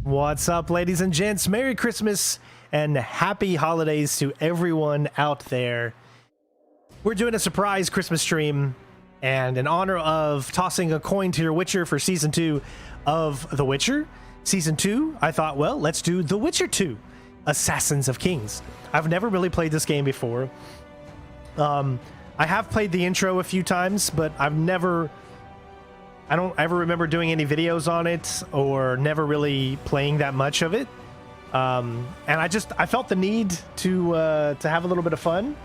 What's up, ladies and gents? Merry Christmas and happy holidays to everyone out there. We're doing a surprise Christmas stream, and in honor of tossing a coin to your Witcher for Season 2 of The Witcher, Season 2, I thought, well, let's do The Witcher 2, Assassins of Kings. I've never really played this game before. I have played the intro a few times, but I don't ever remember doing any videos on it or never really playing that much of it. And I felt the need to have a little bit of fun.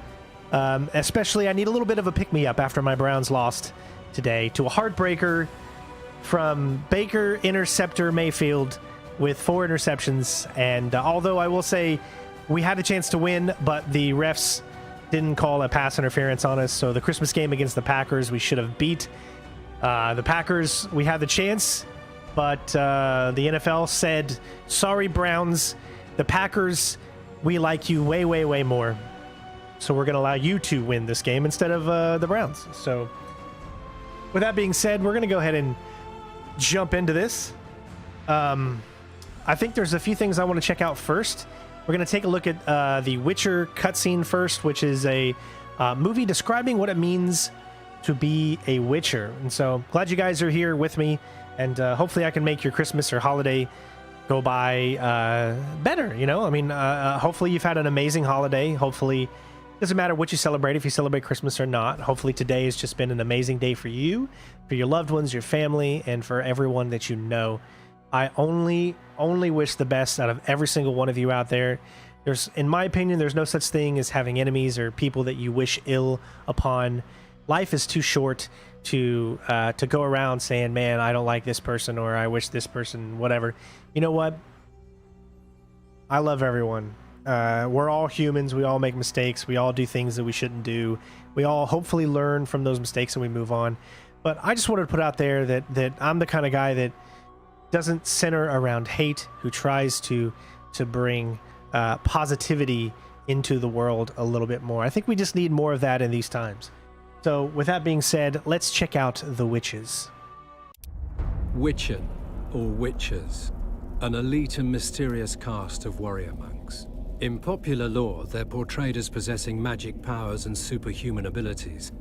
Especially I need a little bit of a pick-me-up after my Browns lost today to a heartbreaker from Baker Interceptor Mayfield with 4 interceptions. And although I will say we had a chance to win, but the refs didn't call a pass interference on us. So the Christmas game against the Packers, we should have beat. The Packers, we had the chance, but the NFL said, sorry, Browns, the Packers, we like you way, way, way more. So we're going to allow you to win this game instead of the Browns. So with that being said, we're going to go ahead and jump into this. I think there's a few things I want to check out first. We're going to take a look at the Witcher cutscene first, which is a movie describing what it means to be a Witcher. And so glad you guys are here with me, and hopefully I can make your Christmas or holiday go by better. You know, I mean, hopefully you've had an amazing holiday. Hopefully it doesn't matter what you celebrate, if you celebrate Christmas or not. Hopefully today has just been an amazing day for you, for your loved ones, your family, and for everyone that you know. I only wish the best out of every single one of you out there. In my opinion, there's no such thing as having enemies or people that you wish ill upon. Life is too short to go around saying, man, I don't like this person, or I wish this person, whatever. You know what? I love everyone. We're all humans. We all make mistakes. We all do things that we shouldn't do. We all hopefully learn from those mistakes and we move on. But I just wanted to put out there that I'm the kind of guy that doesn't center around hate, who tries to bring positivity into the world a little bit more. I think we just need more of that in these times. So with that being said, let's check out The Witches. Witchen, or Witchers, an elite and mysterious caste of warrior monks. In popular lore, they're portrayed as possessing magic powers and superhuman abilities.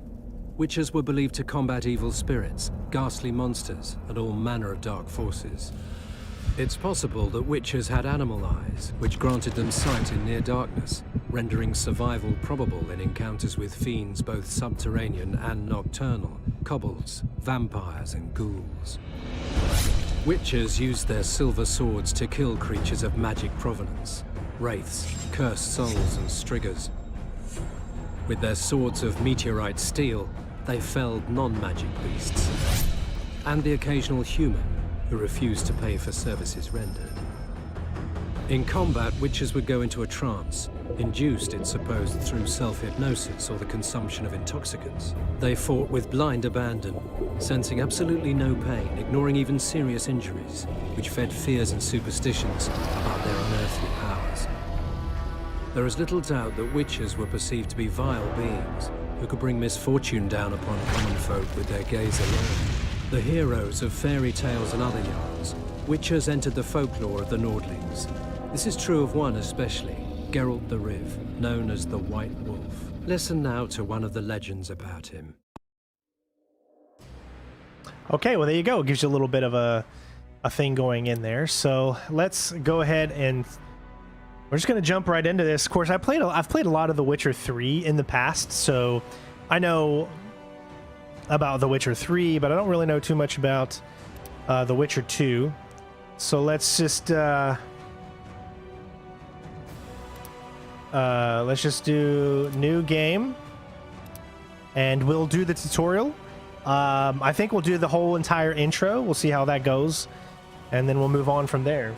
Witchers were believed to combat evil spirits, ghastly monsters, and all manner of dark forces. It's possible that Witchers had animal eyes, which granted them sight in near darkness, rendering survival probable in encounters with fiends both subterranean and nocturnal, kobolds, vampires, and ghouls. Witchers used their silver swords to kill creatures of magic provenance, wraiths, cursed souls, and striggers. With their swords of meteorite steel, they felled non-magic beasts, and the occasional human who refused to pay for services rendered. In combat, Witchers would go into a trance, induced, it's supposed, through self-hypnosis or the consumption of intoxicants. They fought with blind abandon, sensing absolutely no pain, ignoring even serious injuries, which fed fears and superstitions about their unearthly powers. There is little doubt that Witchers were perceived to be vile beings who could bring misfortune down upon common folk with their gaze alone. The heroes of fairy tales and other yarns, Witchers entered the folklore of the Nordlings. This is true of one especially, Geralt the Riv, known as the White Wolf. Listen now to one of the legends about him. Okay, well, there you go. It gives you a little bit of a thing going in there. So let's go ahead and we're just going to jump right into this. Of course, I've played a lot of The Witcher 3 in the past, so I know about The Witcher 3, but I don't really know too much about The Witcher 2. So let's just do new game, and we'll do the tutorial. I think we'll do the whole entire intro. We'll see how that goes, and then we'll move on from there.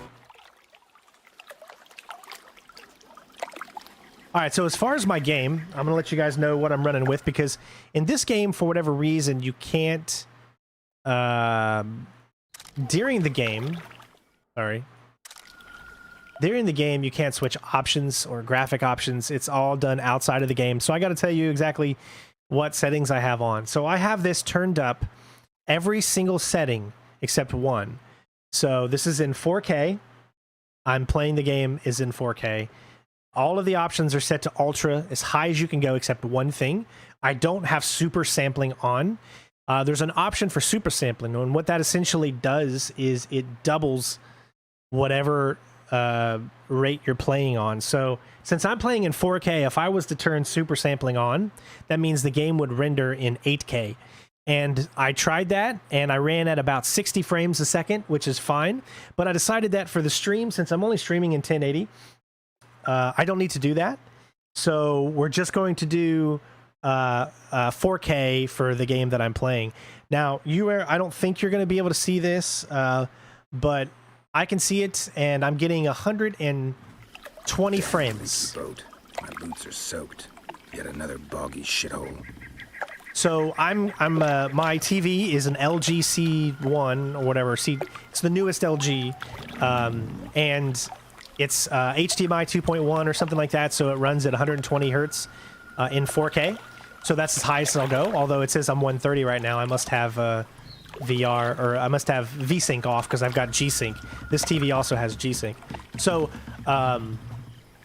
All right, so as far as my game, I'm going to let you guys know what I'm running with, because in this game, for whatever reason, you can't, during the game, you can't switch options or graphic options. It's all done outside of the game. So I got to tell you exactly what settings I have on. So I have this turned up every single setting except one. So this is in 4K. I'm playing the game is in 4K. All of the options are set to ultra, as high as you can go, except one thing. I don't have super sampling on. There's an option for super sampling, and what that essentially does is it doubles whatever rate you're playing on. So since I'm playing in 4K, if I was to turn super sampling on, that means the game would render in 8K. And I tried that, and I ran at about 60 frames a second, which is fine. But I decided that for the stream, since I'm only streaming in 1080, I don't need to do that. So we're just going to do 4K for the game that I'm playing. Now, I don't think you're going to be able to see this, but I can see it, and I'm getting 120 frames. Boat. My boots are soaked. Yet another boggy shithole. So my TV is an LG C1 or whatever. It's the newest LG, and it's HDMI 2.1 or something like that. So it runs at 120 hertz in 4K. So that's as high as I'll go. Although it says I'm 130 right now, I must have VR, or I must have VSync off because I've got G-Sync. This TV also has G-Sync. So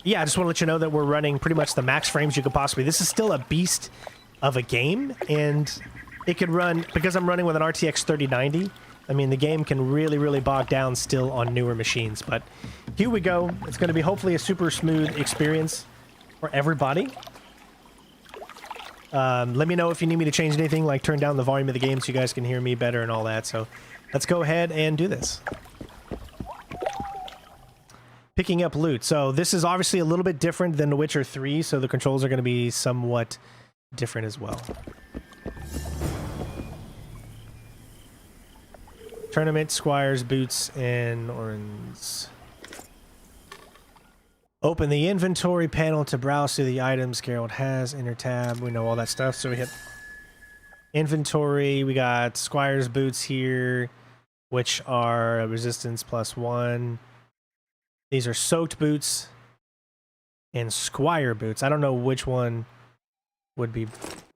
yeah, I just want to let you know that we're running pretty much the max frames you could possibly. This is still a beast of a game, and it could run, because I'm running with an RTX 3090, I mean, the game can really, really bog down still on newer machines. But here we go. It's going to be hopefully a super smooth experience for everybody. Let me know if you need me to change anything, like turn down the volume of the game so you guys can hear me better and all that. So let's go ahead and do this. Picking up loot. So this is obviously a little bit different than The Witcher 3, so the controls are going to be somewhat different as well. Tournament, squires, boots, and ornaments. Open the inventory panel to browse through the items Geralt has. Enter tab. We know all that stuff. So we hit inventory. We got squire's boots here, which are resistance +1. These are soaked boots and squire boots. I don't know which one would be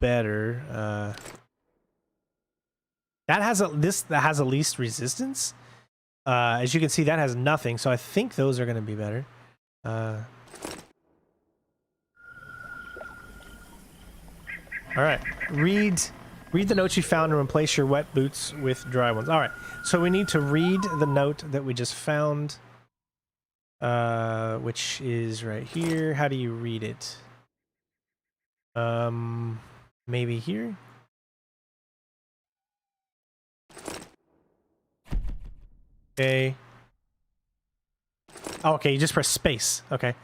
better. That has a least resistance. As you can see, that has nothing. So I think those are going to be better. All right. Read the notes you found and replace your wet boots with dry ones. All right. So we need to read the note that we just found, which is right here. How do you read it? Maybe here. Okay. Oh, okay, you just press space. Okay.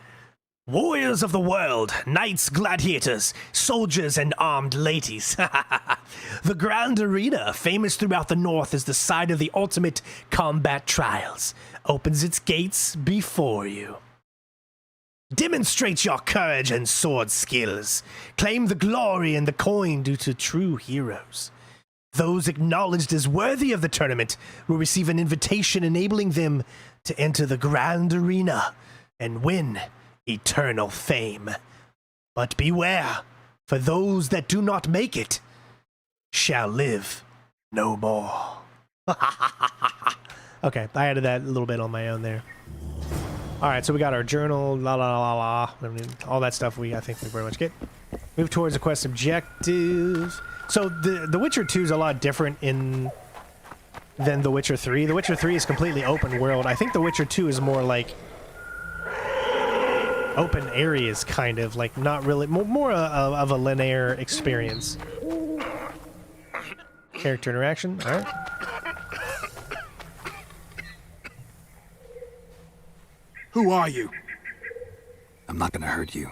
Warriors of the world, knights, gladiators, soldiers, and armed ladies. The Grand Arena, famous throughout the north as the site of the ultimate combat trials, opens its gates before you. Demonstrate your courage and sword skills. Claim the glory and the coin due to true heroes. Those acknowledged as worthy of the tournament will receive an invitation enabling them to enter the Grand Arena and win eternal fame. But beware, for those that do not make it shall live no more. Okay, I added that a little bit on my own there. All right, so we got our journal, la la la la, all that stuff I think we pretty much get. Move towards the quest objectives. So the Witcher 2 is a lot different than The Witcher 3. The Witcher 3 is completely open world. I think The Witcher 2 is more like open areas, kind of, like not really, more of a linear experience. Character interaction, all right. Who are you? I'm not gonna hurt you.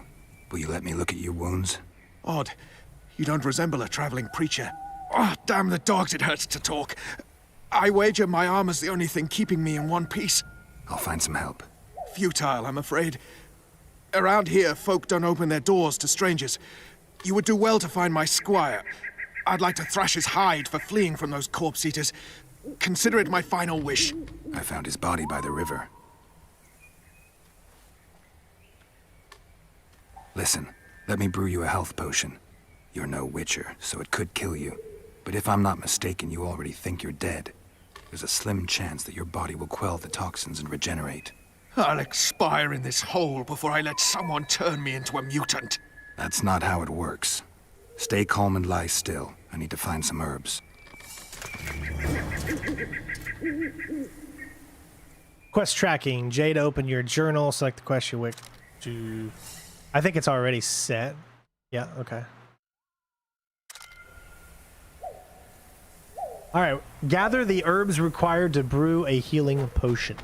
Will you let me look at your wounds? Odd. You don't resemble a traveling preacher. Oh, damn the dogs, it hurts to talk. I wager my armor's the only thing keeping me in one piece. I'll find some help. Futile, I'm afraid. Around here, folk don't open their doors to strangers. You would do well to find my squire. I'd like to thrash his hide for fleeing from those corpse-eaters. Consider it my final wish. I found his body by the river. Listen, let me brew you a health potion. You're no witcher, so it could kill you. But if I'm not mistaken, you already think you're dead. There's a slim chance that your body will quell the toxins and regenerate. I'll expire in this hole before I let someone turn me into a mutant. That's not how it works. Stay calm and lie still. I need to find some herbs. Quest tracking. Jade, open your journal. Select the quest you wish to... I think it's already set. Yeah, okay. Alright, gather the herbs required to brew a healing potion.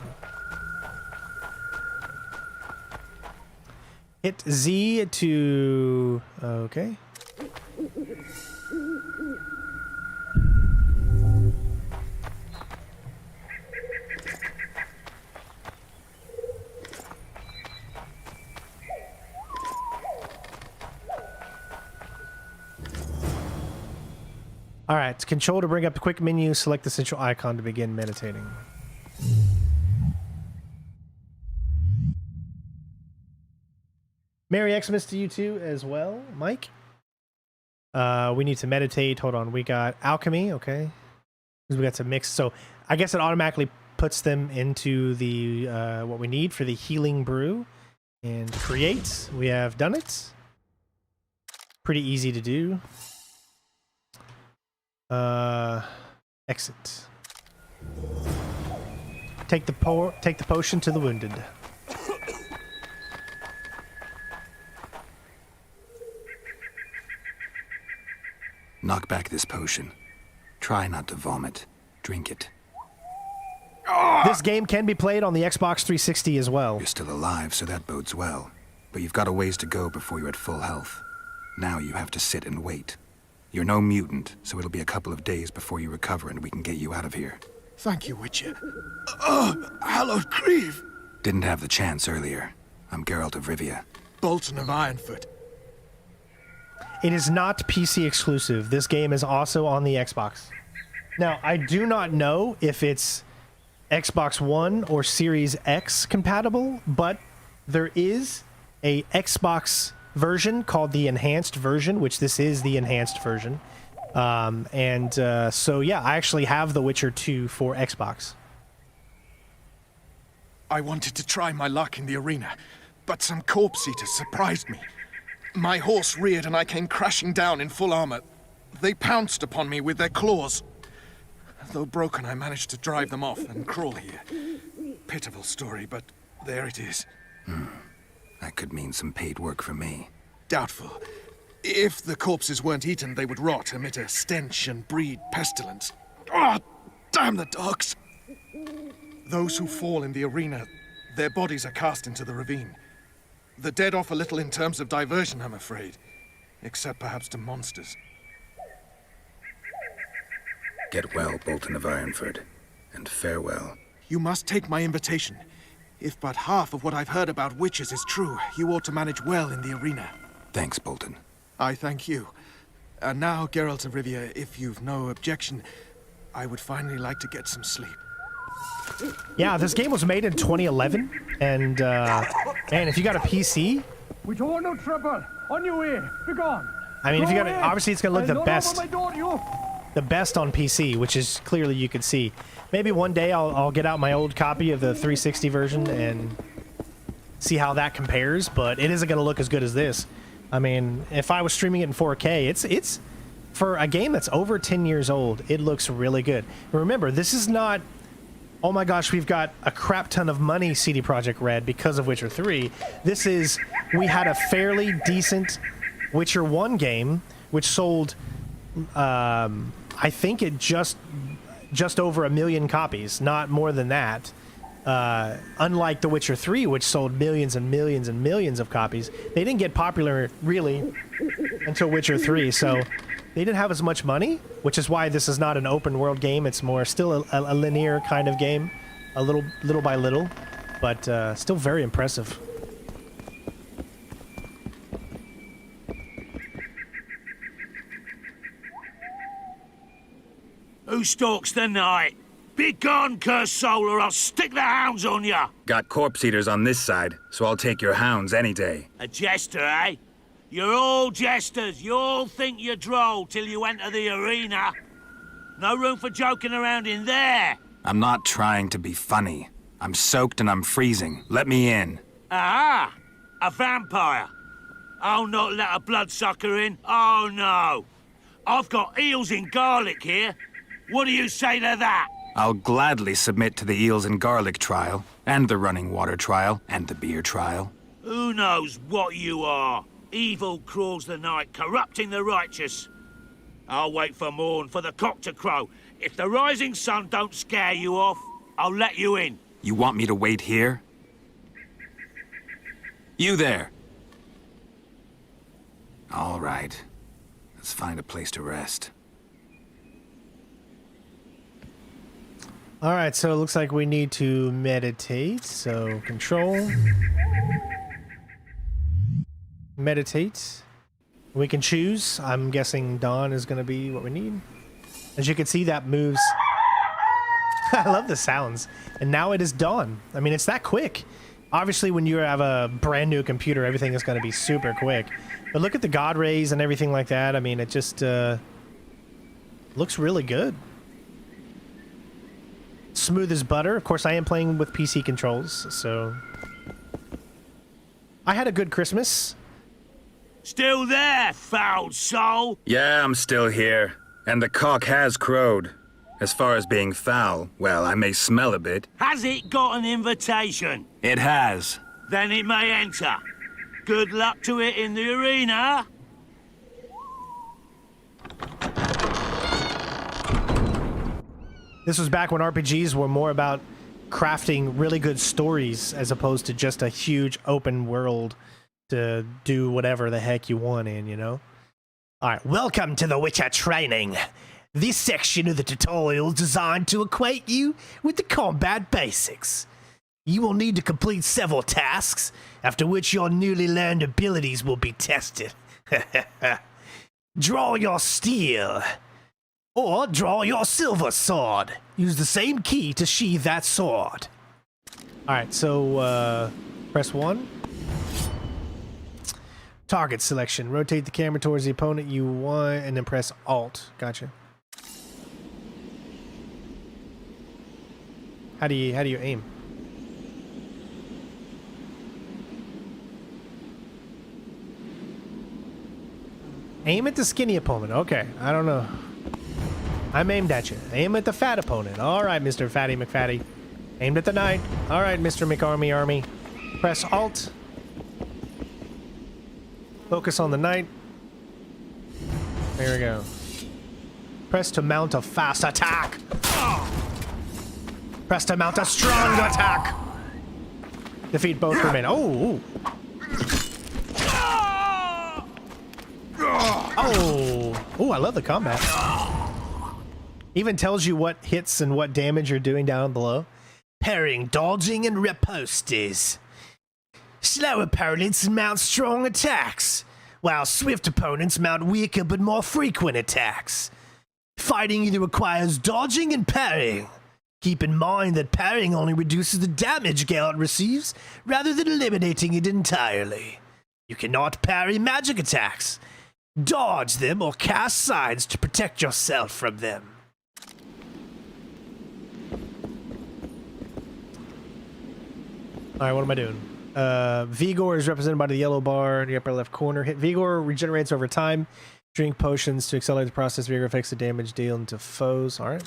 Hit Z to... Okay. Alright, control to bring up the quick menu, select the central icon to begin meditating. Merry Xmas to you too as well, Mike. We need to meditate. Hold on, we got alchemy, okay. Because we got some mix. So I guess it automatically puts them into the what we need for the healing brew. And create. We have done it. Pretty easy to do. Exit. Take the potion to the wounded. Knock back this potion. Try not to vomit. Drink it. This game can be played on the Xbox 360 as well. You're still alive, so that bodes well. But you've got a ways to go before you're at full health. Now you have to sit and wait. You're no mutant, so it'll be a couple of days before you recover and we can get you out of here. Thank you, Witcher. Oh, hallowed grieve! Didn't have the chance earlier. I'm Geralt of Rivia. Bolton of Ironfoot. It is not PC exclusive. This game is also on the Xbox. Now, I do not know if it's Xbox One or Series X compatible, but there is a Xbox version called the enhanced version, which this is the enhanced version. So yeah, I actually have The Witcher 2 for Xbox. I wanted to try my luck in the arena, but some corpse eaters surprised me. My horse reared and I came crashing down in full armor. They pounced upon me with their claws. Though broken, I managed to drive them off and crawl here. Pitiful story, but there it is. That could mean some paid work for me. Doubtful. If the corpses weren't eaten, they would rot, emit a stench and breed pestilence. Ah, damn the dogs! Those who fall in the arena, their bodies are cast into the ravine. The dead offer little in terms of diversion, I'm afraid. Except perhaps to monsters. Get well, Bolton of Ironfoot, and farewell. You must take my invitation. If but half of what I've heard about witches is true, you ought to manage well in the arena. Thanks, Bolton. I thank you. And now, Geralt of Rivia, if you've no objection, I would finally like to get some sleep. Yeah, this game was made in 2011, and man, if you got a PC, we don't want no trouble. On your way, be gone. I mean, if you got it, obviously it's gonna look the best. You. The best on PC, which is clearly you could see. Maybe one day I'll get out my old copy of the 360 version and see how that compares, but it isn't going to look as good as this. I mean, if I was streaming it in 4K, it's for a game that's over 10 years old, it looks really good. Remember, this is not, oh my gosh, we've got a crap ton of money, CD Projekt Red, because of Witcher 3. This is, we had a fairly decent Witcher 1 game, which sold, I think it just over 1 million copies, not more than that. Unlike The Witcher 3, which sold millions and millions and millions of copies, they didn't get popular really until Witcher 3. So they didn't have as much money, which is why this is not an open world game. It's more still a linear kind of game, a little by little, but still very impressive. Who stalks the night? Be gone, cursed soul, or I'll stick the hounds on ya! Got corpse eaters on this side, so I'll take your hounds any day. A jester, eh? You're all jesters. You all think you're droll till you enter the arena. No room for joking around in there. I'm not trying to be funny. I'm soaked and I'm freezing. Let me in. Ah, a vampire. I'll not let a bloodsucker in. Oh, no. I've got eels in garlic here. What do you say to that? I'll gladly submit to the eels and garlic trial, and the running water trial, and the beer trial. Who knows what you are? Evil crawls the night, corrupting the righteous. I'll wait for morn, for the cock to crow. If the rising sun don't scare you off, I'll let you in. You want me to wait here? You there. All right. Let's find a place to rest. All right, so it looks like we need to meditate. So control. Meditate. We can choose. I'm guessing dawn is going to be what we need. As you can see, that moves. I love the sounds. And now it is dawn. I mean, it's that quick. Obviously, when you have a brand new computer, everything is going to be super quick. But look at the god rays and everything like that. I mean, it just looks really good. Smooth as butter. Of course, I am playing with PC controls, so... I had a good Christmas. Still there, foul soul? Yeah, I'm still here. And the cock has crowed. As far as being foul, well, I may smell a bit. Has it got an invitation? It has. Then it may enter. Good luck to it in the arena. This was back when RPGs were more about crafting really good stories as opposed to just a huge open world to do whatever the heck you want in, you know? Alright, welcome to the Witcher training. This section of the tutorial is designed to acquaint you with the combat basics. You will need to complete several tasks, after which your newly learned abilities will be tested. Draw your steel. Or draw your silver sword. Use the same key to sheathe that sword. Alright, so press 1. Target selection. Rotate the camera towards the opponent you want, and then press Alt. Gotcha. How do you aim? Aim at the skinny opponent. Okay, I don't know. I'm aimed at you. Aim at the fat opponent. All right, Mr. Fatty McFatty. Aimed at the knight. All right, Mr. McArmy. Press Alt. Focus on the knight. There we go. Press to mount a fast attack. Press to mount a strong attack. Defeat both remain. Oh. Oh, I love the combat. Even tells you what hits and what damage you're doing down below. Parrying, dodging, and ripostes. Slow opponents mount strong attacks, while swift opponents mount weaker but more frequent attacks. Fighting either requires dodging and parrying. Keep in mind that parrying only reduces the damage Geralt receives, rather than eliminating it entirely. You cannot parry magic attacks. Dodge them or cast signs to protect yourself from them. Alright, what am I doing? Vigor is represented by the yellow bar in the upper left corner. Hit Vigor regenerates over time. Drink potions to accelerate the process. Vigor affects the damage dealt to foes. Alright.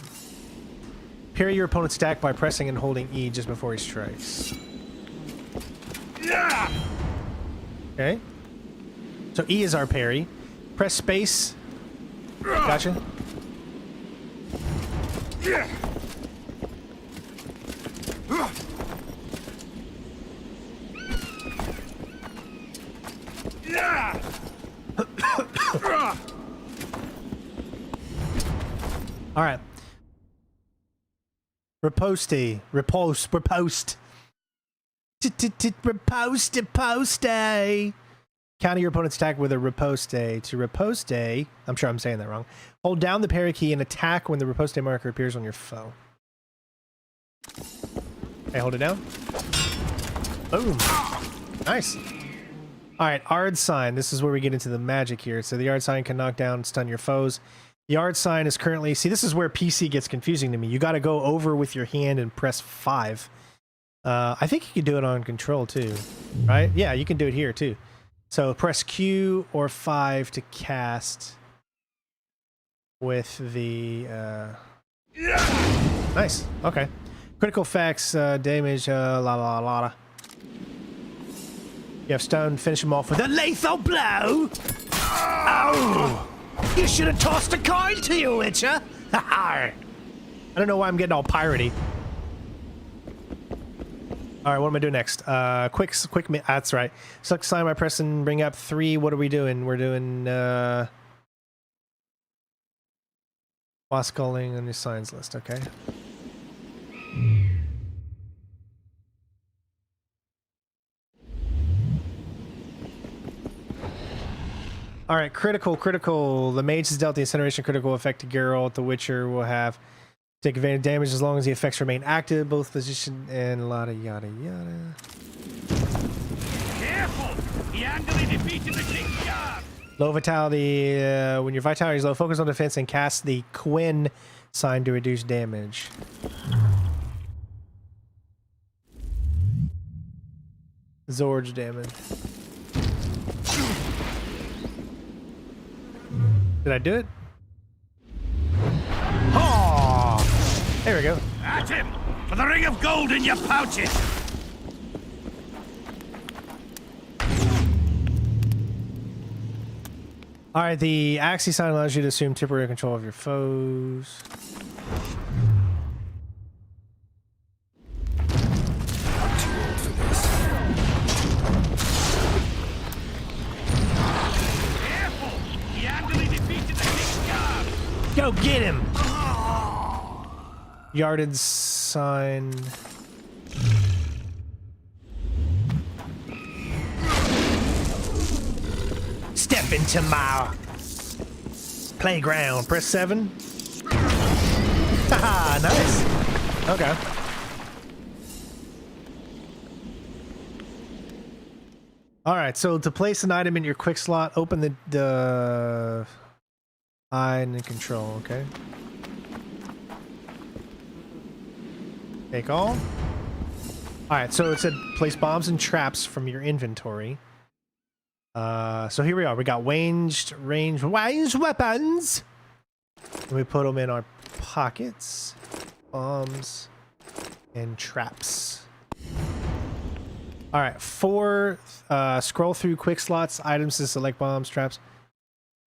Parry your opponent's attack by pressing and holding E just before he strikes. Okay. So E is our parry. Press space. Gotcha. All right. Riposte. Riposte. Riposte. Riposte. Counter your opponent's attack with a riposte. To riposte, I'm sure I'm saying that wrong. Hold down the parry key and attack when the riposte marker appears on your foe. Okay, hold it down. Boom. Nice. Alright, Ard Sign. This is where we get into the magic here. So the Ard Sign can knock down and stun your foes. The Ard Sign is currently... See, this is where PC gets confusing to me. You got to go over with your hand and press 5. I think you can do it on control too, right? Yeah, you can do it here too. So press Q or 5 to cast with the... Nice, okay. Critical effects, damage, la. You have stun, finish him off with a lethal blow! Oh! You should have tossed a coin to you, Witcher! I don't know why I'm getting all piratey. Alright, what am I doing next? Quick, that's right. Select sign by pressing bring up 3. What are we doing? We're doing, boss calling on your signs list, okay. Alright, critical. The mage is dealt the incineration critical effect to Geralt. The Witcher will have take advantage of damage as long as the effects remain active, both position and yada yada. Careful! The angle is defeating the Courtyard! Low vitality. When your vitality is low, focus on defense and cast the Quinn sign to reduce damage. Zorge damage. Did I do it? Oh! There we go. At him! For the ring of gold in your pouches! Alright, the Axie sign allows you to assume temporary control of your foes. Go get him! Yarded sign. Step into my playground. Press 7. Haha, nice. Okay. Alright, so to place an item in your quick slot, open the I and control, okay? Take all. Alright, so it said place bombs and traps from your inventory. So here we are. We got ranged weapons. And we put them in our pockets. Bombs and traps. Alright, 4 scroll through quick slots, items to select bombs, traps.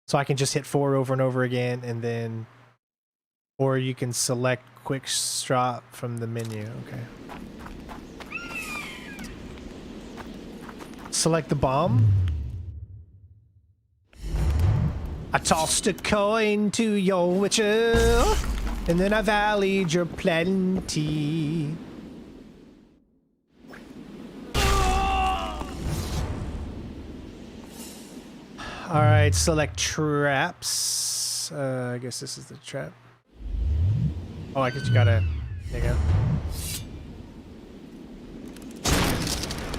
So I can just hit 4 over and over again, and then, or you can select quick drop from the menu. Okay. Select the bomb. I tossed a coin to your witcher, and then I valued your plenty. Alright, select traps. I guess this is the trap. Oh, I guess you gotta... There you go.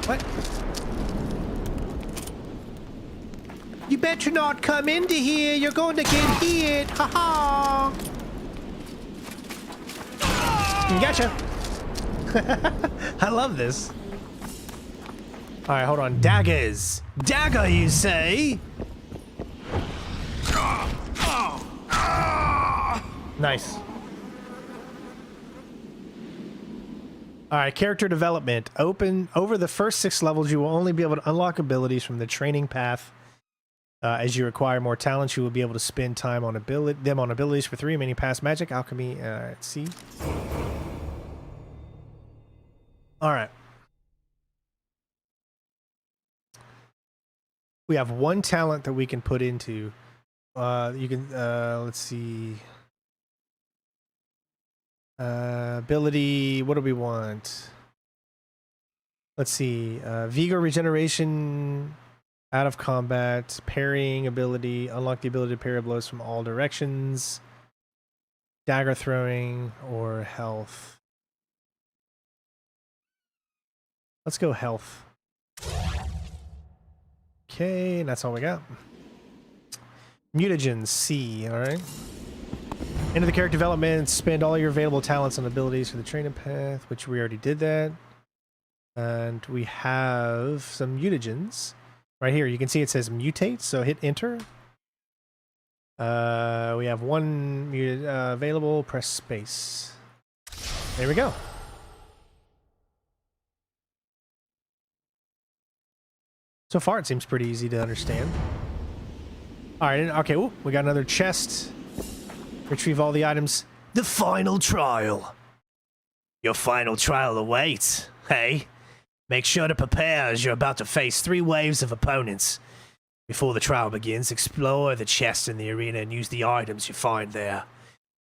What? You better not come into here. You're going to get hit. Ha ha. Gotcha. I love this. Alright, hold on. Daggers. Dagger, you say? Nice. Alright, character development. Over the first 6 levels, you will only be able to unlock abilities from the training path. As you acquire more talents, you will be able to spend time on abilities for 3 remaining past magic, alchemy, see. Alright. We have 1 talent that we can put into. You can, let's see. Ability, what do we want? Let's see. Vigor regeneration, out of combat, parrying ability, unlock the ability to parry blows from all directions, dagger throwing, or health. Let's go health. Okay, and that's all we got. Mutagens, C, alright. Into the character development, spend all your available talents and abilities for the training path, which we already did that. And we have some mutagens. Right here, you can see it says mutate, so hit enter. We have one muted available, press space. There we go. So far, it seems pretty easy to understand. All right, okay, ooh, we got another chest. Retrieve all the items. The final trial. Your final trial awaits, hey? Make sure to prepare as you're about to face 3 waves of opponents. Before the trial begins, explore the chest in the arena and use the items you find there.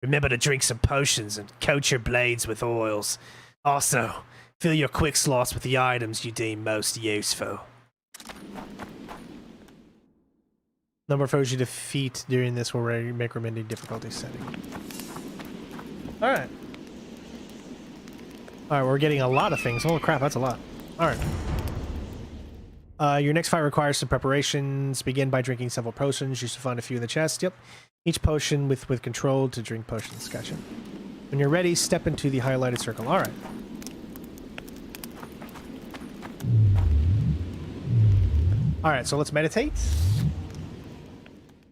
Remember to drink some potions and coat your blades with oils. Also, fill your quick slots with the items you deem most useful. Number of foes you defeat during this will make recommended difficulty setting. Alright. Alright, we're getting a lot of things. Holy crap, that's a lot. Alright. Your next fight requires some preparations. Begin by drinking several potions. You should find a few in the chest. Yep. Each potion with control to drink potions. Gotcha. When you're ready, step into the highlighted circle. Alright. Alright, so let's meditate.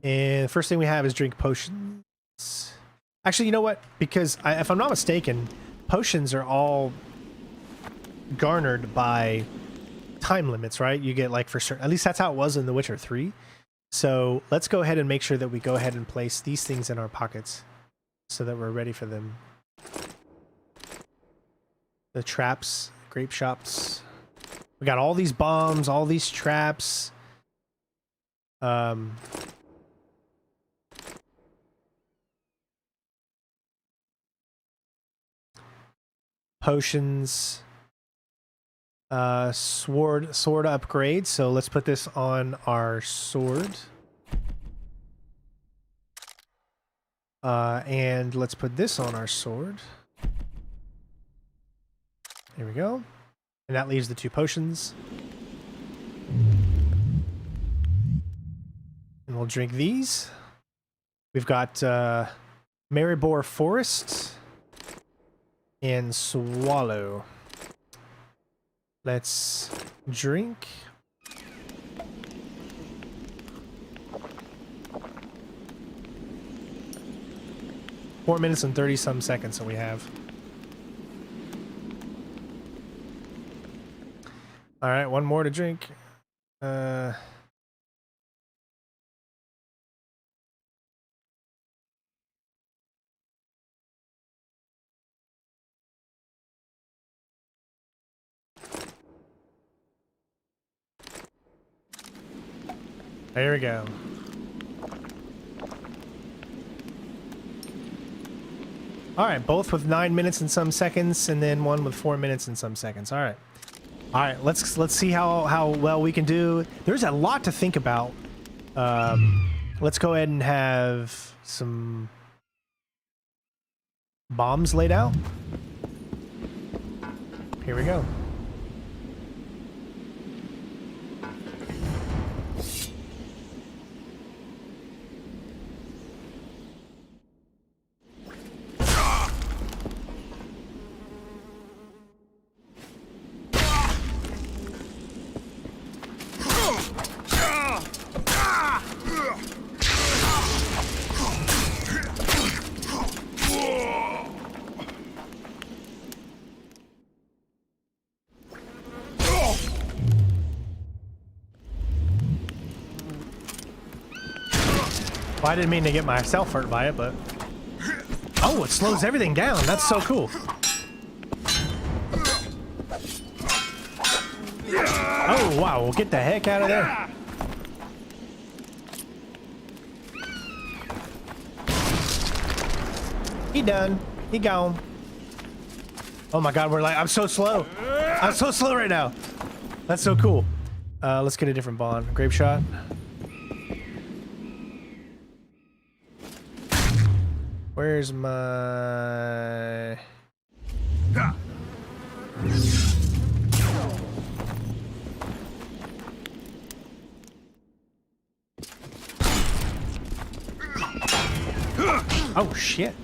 And the first thing we have is drink potions. Actually, you know what? Because if I'm not mistaken, potions are all garnered by time limits, right? You get like for certain, at least that's how it was in The Witcher 3. So let's go ahead and make sure that we go ahead and place these things in our pockets so that we're ready for them. The traps, grape shops. We got all these bombs, all these traps. Potions. Sword upgrade. So let's put this on our sword. And let's put this on our sword. There we go. And that leaves the 2 potions. And we'll drink these. We've got Maribor Forest and Swallow. Let's drink. Four minutes and 30-some seconds that we have. All right, one more to drink. There we go. All right, both with 9 minutes and some seconds, and then one with 4 minutes and some seconds. All right. All right, let's see how well we can do. There's a lot to think about. Let's go ahead and have some bombs laid out. Here we go. Well, I didn't mean to get myself hurt by it, but... Oh, it slows everything down. That's so cool. Oh, wow. We'll get the heck out of there. He done. He gone. Oh my god, we're like... I'm so slow. I'm so slow right now. That's so cool. Let's get a different bond. Grape shot. Where's my... Oh, shit.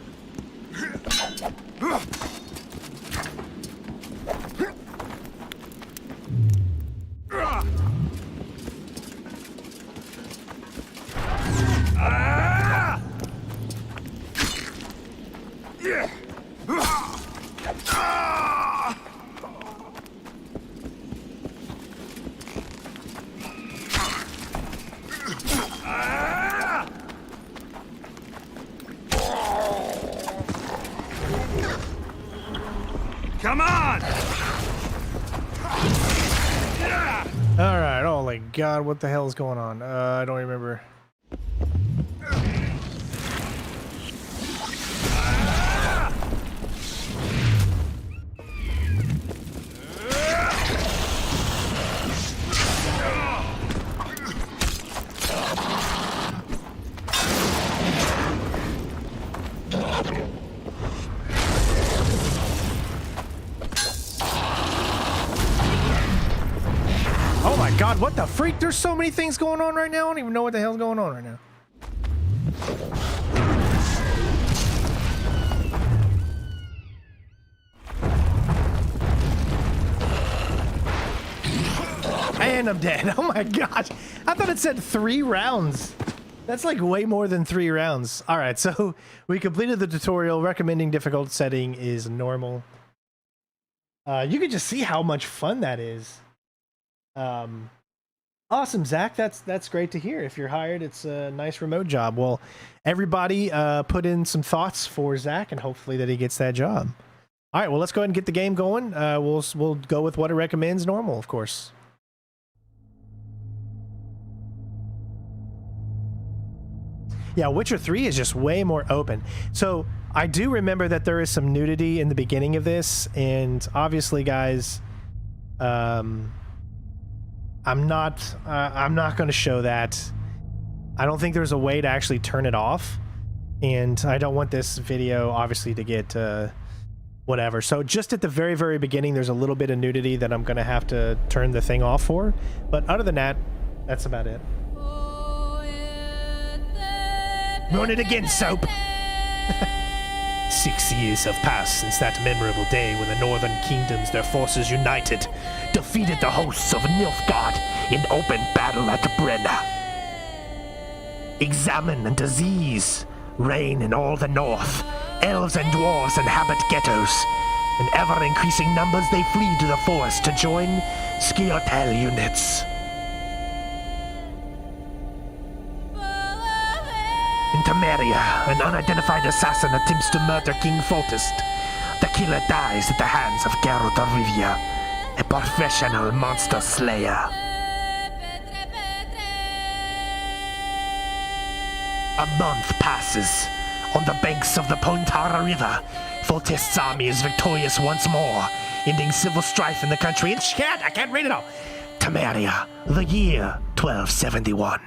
Alright, holy god, what the hell is going on? I don't remember. Oh my god, what the freak? There's so many things going on right now. I don't even know what the hell's going on right now. And I'm dead. Oh my gosh. I thought it said 3 rounds. That's like way more than 3 rounds. All right, so we completed the tutorial. Recommending difficult setting is normal. You can just see how much fun that is. Awesome, Zach. That's great to hear. If you're hired, it's a nice remote job. Well, everybody put in some thoughts for Zach, and hopefully that he gets that job. All right, well, let's go ahead and get the game going. We'll go with what it recommends normal, of course. Yeah, Witcher 3 is just way more open. So I do remember that there is some nudity in the beginning of this, and obviously, guys, I'm not going to show that. I don't think there's a way to actually turn it off, and I don't want this video obviously to get whatever. So just at the very, very beginning, there's a little bit of nudity that I'm going to have to turn the thing off for. But other than that, that's about it. Run it again, Soap! 6 years have passed since that memorable day when the northern kingdoms, their forces united, defeated the hosts of Nilfgaard in open battle at Brenna. Examine and disease reign in all the north. Elves and dwarves inhabit ghettos. In ever-increasing numbers, they flee to the forest to join Skiotel units. In Temeria, an unidentified assassin attempts to murder King Foltest. The killer dies at the hands of Geralt of Rivia, a professional monster slayer. A month passes. On the banks of the Pontara River, Foltest's army is victorious once more, ending civil strife in the country. And shit, I can't read it all. Temeria, the year 1271.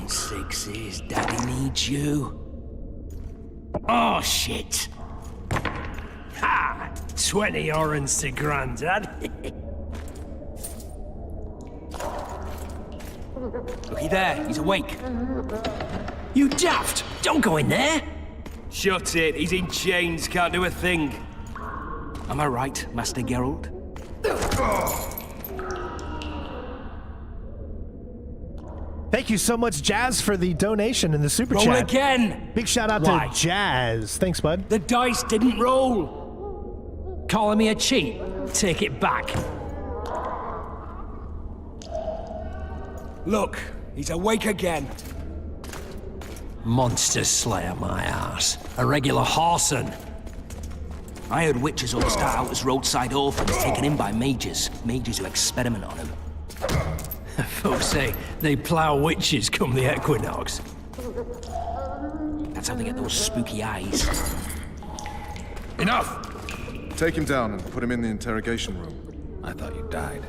Sixes, Daddy needs you. Oh, shit. Ha! 20 orange to Grandad. Looky there, he's awake. You daft! Don't go in there! Shut it, he's in chains, can't do a thing. Am I right, Master Geralt? Thank you so much, Jazz, for the donation in the super Roll chat. again! Big shout out Why? to Jazz. Thanks, bud. The dice didn't roll. Calling me a cheat? Take it back. Look, he's awake again. Monster Slayer, my ass. A regular horson. I heard witches all start out as roadside orphans taken in by mages. Mages who experiment on them. Folks say they plough witches come the equinox. That's how they get those spooky eyes. Enough! Take him down and put him in the interrogation room. I thought you died.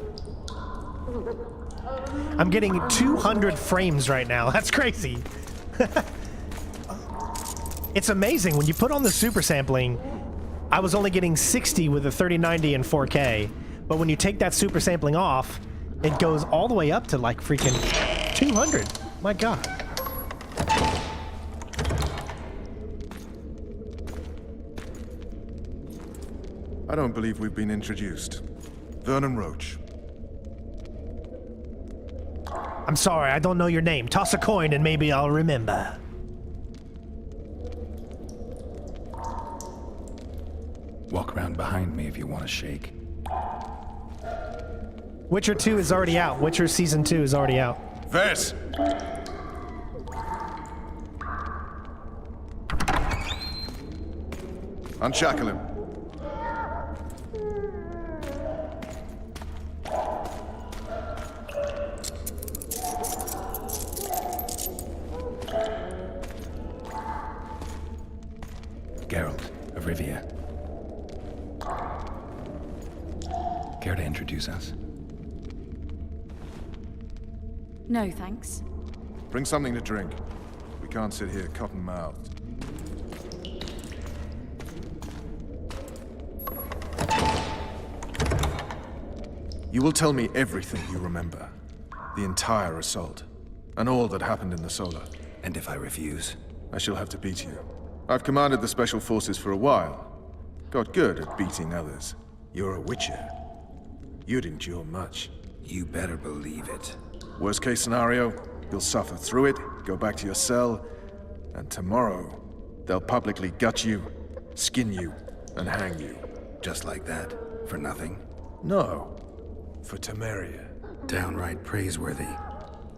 I'm getting 200 frames right now. That's crazy. It's amazing. When you put on the super sampling, I was only getting 60 with a 3090 and 4K. But when you take that super sampling off, it goes all the way up to like freaking 200. My God. I don't believe we've been introduced. Vernon Roach. I'm sorry, I don't know your name. Toss a coin and maybe I'll remember. Walk around behind me if you want to shake. Witcher 2 is already out. Witcher Season 2 is already out. Vess! Unshackle him. Geralt of Rivia. Care to introduce us? No, thanks. Bring something to drink. We can't sit here cotton-mouthed. You will tell me everything you remember. The entire assault. And all that happened in the Solar. And if I refuse? I shall have to beat you. I've commanded the Special Forces for a while. Got good at beating others. You're a Witcher. You'd endure much. You better believe it. Worst case scenario, you'll suffer through it, go back to your cell, and tomorrow, they'll publicly gut you, skin you, and hang you. Just like that? For nothing? No. For Temeria. Downright praiseworthy.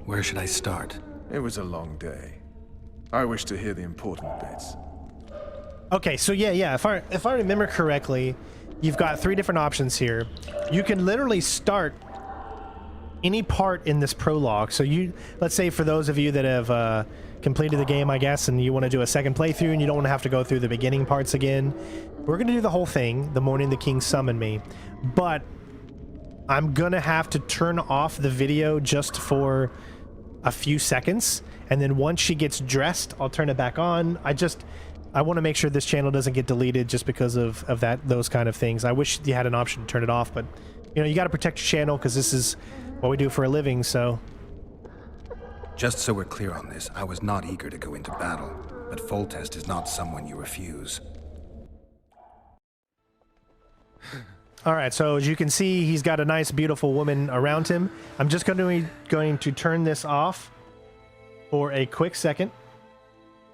Where should I start? It was a long day. I wish to hear the important bits. Okay, so yeah. If I remember correctly, you've got 3 different options here. You can literally start any part in this prologue. So let's say for those of you that have completed the game, I guess, and you want to do a second playthrough and you don't want to have to go through the beginning parts again, we're going to do the whole thing the morning the king summoned me. But I'm going to have to turn off the video just for a few seconds, and then once she gets dressed, I'll turn it back on. I want to make sure this channel doesn't get deleted just because of those kind of things. I wish you had an option to turn it off, but you know, you got to protect your channel because this is what we do for a living, so. Just so we're clear on this, I was not eager to go into battle, but Foltest is not someone you refuse. All right, so as you can see, he's got a nice, beautiful woman around him. I'm just going to turn this off for a quick second,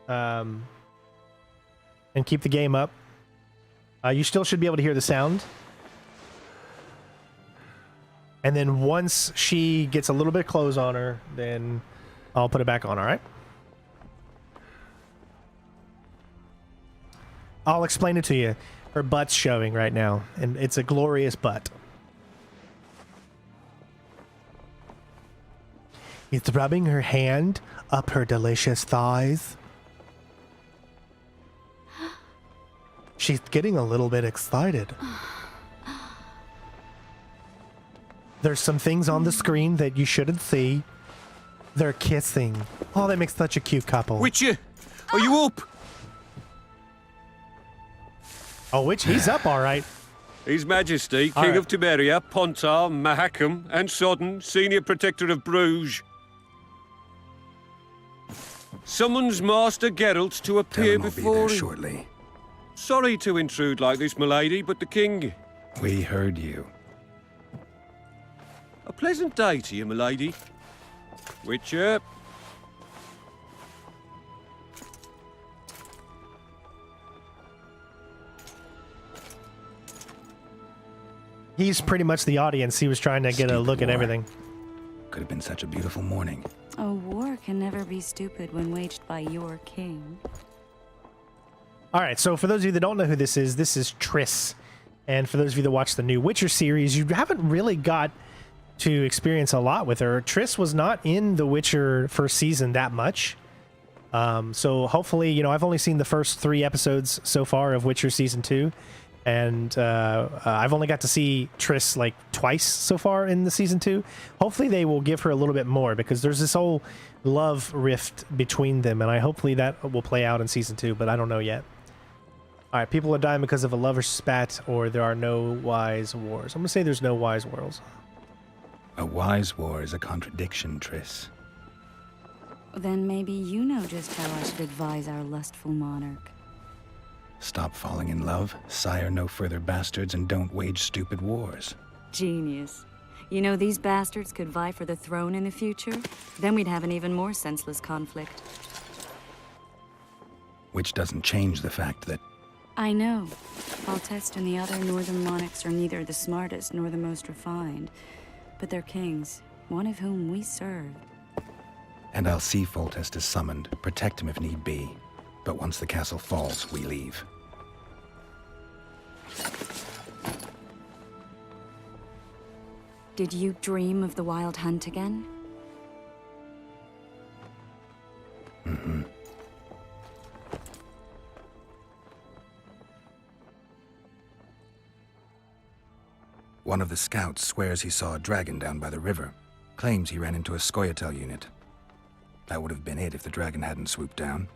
and keep the game up. You still should be able to hear the sound. And then once she gets a little bit of clothes on her, then I'll put it back on, all right? I'll explain it to you. Her butt's showing right now, and it's a glorious butt. It's rubbing her hand up her delicious thighs. She's getting a little bit excited. There's some things on the screen that you shouldn't see. They're kissing. Oh, they make such a cute couple. Witcher, are you up? Oh, he's up, all right. His Majesty, King right. of Temeria, Pontar, Mahakam, and Sodden, Senior Protector of Bruges, summons Master Geralt to appear Tell him I'll be before there him. shortly. Sorry to intrude like this, milady, but the King... We heard you. A pleasant day to you, milady. Witcher. He's pretty much the audience. He was trying to get a look at everything. Could have been such a beautiful morning. A war can never be stupid when waged by your king. All right, so for those of you that don't know who this is Triss. And for those of you that watch the new Witcher series, you haven't really got to experience a lot with her. Triss was not in the Witcher first season that much. So hopefully, you know, I've only seen the first 3 episodes so far of Witcher Season 2. And I've only got to see Triss like twice so far in the season 2. Hopefully they will give her a little bit more, because there's this whole love rift between them, and hopefully that will play out in season 2, but I don't know yet. All right, people are dying because of a lover spat, or there are no wise wars. I'm gonna say there's no wise wars. A wise war is a contradiction, Triss. Then maybe you know just how I should advise our lustful monarch. Stop falling in love, sire no further bastards, and don't wage stupid wars. Genius. You know, these bastards could vie for the throne in the future. Then we'd have an even more senseless conflict. Which doesn't change the fact that... I know. Foltest and the other northern monarchs are neither the smartest nor the most refined. But they're kings, one of whom we serve. And I'll see Foltest is summoned, protect him if need be. But once the castle falls, we leave. Did you dream of the wild hunt again? Mm-hmm. One of the scouts swears he saw a dragon down by the river. Claims he ran into a Scoia'tael unit. That would have been it if the dragon hadn't swooped down.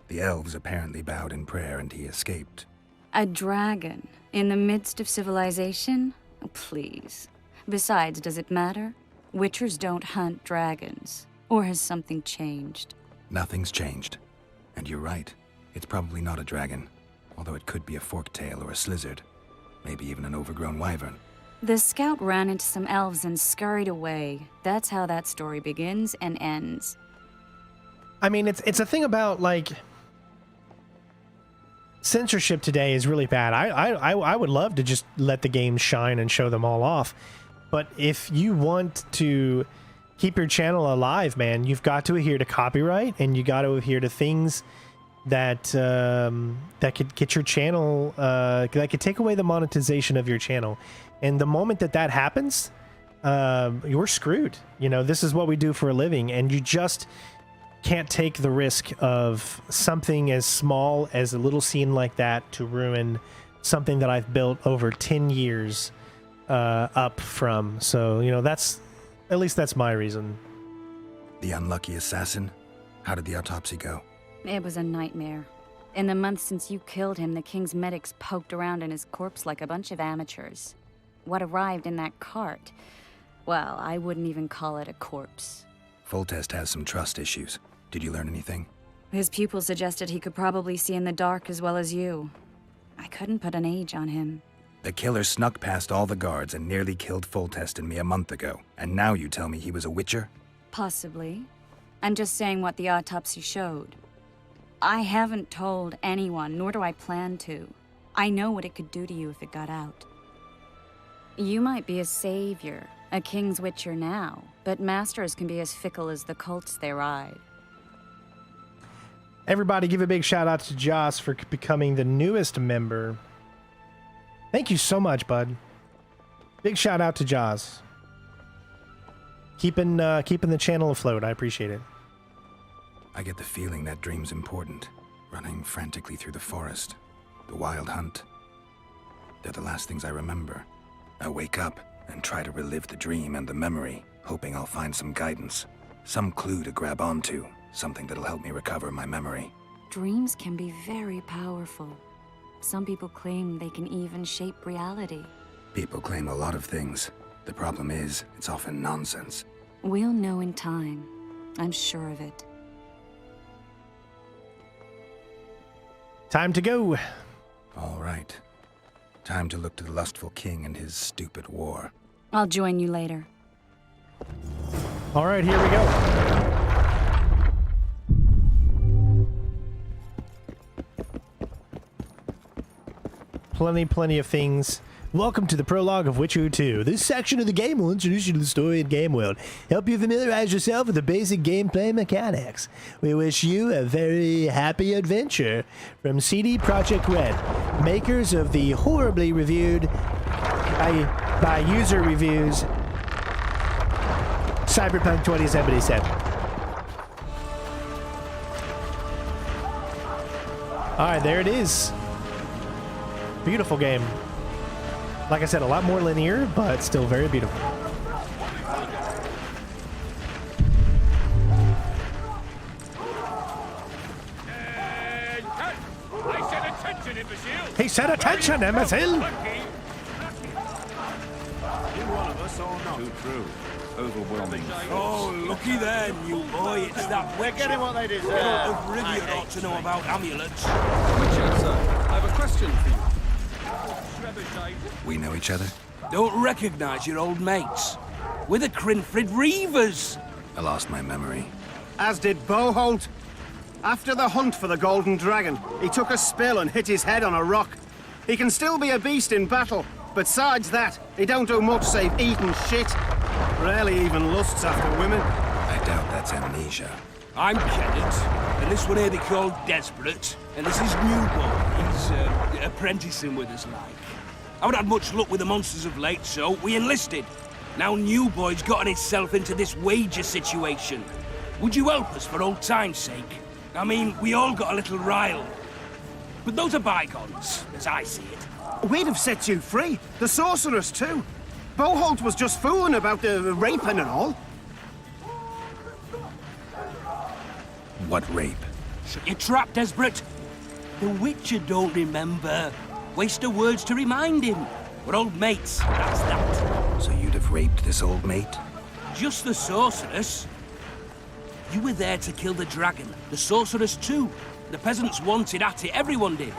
The elves apparently bowed in prayer and he escaped. A dragon? In the midst of civilization? Oh, please. Besides, does it matter? Witchers don't hunt dragons. Or has something changed? Nothing's changed. And you're right. It's probably not a dragon. Although it could be a forktail or a slizzard. Maybe even an overgrown wyvern. The scout ran into some elves and scurried away. That's how that story begins and ends. I mean, it's a thing about, like... censorship today is really bad. I would love to just let the game shine and show them all off. But if you want to keep your channel alive, man, you've got to adhere to copyright, and you got to adhere to things that that could get your channel, that could take away the monetization of your channel. And the moment that happens, you're screwed. You know, this is what we do for a living, and you just can't take the risk of something as small as a little scene like that to ruin something that I've built over 10 years up from. So, you know, at least that's my reason. The unlucky assassin? How did the autopsy go? It was a nightmare. In the months since you killed him, the king's medics poked around in his corpse like a bunch of amateurs. What arrived in that cart? Well, I wouldn't even call it a corpse. Foltest has some trust issues. Did you learn anything? His pupil suggested he could probably see in the dark as well as you. I couldn't put an age on him. The killer snuck past all the guards and nearly killed Foltest and me a month ago. And now you tell me he was a witcher? Possibly. I'm just saying what the autopsy showed. I haven't told anyone, nor do I plan to. I know what it could do to you if it got out. You might be a savior, a king's witcher now, but masters can be as fickle as the colts they ride. Everybody give a big shout out to Joss for becoming the newest member. Thank you so much, bud. Big shout out to Joss. Keeping the channel afloat. I appreciate it. I get the feeling that dream's important. Running frantically through the forest. The wild hunt. They're the last things I remember. I wake up and try to relive the dream and the memory, hoping I'll find some guidance. Some clue to grab onto. Something that'll help me recover my memory. Dreams can be very powerful. Some people claim they can even shape reality. People claim a lot of things. The problem is, it's often nonsense. We'll know in time. I'm sure of it. Time to go. All right. Time to look to the lustful king and his stupid war. I'll join you later. All right, here we go. Plenty of things. Welcome to the prologue of Witcher 2. This section of the game will introduce you to the story and game world, help you familiarize yourself with the basic gameplay mechanics. We wish you a very happy adventure from CD Projekt Red, makers of the horribly reviewed by user reviews Cyberpunk 2077. All right, there it is. Beautiful game. Like I said, a lot more linear, but still very beautiful. He said attention, imbecile! Too true. Overwhelming. Oh, looky there, new boy. It's that They're getting what they deserve. of Rivian ought to know about amulets. Witcher, sir, I have a question for you. We know each other? Don't recognize your old mates. We're the Crinfrid Reavers. I lost my memory. As did Boholt. After the hunt for the Golden Dragon, he took a spill and hit his head on a rock. He can still be a beast in battle, but besides that, he don't do much save eat and shit. Rarely even lusts after women. I doubt that's amnesia. I'm Kenneth, and this one here they call Desperate, and this is Newboy. He's apprenticing with us, like. I haven't had much luck with the monsters of late, so we enlisted. Now Newboy's gotten himself into this wager situation. Would you help us for old time's sake? I mean, we all got a little riled. But those are bygones, as I see it. We'd have set you free. The sorceress, too. Boholt was just fooling about the raping and all. What rape? Shut your trap, Desperate. The Witcher don't remember. Waste of words to remind him. We're old mates, that's that. So you'd have raped this old mate? Just the sorceress. You were there to kill the dragon. The sorceress too. The peasants wanted at it, everyone did.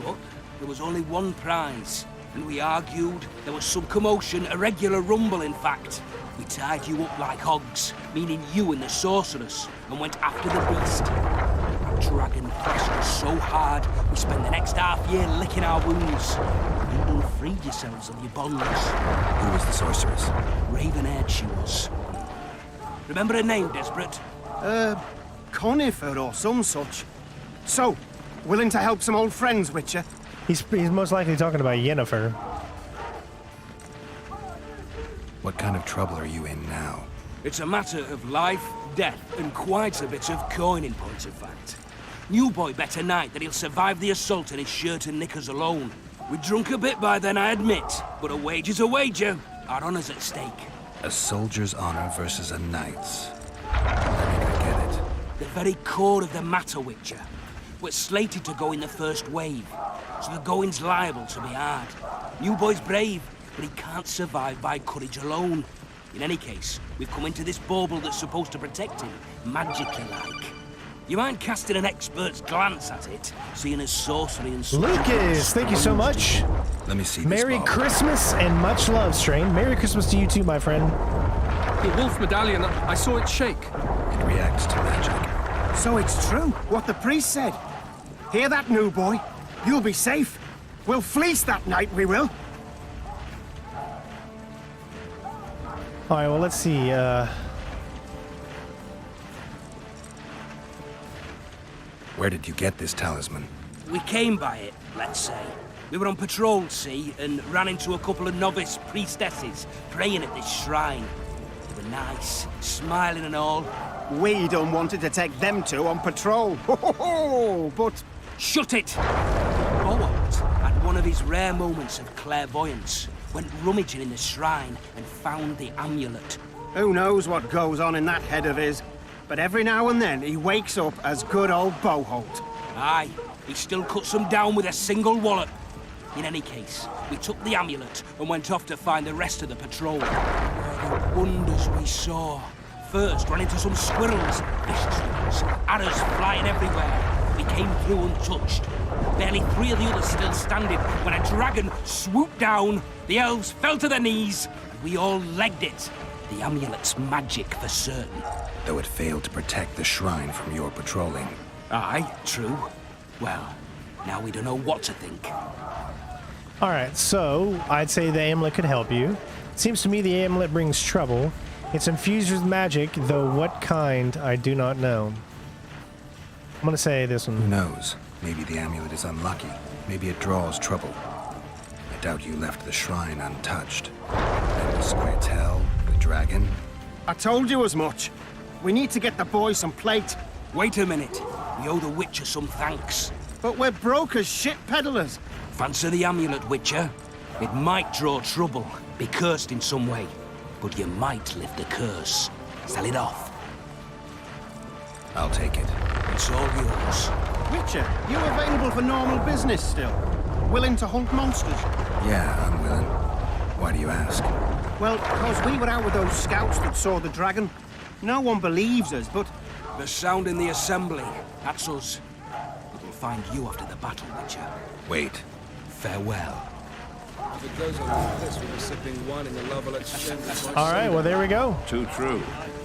But there was only one prize. And we argued, there was some commotion, a regular rumble in fact. We tied you up like hogs, meaning you and the sorceress, and went after the beast. That dragon pressed us so hard, we spent the next half year licking our wounds. You done freed yourselves of your bonds. Who was the sorceress? Raven-haired she was. Remember her name, Desperate? Conifer or some such. So, willing to help some old friends, Witcher? He's most likely talking about Yennefer. What kind of trouble are you in now? It's a matter of life, death, and quite a bit of coin in point of fact. New boy bet tonight that he'll survive the assault in his shirt and knickers alone. We drunk a bit by then, I admit, but a wager's a wager. Our honor's at stake. A soldier's honor versus a knight's. I think I get it. The very core of the matter, Witcher. We're slated to go in the first wave, so the going's liable to be hard. New boy's brave, but he can't survive by courage alone. In any case, we've come into this bauble that's supposed to protect him, magically like. You mind casting an expert's glance at it, seeing as sorcery and Lucas, thank you so much. Let me see Merry this Christmas and much love, Strain. Merry Christmas to you too, my friend. The wolf medallion, I saw it shake. It reacts to magic. So it's true, what the priest said. Hear that, new boy? You'll be safe. We'll fleece that night, we will. All right, well, let's see. Where did you get this talisman? We came by it, let's say. We were on patrol, see, and ran into a couple of novice priestesses praying at this shrine. They were nice, smiling and all. We done wanted to take them two on patrol. Ho, ho, ho, but... Shut it! Boholt had one of his rare moments of clairvoyance. Went rummaging in the shrine and found the amulet. Who knows what goes on in that head of his? But every now and then he wakes up as good old Boholt. Aye, he still cuts them down with a single wallop. In any case, we took the amulet and went off to find the rest of the patrol. Oh, the wonders we saw. First, ran into some squirrels, vicious ones, arrows flying everywhere. We came through untouched. Barely 3 of the others still standing when a dragon swooped down. The elves fell to their knees, and we all legged it. The amulet's magic for certain. Though it failed to protect the shrine from your patrolling. Aye, true. Well, now we don't know what to think. All right, so I'd say the amulet could help you. It seems to me the amulet brings trouble. It's infused with magic, though what kind, I do not know. I'm gonna say this Who one. knows? Maybe the amulet is unlucky. Maybe it draws trouble. I doubt you left the shrine untouched. And the Squirtel, the dragon. I told you as much. We need to get the boy some plate. Wait a minute. We owe the Witcher some thanks. But we're broke as shit peddlers. Fancy the amulet, Witcher? It might draw trouble, be cursed in some way, but you might lift the curse. Sell it off. I'll take it. It's all yours. Witcher, you available for normal business still? Willing to hunt monsters? Yeah, I'm willing. Why do you ask? Well, because we were out with those scouts that saw the dragon. No one believes us, but... The sound in the assembly. That's us. We'll find you after the battle, Witcher. Wait. Farewell. If it goes on like this, we'll be sipping wine in the La Valette's chambers. All right, well, there we go. Too true.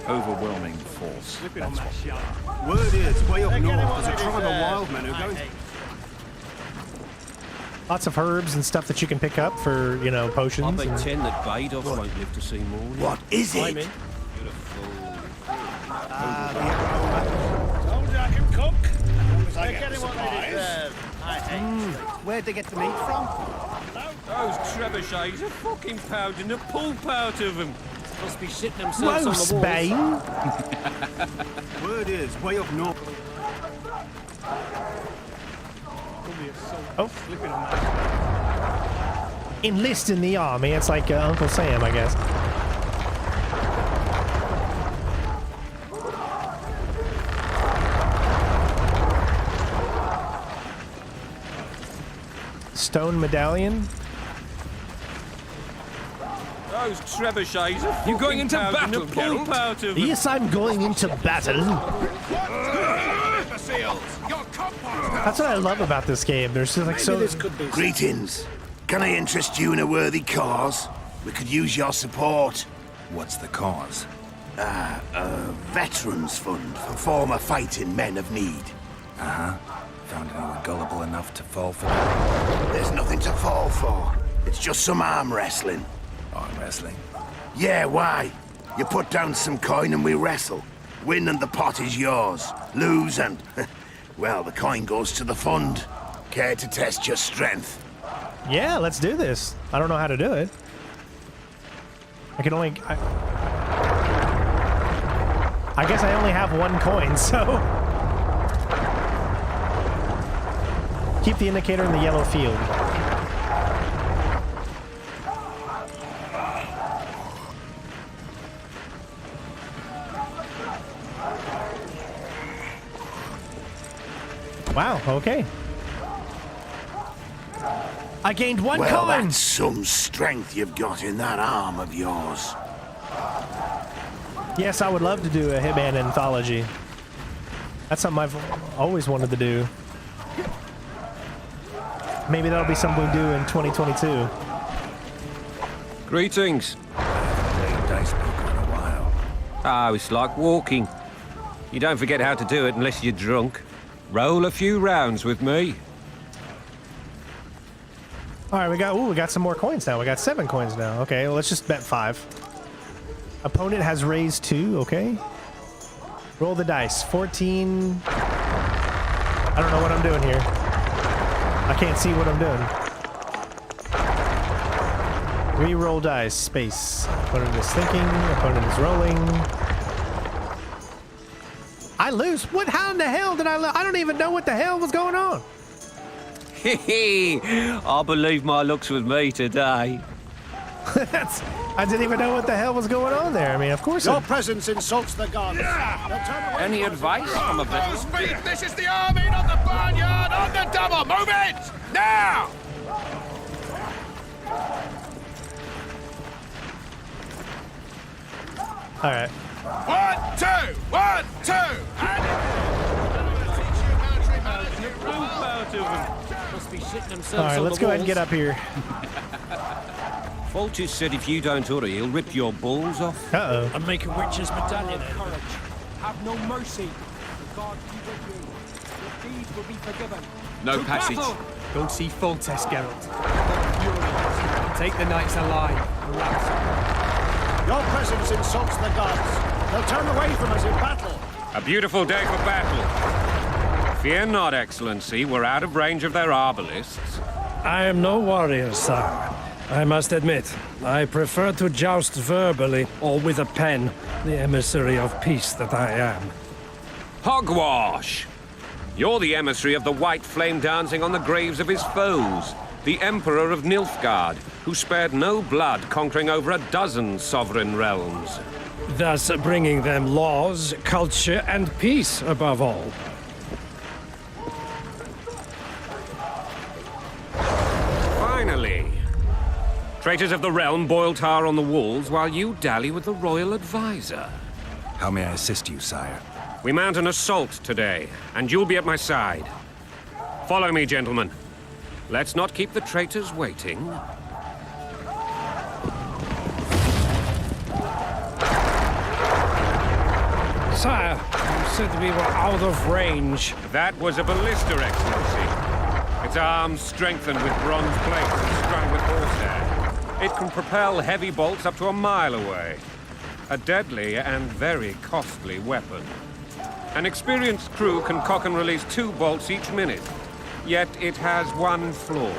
Overwhelming force. That's what. Word is, way up north, there's a tribe of wild men who are going... Lots of herbs and stuff that you can pick up for, you know, potions. I bet and- 10 that Badoff won't live to see morning. What is it? Told you I can cook. They're getting what they deserve. Where'd they get the meat from? Those trebuchets are fucking pounding the pulp out of them. Must be shitting themselves Whoa, on the walls. Spain! Word is, way up north. Oh. Enlist in the army. It's like Uncle Sam, I guess. Stone medallion. Those trebuchets are You going into pounding battle, the pulp Geralt? out of them. Yes, I'm going into battle. That's what I love about this game. There's just like so. Greetings. Can I interest you in a worthy cause? We could use your support. What's the cause? A veterans fund for former fighting men of need. Uh-huh. Found anyone gullible enough to fall for that? There's nothing to fall for. It's just some arm wrestling. Arm wrestling? Yeah, why? You put down some coin and we wrestle. Win and the pot is yours. Lose and... well, the coin goes to the fund. Care to test your strength? Yeah, let's do this. I don't know how to do it. I can only... I guess I only have one coin, so... Keep the indicator in the yellow field. Wow, okay. I gained one well, coin! That's some strength you've got in that arm of yours. Yes, I would love to do a Hitman anthology. That's something I've always wanted to do. Maybe that'll be something we do in 2022. Greetings. Played dice poker in a while. Oh, it's like walking. You don't forget how to do it unless you're drunk. Roll a few rounds with me. All right, we got some more coins now. We got 7 coins now. Okay, well, let's just bet 5. Opponent has raised 2. Okay. Roll the dice. 14. I don't know what I'm doing here. I can't see what I'm doing. Re-roll dice. Space. Opponent is thinking. Opponent is rolling. I lose. What? How in the hell did I lose? I don't even know what the hell was going on. I believe my looks with me today. I didn't even know what the hell was going on there. I mean, of course. Your presence insults the gods. Any advice from a veteran? This is the army, not the barnyard! On the double! Move it! Now! All right. 1, 2! 1, 2! Must be shitting themselves All right, let's go ahead and get up here. Foltys said if you don't hurry, he'll rip your balls off. Uh-oh. And make a witch's medallion. Have no mercy. The gods be with you. Your deeds will be forgiven. No passage. Go see Foltest, Geralt. Take the knights alive. Your presence insults the gods. They'll turn away from us in battle. A beautiful day for battle. Fear not, Excellency. We're out of range of their arbalists. I am no warrior, sir. I must admit, I prefer to joust verbally or with a pen, the emissary of peace that I am. Hogwash! You're the emissary of the white flame dancing on the graves of his foes. the Emperor of Nilfgaard, who spared no blood conquering over a dozen sovereign realms. Thus bringing them laws, culture, and peace above all. Finally! Traitors of the realm boil tar on the walls while you dally with the royal advisor. How may I assist you, sire? We mount an assault today, and you'll be at my side. Follow me, gentlemen. Let's not keep the traitors waiting. Sire, you said we were out of range. That was a ballista, Excellency. Its arms strengthened with bronze plates and strung with horsehair. It can propel heavy bolts up to a mile away. A deadly and very costly weapon. An experienced crew can cock and release 2 bolts each minute. Yet it has one flaw.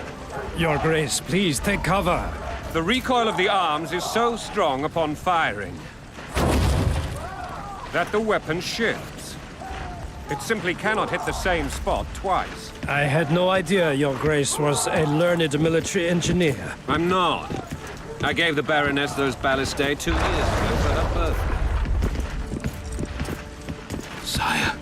Your Grace, please take cover. The recoil of the arms is so strong upon firing that the weapon shifts. It simply cannot hit the same spot twice. I had no idea Your Grace was a learned military engineer. I'm not. I gave the Baroness those ballistae 2 years ago for her birthday. Sire.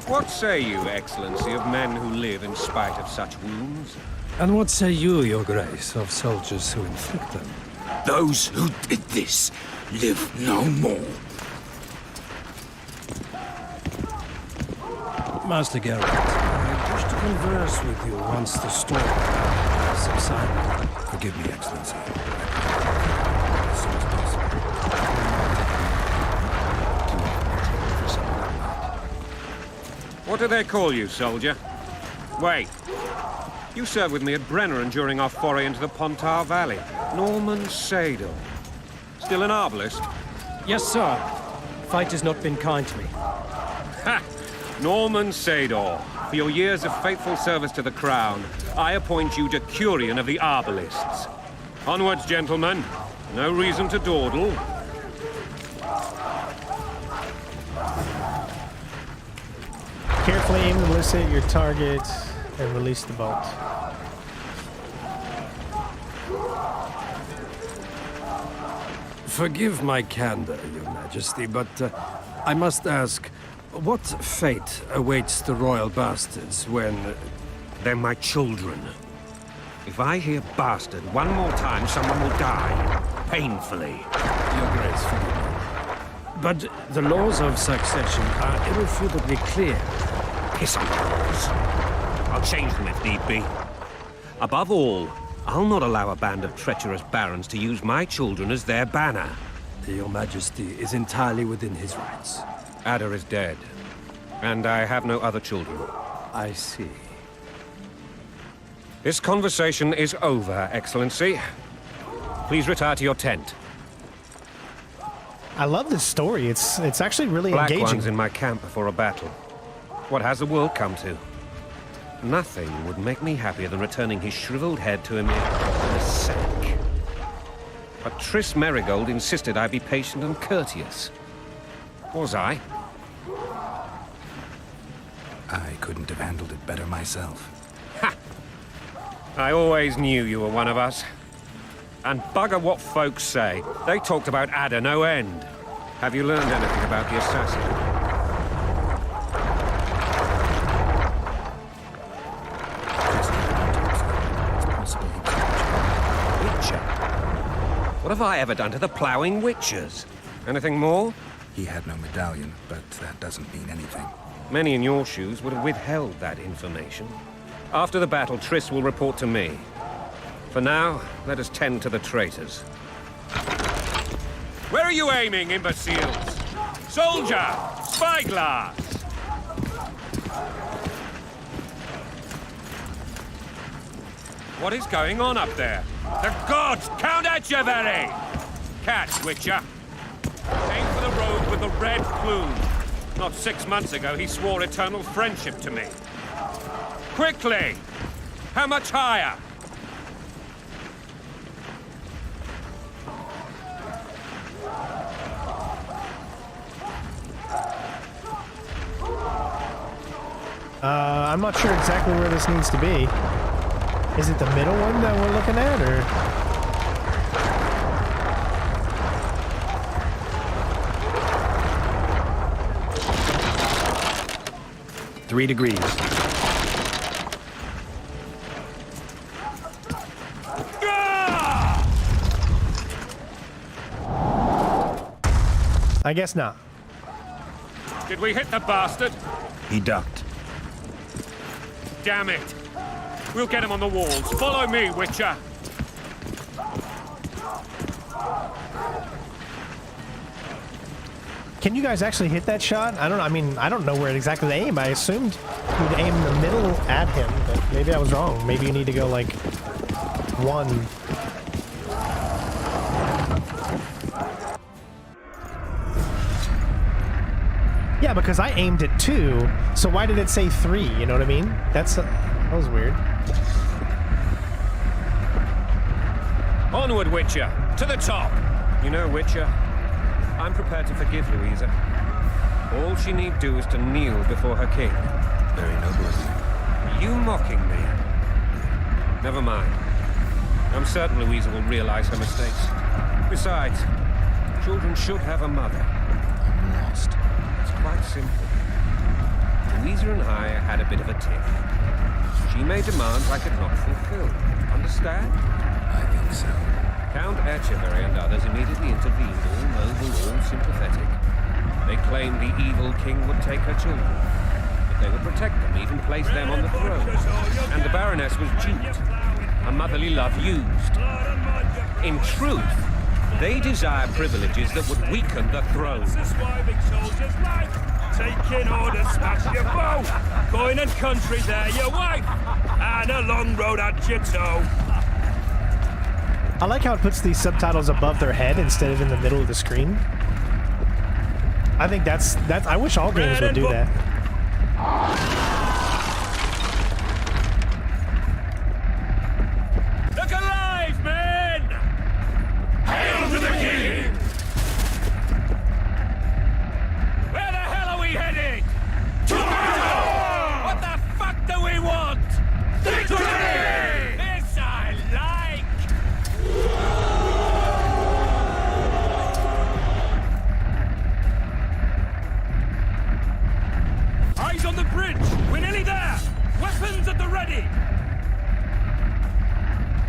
What say you, Excellency, of men who live in spite of such wounds? And what say you, Your Grace, of soldiers who inflict them? Those who did this live no more. Master Geralt, I wish to converse with you once the storm has subsided. Forgive me, Excellency. What do they call you, soldier? Wait. You served with me at Brenneran during our foray into the Pontar Valley. Norman Sador. Still an arbalist? Yes, sir. Fight has not been kind to me. Ha! Norman Sador. For your years of faithful service to the Crown, I appoint you Decurion of the Arbalists. Onwards, gentlemen. No reason to dawdle. Carefully aim to elicit your target and release the bolt. Forgive my candor, Your Majesty, but I must ask, what fate awaits the royal bastards when... They're my children. If I hear bastard one more time, someone will die. Painfully. Your Grace, forgive me. But the laws of succession are irrefutably clear. Piss on the laws. I'll change them if need be. Above all, I'll not allow a band of treacherous barons to use my children as their banner. Your Majesty is entirely within his rights. Ada is dead, and I have no other children. I see. This conversation is over, Excellency. Please retire to your tent. I love this story. It's actually really Black engaging. One's in my camp before a battle. What has the world come to? Nothing would make me happier than returning his shriveled head to him in a sack. But Triss Merigold insisted I be patient and courteous. Was I? I couldn't have handled it better myself. Ha! I always knew you were one of us. And bugger what folks say. They talked about Ada no end. Have you learned anything about the assassin? Witcher? What have I ever done to the ploughing witchers? Anything more? He had no medallion, but that doesn't mean anything. Many in your shoes would have withheld that information. After the battle, Triss will report to me. For now, let us tend to the traitors. Where are you aiming, imbeciles? Soldier! Spyglass! What is going on up there? The gods! Count Etcheverry! Catch, Witcher! Aim for the rogue with the red plume. Not 6 months ago, he swore eternal friendship to me. Quickly! How much higher? I'm not sure exactly where this needs to be. Is it the middle one that we're looking at, or? 3 degrees. I guess not. Did we hit the bastard? He ducked. Damn it. We'll get him on the walls. Follow me, Witcher. Can you guys actually hit that shot? I don't know. I mean, I don't know where exactly to aim. I assumed you'd aim in the middle at him, but maybe I was wrong. Maybe you need to go like 1. Yeah, because I aimed at 2, so why did it say 3? You know what I mean? That was weird. Onward, Witcher. To the top. You know, Witcher, I'm prepared to forgive Louisa. All she need do is to kneel before her king. Very noble of you. You mocking me? Never mind. I'm certain Louisa will realize her mistakes. Besides, children should have a mother. I'm lost. It's quite simple. Louisa and I had a bit of a tiff. She made demands I could not fulfill. Understand? I think so. Count Etcheverry and others immediately intervened, all noble, all sympathetic. They claimed the evil king would take her children, but they would protect them, even place them on the throne. And the Baroness was duped, her motherly love used. In truth, they desire privileges that would weaken the throne. Taking orders, smash your bow. Going and country, there your wife. And a long road at your toe. I like how it puts these subtitles above their head instead of in the middle of the screen. I think that's I wish all games would do that. Look alive, men! Hail to the king! Where the hell are we headed? To battle! What the fuck do we want? Victory! This I like! Eyes on the bridge! We're nearly there! Weapons at the ready!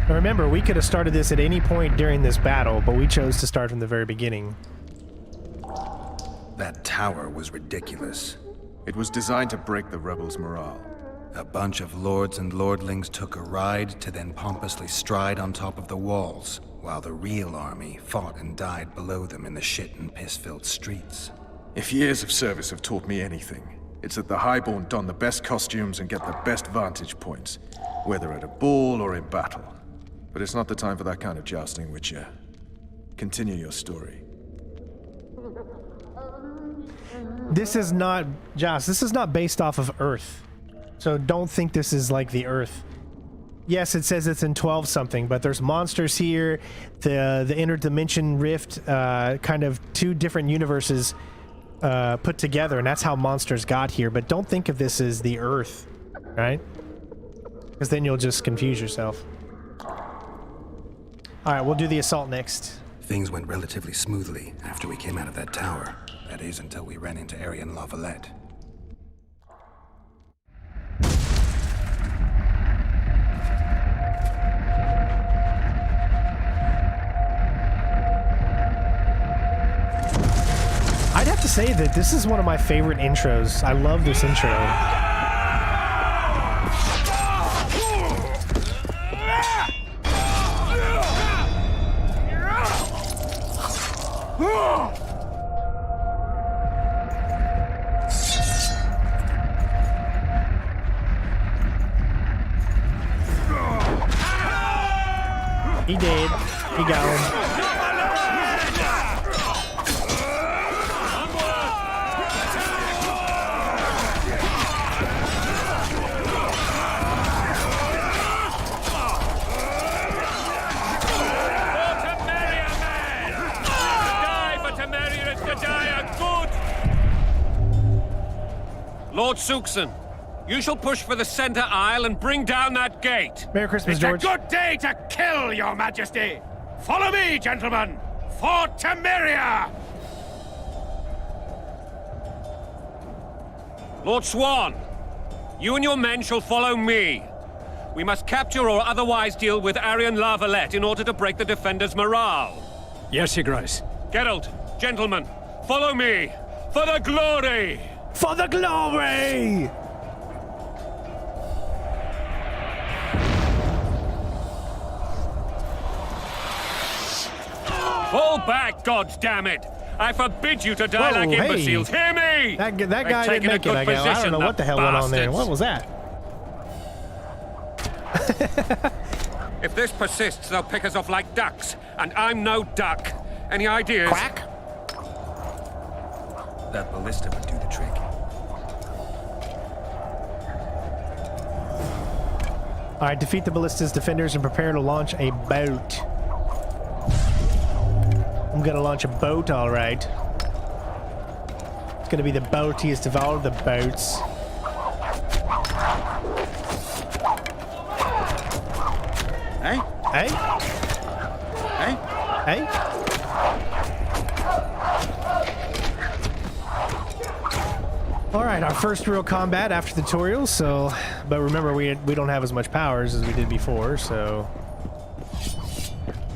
Now remember, we could have started this at any point during this battle, but we chose to start from the very beginning. That tower was ridiculous. It was designed to break the rebels' morale. A bunch of lords and lordlings took a ride to then pompously stride on top of the walls, while the real army fought and died below them in the shit and piss-filled streets. If years of service have taught me anything, it's that the Highborn don the best costumes and get the best vantage points, whether at a ball or in battle. But it's not the time for that kind of jousting, Witcher. Continue your story. This is not, Josh, this is not based off of Earth. So don't think this is like the Earth. Yes, it says it's in 12 something, but there's monsters here, the interdimension rift, kind of 2 different universes put together, and that's how monsters got here. But don't think of this as the Earth, right? Because then you'll just confuse yourself. All right, we'll do the assault next. Things went relatively smoothly after we came out of that tower. That is, until we ran into Aryan La Valette. I'd have to say that this is one of my favorite intros. I love this intro. He did. He got him. Lord Suxon, You shall push for the center aisle and bring down that gate. Merry Christmas, It's George. a good day to kill, Your Majesty. Follow me, gentlemen. For Temeria! Lord Swan, you and your men shall follow me. We must capture or otherwise deal with Aryan La Valette in order to break the defenders' morale. Yes, Your Grace. Geralt, gentlemen, follow me. For the glory! For the glory! Fall back, goddammit! I forbid you to die like hey. imbeciles. Hear me! That guy They've didn't taken a make it, good I guess. I don't position, know what the hell went on there. What was that? If this persists, they'll pick us off like ducks, and I'm no duck. Any ideas? Quack? That ballista would do the trick. All right, defeat the ballista's defenders and prepare to launch a boat. I'm gonna launch a boat, all right. It's gonna be the boatiest of all the boats. Hey? Hey? Hey? Hey? All right, our first real combat after the tutorial, so... But remember, we don't have as much powers as we did before, so...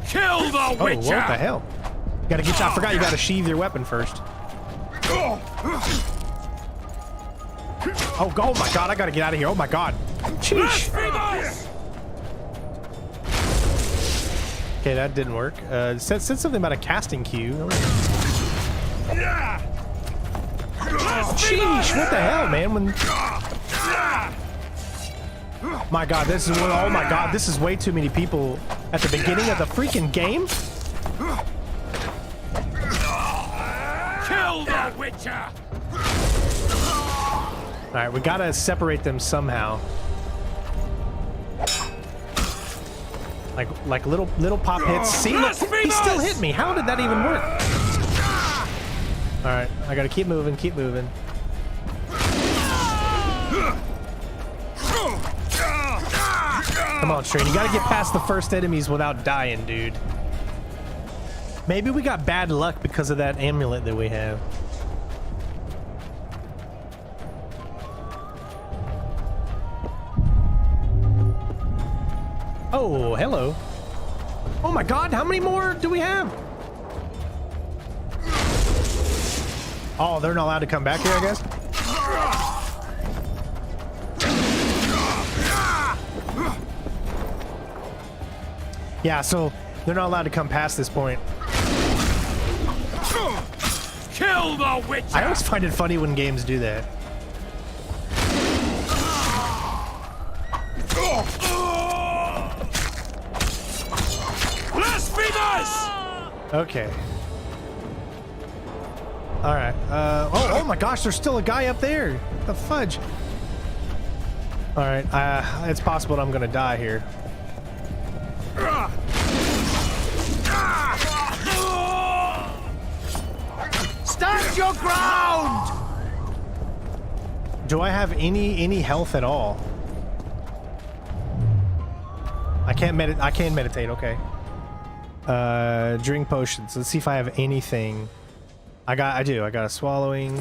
Kill the Oh, what Witcher! the hell? You gotta get... I forgot you gotta sheathe your weapon first. Oh, oh my god, I gotta get out of here. Oh my god. Sheesh. Okay, that didn't work. It said something about a casting queue. Sheesh, what the hell, man? When... My god, this is... Oh my god, this is way too many people at the beginning of the freaking game? Kill the Witcher! Alright, we gotta separate them somehow. Like little pop hits. See, look, he still hit me. How did that even work? Alright, I gotta keep moving, keep moving. Come on, Strain, you gotta get past the first enemies without dying, dude. Maybe we got bad luck because of that amulet that we have. Oh, hello. Oh my god, how many more do we have? Oh, they're not allowed to come back here, I guess? Yeah, so they're not allowed to come past this point. Kill the Witcher! I always find it funny when games do that. Blasphemous! Okay. All right. Oh my gosh, there's still a guy up there. What the fudge? All right. It's possible that I'm gonna die here. Stand your ground! Do I have any health at all? I can't meditate. Okay. Drink potions. Let's see if I have anything. I do. I got a swallowing.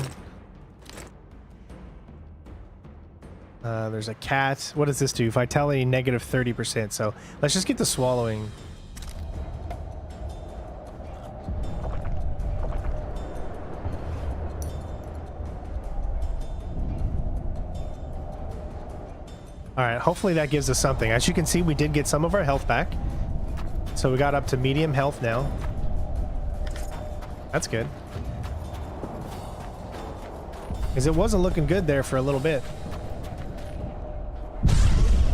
There's a cat. What does this do? Vitality negative 30%. So let's just get the swallowing. All right. Hopefully that gives us something. As you can see, we did get some of our health back. So we got up to medium health now. That's good. Because it wasn't looking good there for a little bit.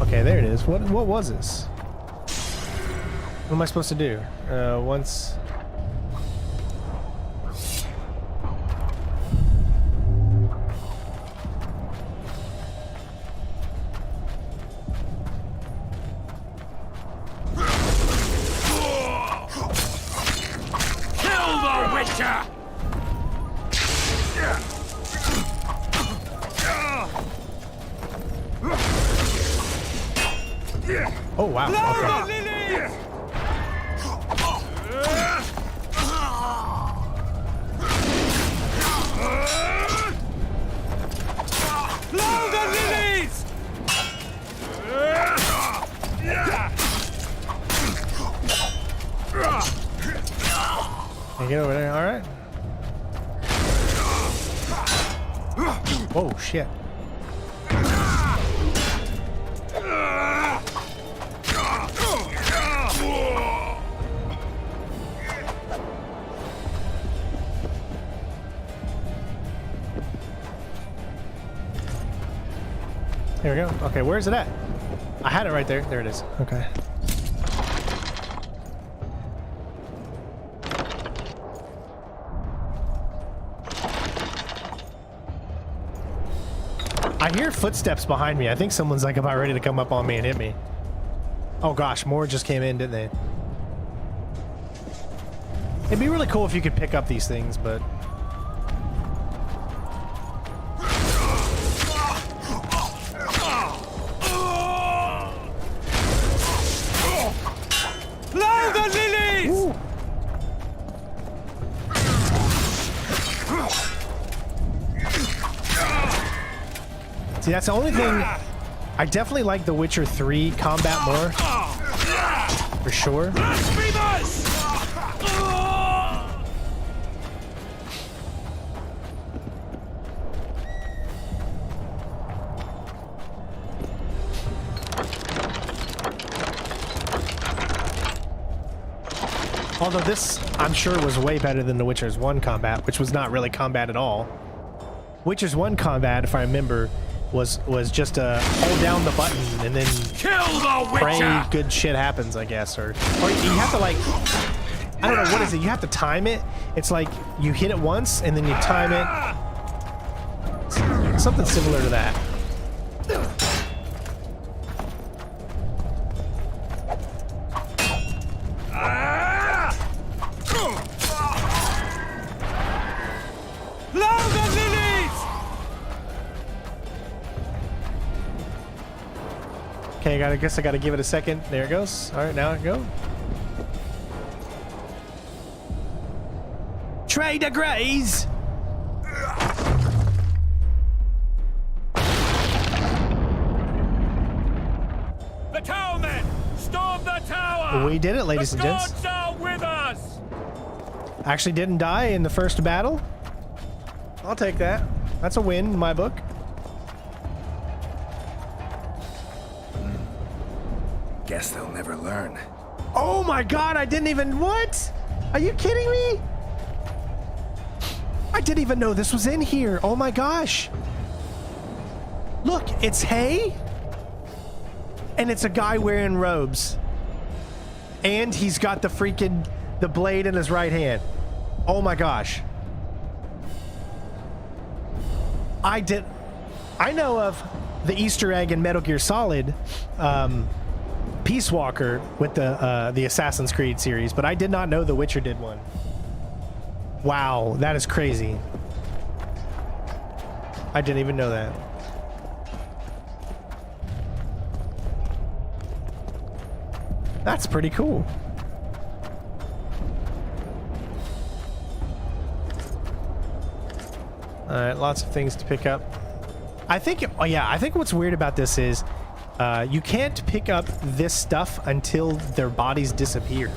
Okay, there it is. What was this? What am I supposed to do? Once... Oh, wow. Okay. Blow the lilies! Can you get over there? All right. Oh, shit. Here we go. Okay, where is it at? I had it right there. There it is. Okay. I hear footsteps behind me. I think someone's like about ready to come up on me and hit me. Oh gosh, more just came in, didn't they? It'd be really cool if you could pick up these things, but... Blow the lilies! Ooh. See, that's the only thing. I definitely like The Witcher 3 combat more. For sure. Although this, I'm sure, was way better than The Witcher's 1 combat, which was not really combat at all. Witcher's 1 combat, if I remember, was just a hold down the button and then kill the Witcher! Pray good shit happens, I guess, or you have to, like, I don't know, what is it? You have to time it. It's like you hit it once and then you time it. Something similar to that. Okay, I guess I gotta give it a second. There it goes. All right, now it go. Trader Grays! The tower men! Storm the tower! We did it, ladies and gents. The gods are with us! Actually didn't die in the first battle. I'll take that. That's a win in my book. Guess they'll never learn. Oh my god, I didn't even... What? Are you kidding me? I didn't even know this was in here. Oh my gosh. Look, it's hay. And it's a guy wearing robes. And he's got the freaking... the blade in his right hand. Oh my gosh. I know of the Easter egg in Metal Gear Solid, Peace Walker with the Assassin's Creed series, but I did not know The Witcher did one. Wow, that is crazy. I didn't even know that. That's pretty cool. All right, lots of things to pick up. I think, oh yeah, I think what's weird about this is you can't pick up this stuff until their bodies disappear.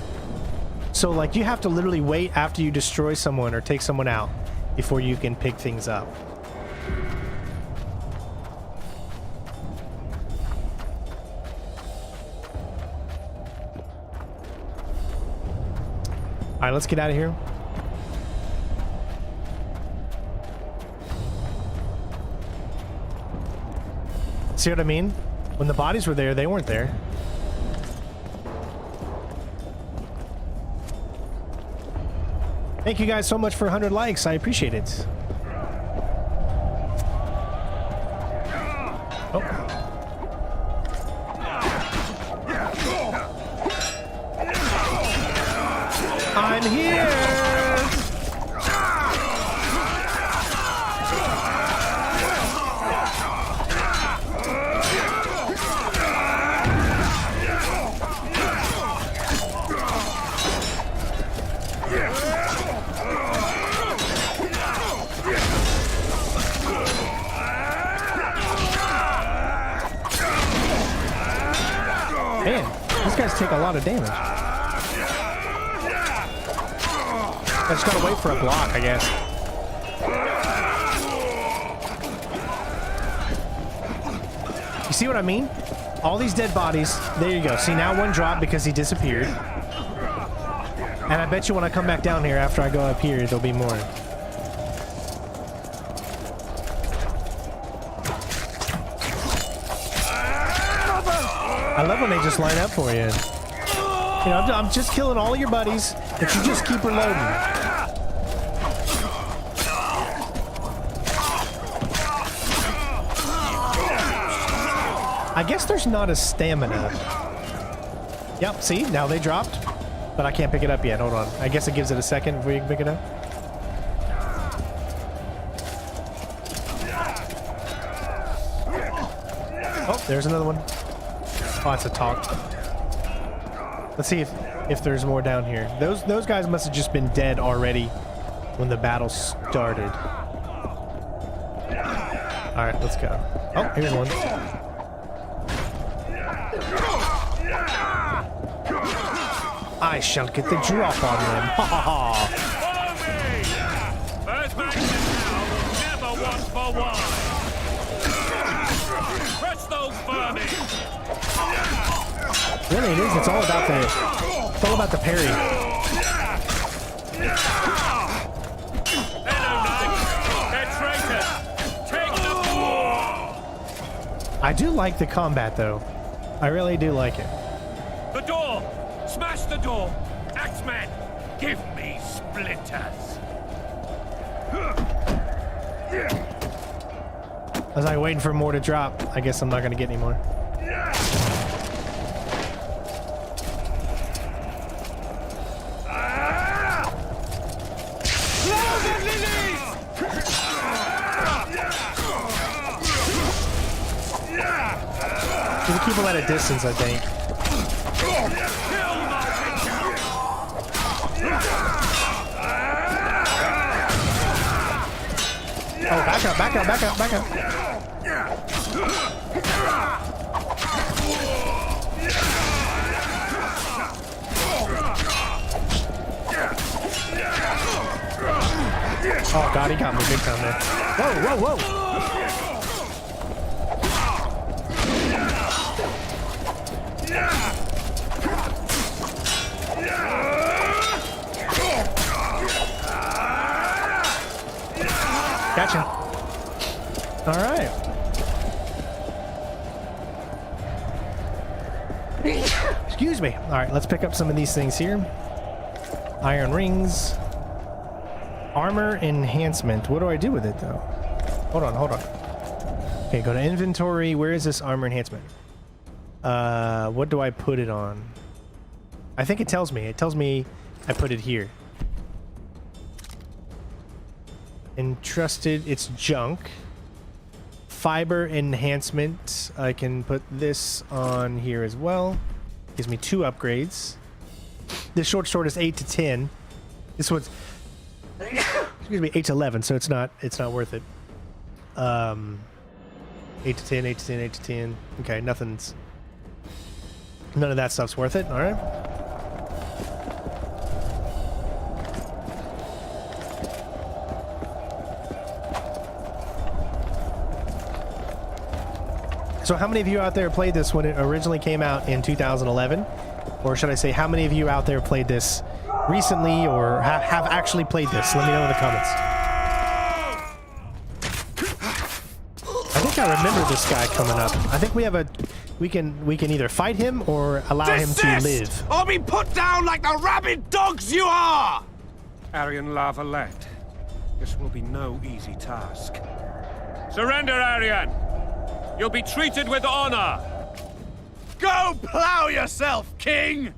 So like you have to literally wait after you destroy someone or take someone out before you can pick things up. All right, let's get out of here. See what I mean? When the bodies were there, they weren't there. Thank you guys so much for 100 likes. I appreciate it. Oh. I'm here! take a lot of damage. I just gotta wait for a block, I guess. You see what I mean? All these dead bodies. There you go. See, now one dropped because he disappeared. And I bet you when I come back down here after I go up here, there'll be more. I love when they just line up for you. You know, I'm just killing all of your buddies, but you just keep reloading. I guess there's not a stamina. Yep, see? Now they dropped, but I can't pick it up yet. Hold on. I guess it gives it a second before you can pick it up. Oh, there's another one. Oh, it's a talk. Let's see if there's more down here. Those guys must have just been dead already when the battle started. All right, let's go. Oh, here's one. I shall get the drop on them. Ha ha ha. First man in town, never one for one. Crush those vermin. Really, it is. It's all about the parry. Hello, knights. They're traitors. Take them. I do like the combat, though. I really do like it. The door. Smash the door. Axemen, give me splinters. I was like waiting for more to drop. I guess I'm not going to get any more. We keep them at a distance, I think. Oh, back up, back up, back up, back up. Oh god, he got me big time there. Whoa, whoa, whoa! Gotcha. All right. Excuse me. All right, let's pick up some of these things here. Iron rings. Armor enhancement. What do I do with it, though? Hold on, hold on. Okay, go to inventory. Where is this armor enhancement? What do I put it on? I think it tells me. It tells me I put it here. Entrusted, it's junk. Fiber enhancement, I can put this on here as well. Gives me 2 upgrades. This short sword is 8 to 10. This one's excuse me, 8 to 11, so it's not worth it. 8 to 10, 8 to 10, 8 to 10. Okay, none of that stuff's worth it. All right. So how many of you out there played this when it originally came out in 2011? Or should I say, how many of you out there played this recently or have actually played this? Let me know in the comments. I think I remember this guy coming up. I think we have we can either fight him or allow him to live. Or be put down like the rabid dogs you are! Aryan La Valette, this will be no easy task. Surrender, Aryan! You'll be treated with honor! Go plow yourself, King!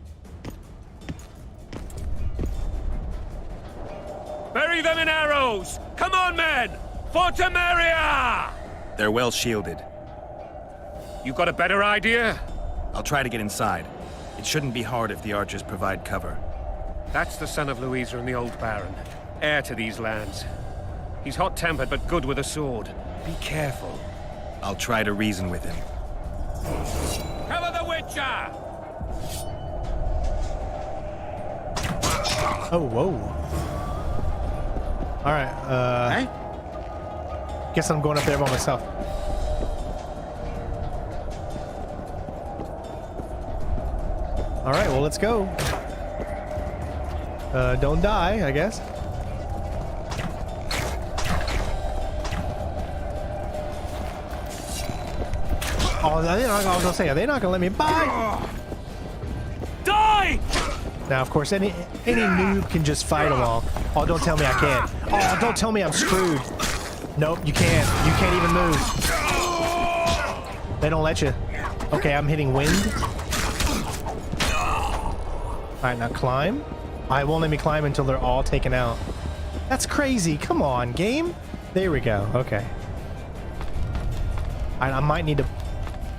Bury them in arrows! Come on, men! For Temeria! They're well shielded. You got a better idea? I'll try to get inside. It shouldn't be hard if the archers provide cover. That's the son of Louisa and the old Baron, heir to these lands. He's hot-tempered but good with a sword. Be careful. I'll try to reason with him. Cover the Witcher! Oh, whoa. All right. Hey? Guess I'm going up there by myself. All right, well, let's go. Don't die, I guess. Oh, I was gonna say, are they not gonna let me by? Die! Now, of course, any noob can just fight them all. Oh, don't tell me I can't. Oh, don't tell me I'm screwed. Nope, you can't. You can't even move. They don't let you. Okay, I'm hitting wind. Alright, now climb. I won't let me climb until they're all taken out. That's crazy. Come on, game. There we go. Okay. I might need to...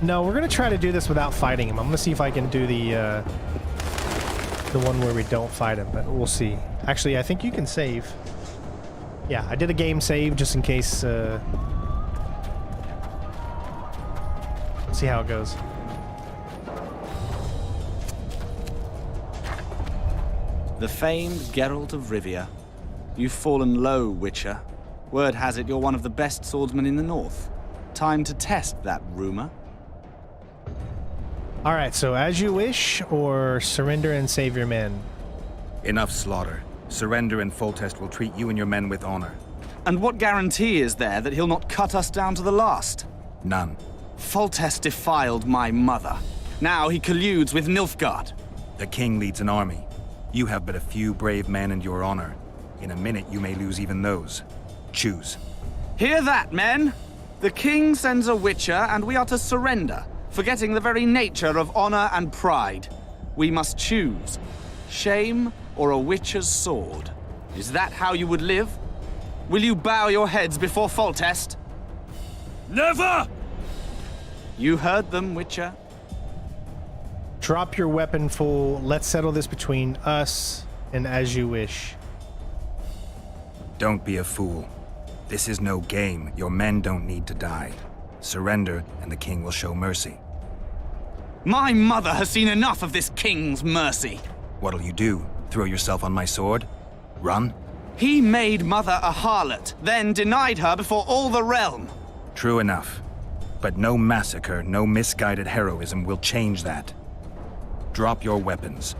No, we're going to try to do this without fighting him. I'm going to see if I can do the one where we don't fight him, but we'll see. Actually, I think you can save. Yeah, I did a game save just in case... Let's see how it goes. The famed Geralt of Rivia. You've fallen low, Witcher. Word has it you're one of the best swordsmen in the north. Time to test that rumor. Alright, so as you wish, or surrender and save your men? Enough slaughter. Surrender and Foltest will treat you and your men with honor. And what guarantee is there that he'll not cut us down to the last? None. Foltest defiled my mother. Now he colludes with Nilfgaard. The king leads an army. You have but a few brave men and your honor. In a minute, you may lose even those. Choose. Hear that, men? The king sends a Witcher, and we are to surrender, forgetting the very nature of honor and pride. We must choose. Shame or a Witcher's sword. Is that how you would live? Will you bow your heads before Foltest? Never! You heard them, Witcher. Drop your weapon, fool. Let's settle this between us and as you wish. Don't be a fool. This is no game. Your men don't need to die. Surrender, and the king will show mercy. My mother has seen enough of this king's mercy. What'll you do? Throw yourself on my sword? Run? He made mother a harlot, then denied her before all the realm. True enough. But no massacre, no misguided heroism will change that. Drop your weapons.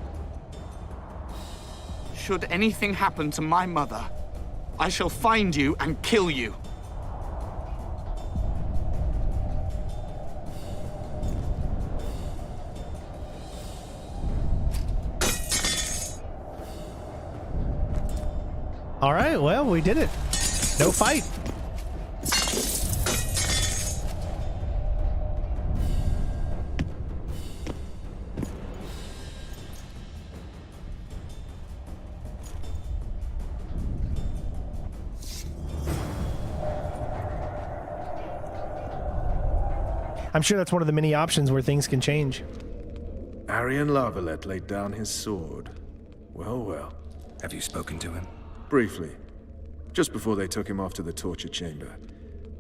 Should anything happen to my mother, I shall find you and kill you. All right, well, we did it. No fight. I'm sure that's one of the many options where things can change. Aryan La Valette laid down his sword. Well, well. Have you spoken to him? Briefly. Just before they took him off to the torture chamber.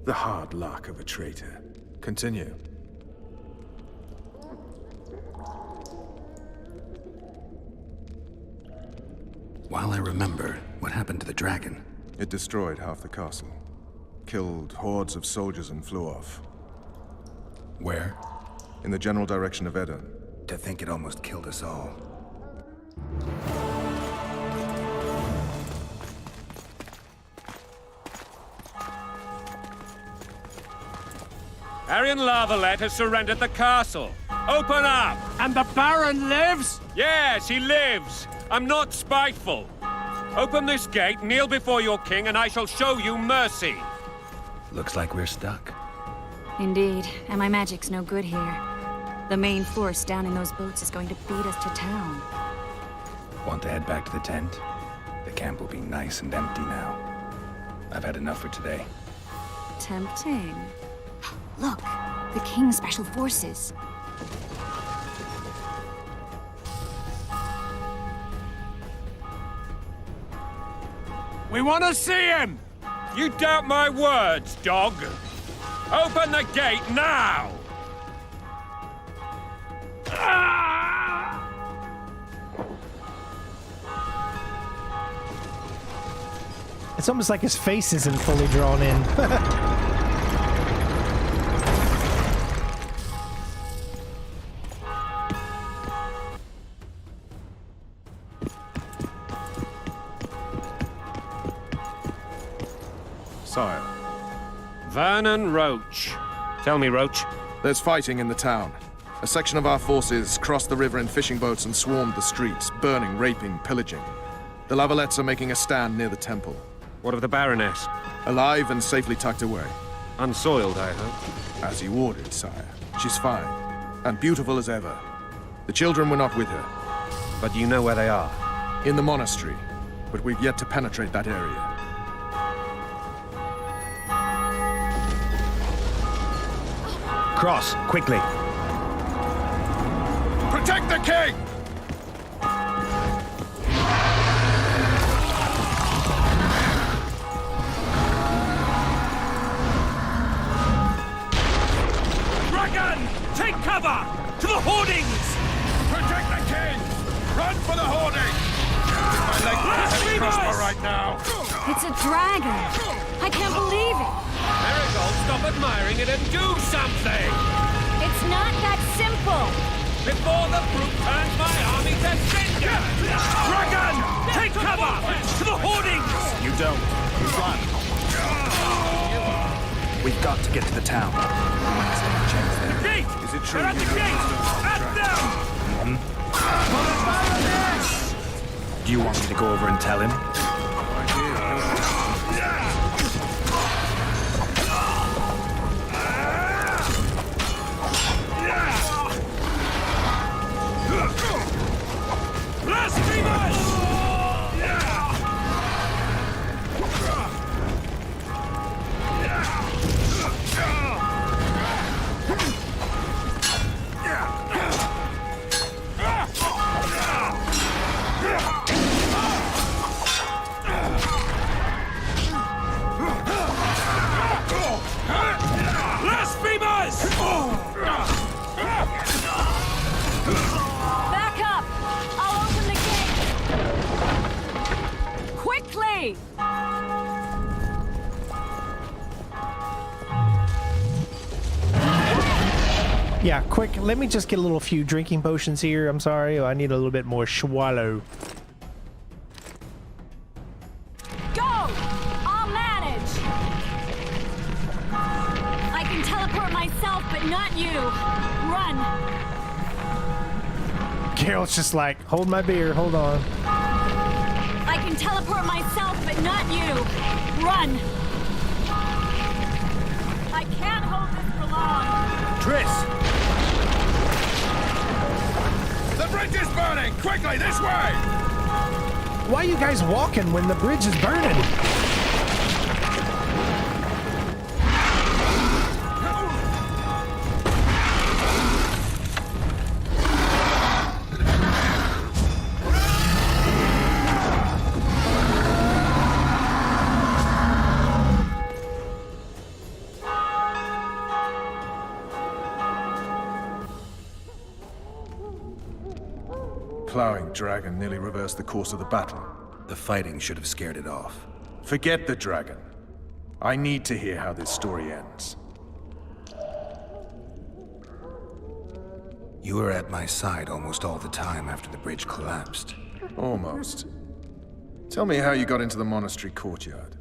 The hard luck of a traitor. Continue. While I remember, what happened to the dragon? It destroyed half the castle. Killed hordes of soldiers and flew off. Where? In the general direction of Edda. To think it almost killed us all. Aryan La Valette has surrendered the castle. Open up! And the Baron lives? Yes, he lives. I'm not spiteful. Open this gate, kneel before your king, and I shall show you mercy. Looks like we're stuck. Indeed, and my magic's no good here. The main force down in those boats is going to beat us to town. Want to head back to the tent? The camp will be nice and empty now. I've had enough for today. Tempting. Look, the King's Special Forces. We want to see him! You doubt my words, dog. Open the gate now! It's almost like his face isn't fully drawn in. Sire. Vernon Roach. Tell me, Roach. There's fighting in the town. A section of our forces crossed the river in fishing boats and swarmed the streets, burning, raping, pillaging. The La Valettes are making a stand near the temple. What of the Baroness? Alive and safely tucked away. Unsoiled, I hope. As you ordered, sire. She's fine. And beautiful as ever. The children were not with her. But you know where they are? In the monastery. But we've yet to penetrate that area. Cross, quickly. Protect the king! Dragon! Take cover! To the hoardings! Protect the king! Run for the hoarding! My leg heavy crossbow right now! It's a dragon! I can't believe it! Marigold, stop admiring it and do something! It's not that simple! Before the brute turns my army to cinder! Dragon! Take cover! To the hoardings! You don't. You run. We've got to get to the town. The gate! Is it true? They're at the gate! At them! Do you want me to go over and tell him? Back up! I'll open the gate! Quickly! Yeah, quick, let me just get a little few drinking potions here. I'm sorry, I need a little bit more swallow. Go! I'll manage! I can teleport myself, but not you. Run! Geralt's just like, hold my beer, hold on. I can teleport myself, but not you. Run! I can't hold this for long. Triss! The bridge is burning! Quickly, this way! Why are you guys walking when the bridge is burning? Plowing dragon nearly reversed the course of the battle. The fighting should have scared it off. Forget the dragon. I need to hear how this story ends. You were at my side almost all the time after the bridge collapsed. Almost. Tell me how you got into the monastery courtyard.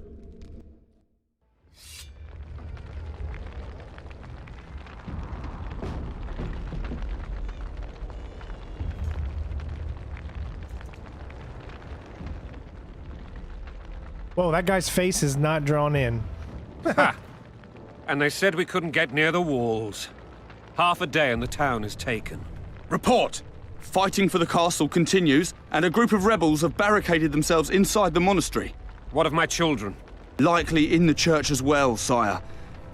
Whoa, that guy's face is not drawn in. Ha! And they said we couldn't get near the walls. Half a day and the town is taken. Report! Fighting for the castle continues, and a group of rebels have barricaded themselves inside the monastery. What of my children? Likely in the church as well, sire.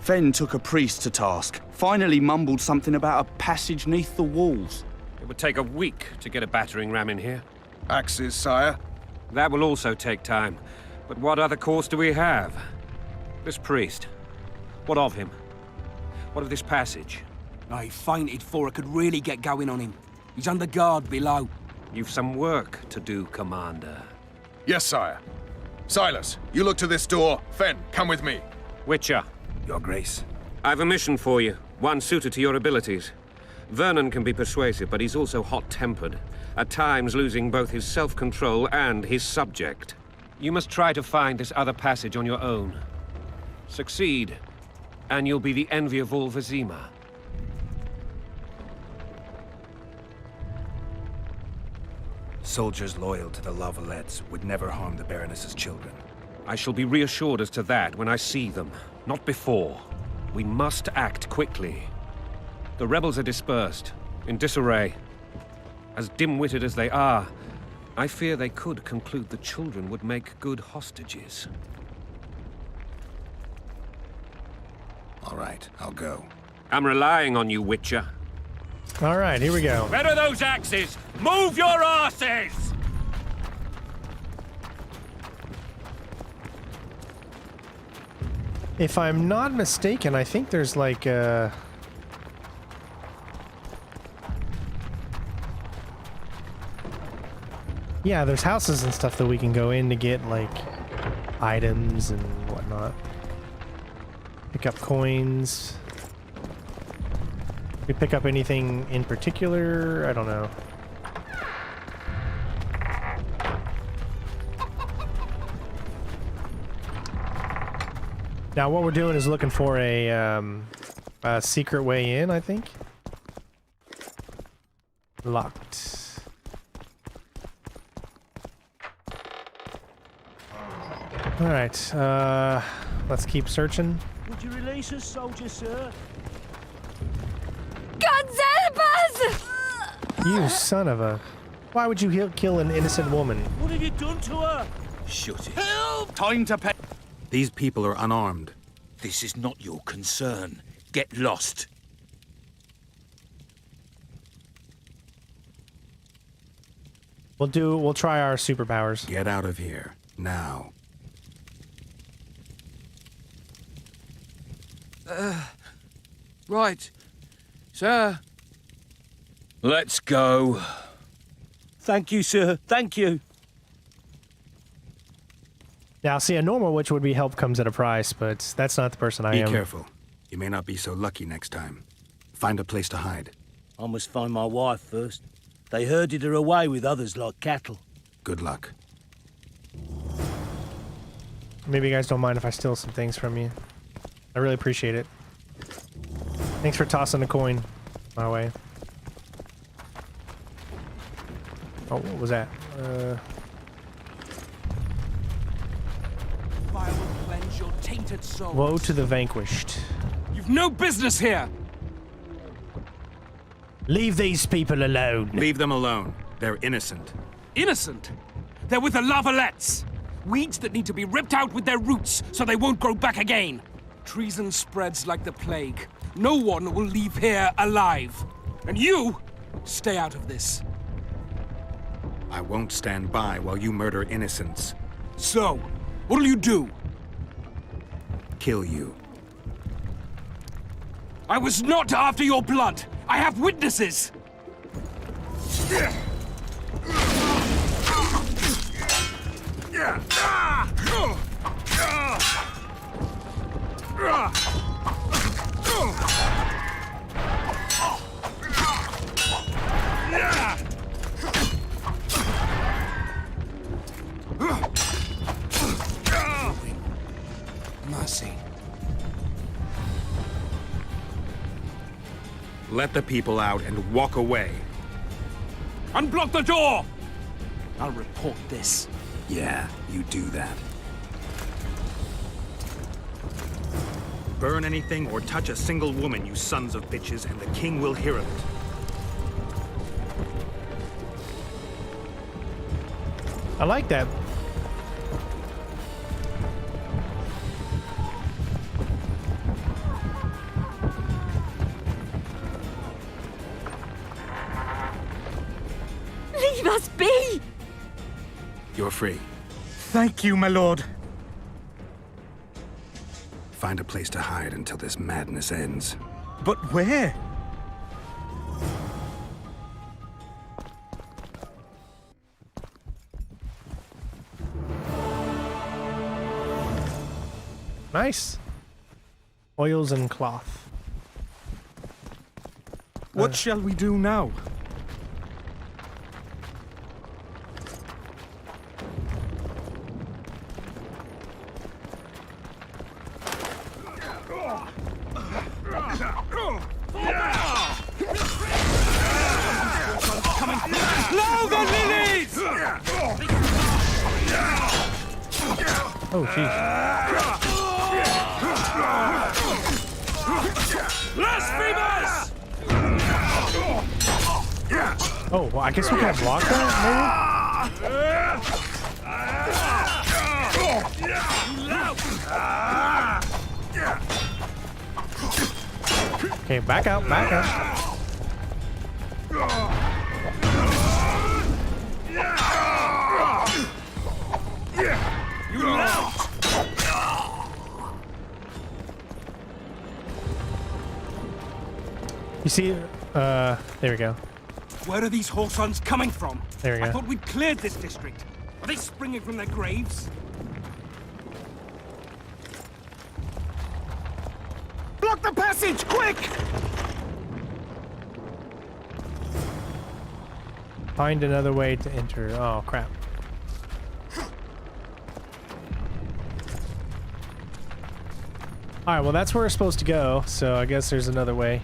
Fen took a priest to task. Finally mumbled something about a passage neath the walls. It would take a week to get a battering ram in here. Axes, sire. That will also take time. But what other course do we have? This priest. What of him? What of this passage? I fainted before I could really get going on him. He's under guard below. You've some work to do, Commander. Yes, sire. Silas, you look to this door. Fen, come with me. Witcher, Your Grace. I've a mission for you, one suited to your abilities. Vernon can be persuasive, but he's also hot-tempered, at times losing both his self-control and his subject. You must try to find this other passage on your own. Succeed, and you'll be the envy of all Vizima. Soldiers loyal to the La Valettes would never harm the Baroness's children. I shall be reassured as to that when I see them, not before. We must act quickly. The rebels are dispersed, in disarray. As dim-witted as they are, I fear they could conclude the children would make good hostages. All right, I'll go. I'm relying on you, Witcher. All right, here we go. Where are those axes? Move your asses! If I'm not mistaken, I think there's like a... Yeah, there's houses and stuff that we can go in to get, like, items and whatnot. Pick up coins. We pick up anything in particular? I don't know. Now what we're doing is looking for a secret way in, I think. Locked. All right, let's keep searching. Would you release us, soldier, sir? God help us! You son of a... Why would you kill an innocent woman? What have you done to her? Shut it. Help! Time to pay. These people are unarmed. This is not your concern. Get lost. We'll try our superpowers. Get out of here, now. Right. Sir. Let's go. Thank you, sir. Thank you. Now, see, a normal witch would be help comes at a price, but that's not the person I am. Be careful. You may not be so lucky next time. Find a place to hide. I must find my wife first. They herded her away with others like cattle. Good luck. Maybe you guys don't mind if I steal some things from you. I really appreciate it. Thanks for tossing a coin my way. Oh, what was that? I will cleanse your tainted soul. Woe to the vanquished. You've no business here. Leave these people alone. Leave them alone. They're innocent. Innocent? They're with the La Valettes. Weeds that need to be ripped out with their roots so they won't grow back again. Treason spreads like the plague. No one will leave here alive. And you, stay out of this. I won't stand by while you murder innocents. So, what'll you do? Kill you. I was not after your blood. I have witnesses. Mercy. Let the people out and walk away. Unblock the door! I'll report this. Yeah, you do that. Burn anything or touch a single woman, you sons of bitches, and the king will hear of it. I like that. Leave us be! You're free. Thank you, my lord. Find a place to hide until this madness ends. But where? Nice. Oils and cloth. What shall we do now? Blow the lilies! Oh, jeez. Blasphemers! Oh, well, I guess we can block that, maybe? Okay, back out, back out. You lout! You see, there we go. Where are these Horsons coming from? There we go. I thought we'd cleared this district. Are they springing from their graves? Block the passage, quick! Find another way to enter. Oh, crap. Alright, well that's where we're supposed to go, so I guess there's another way.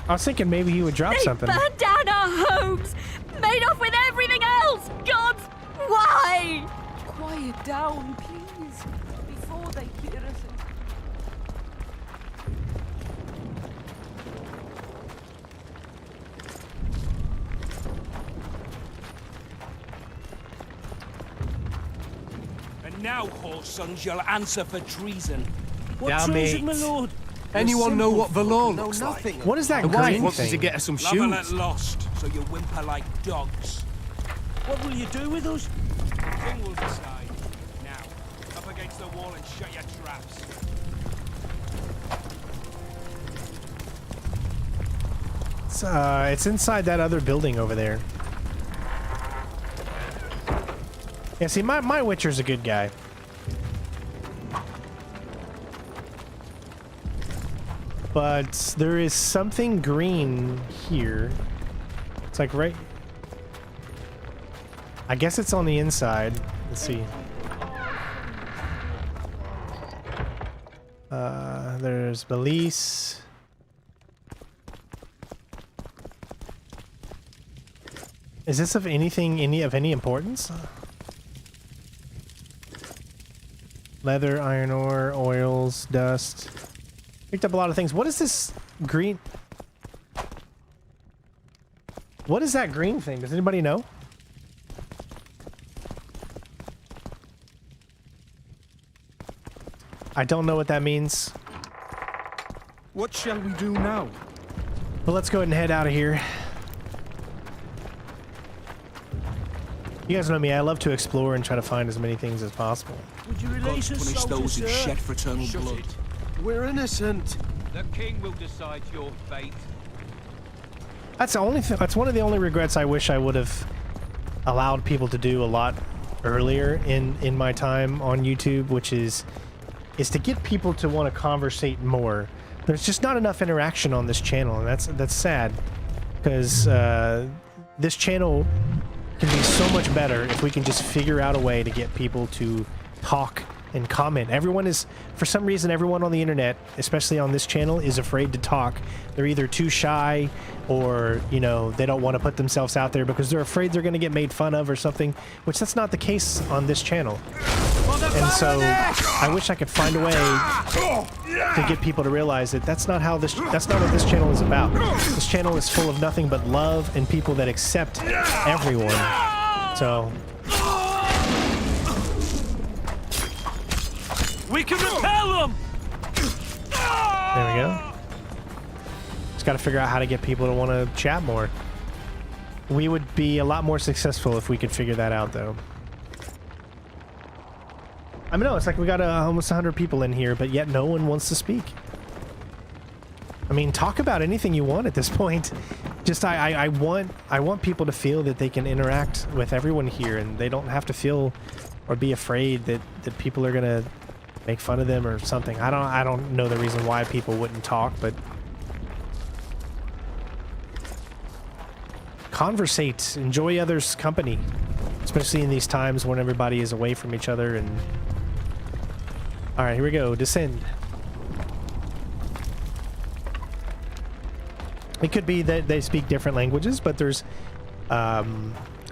I was thinking maybe he would drop something. Burned down our homes! Made off with everything else! Gods, why? Quiet down, please, before they hear us. And now, Horsons, you'll answer for treason. What Yeah, treason, mate. my lord? Anyone know what the law looks like? What is that The wife green wants us thing? to get her some La Valette shoes. lost, so you whimper like dogs. What will you do with us? King will decide. Now, up against the wall and shut your traps. It's inside that other building over there. Yeah, see, my Witcher's a good guy. But there is something green here. It's like right... I guess it's on the inside. Let's see. There's Belize. Is this of anything, of any importance? Leather, iron ore, oils, dust. Picked up a lot of things. What is this green? What is that green thing? Does anybody know? I don't know what that means. What shall we do now? But let's go ahead and head out of here. You guys know me, I love to explore and try to find as many things as possible. Would you release us, Punish those who soldiers, sir? shed for eternal blood. We're innocent. The king will decide your fate. That's the only that's one of the only regrets I wish I would have allowed people to do a lot earlier in my time on YouTube, which is to get people to want to conversate more. There's just not enough interaction on this channel, and that's sad, because this channel can be so much better if we can just figure out a way to get people to talk and comment. Everyone is, for some reason, everyone on the internet, especially on this channel, is afraid to talk. They're either too shy or, you know, they don't want to put themselves out there because they're afraid they're going to get made fun of or something, which that's not the case on this channel. And so I wish I could find a way to get people to realize that that's not what this channel is about. This channel is full of nothing but love and people that accept everyone. So We can repel them! there we go. Just got to figure out how to get people to want to chat more. We would be a lot more successful if we could figure that out, though. I mean, no, it's like we got almost 100 people in here, but yet no one wants to speak. I mean, talk about anything you want at this point. Just I want people to feel that they can interact with everyone here, and they don't have to feel or be afraid that people are gonna make fun of them or something. I don't know the reason why people wouldn't talk, but conversate, enjoy others' company, especially in these times when everybody is away from each other. And all right, here we go. Descend. It could be that they speak different languages, but there's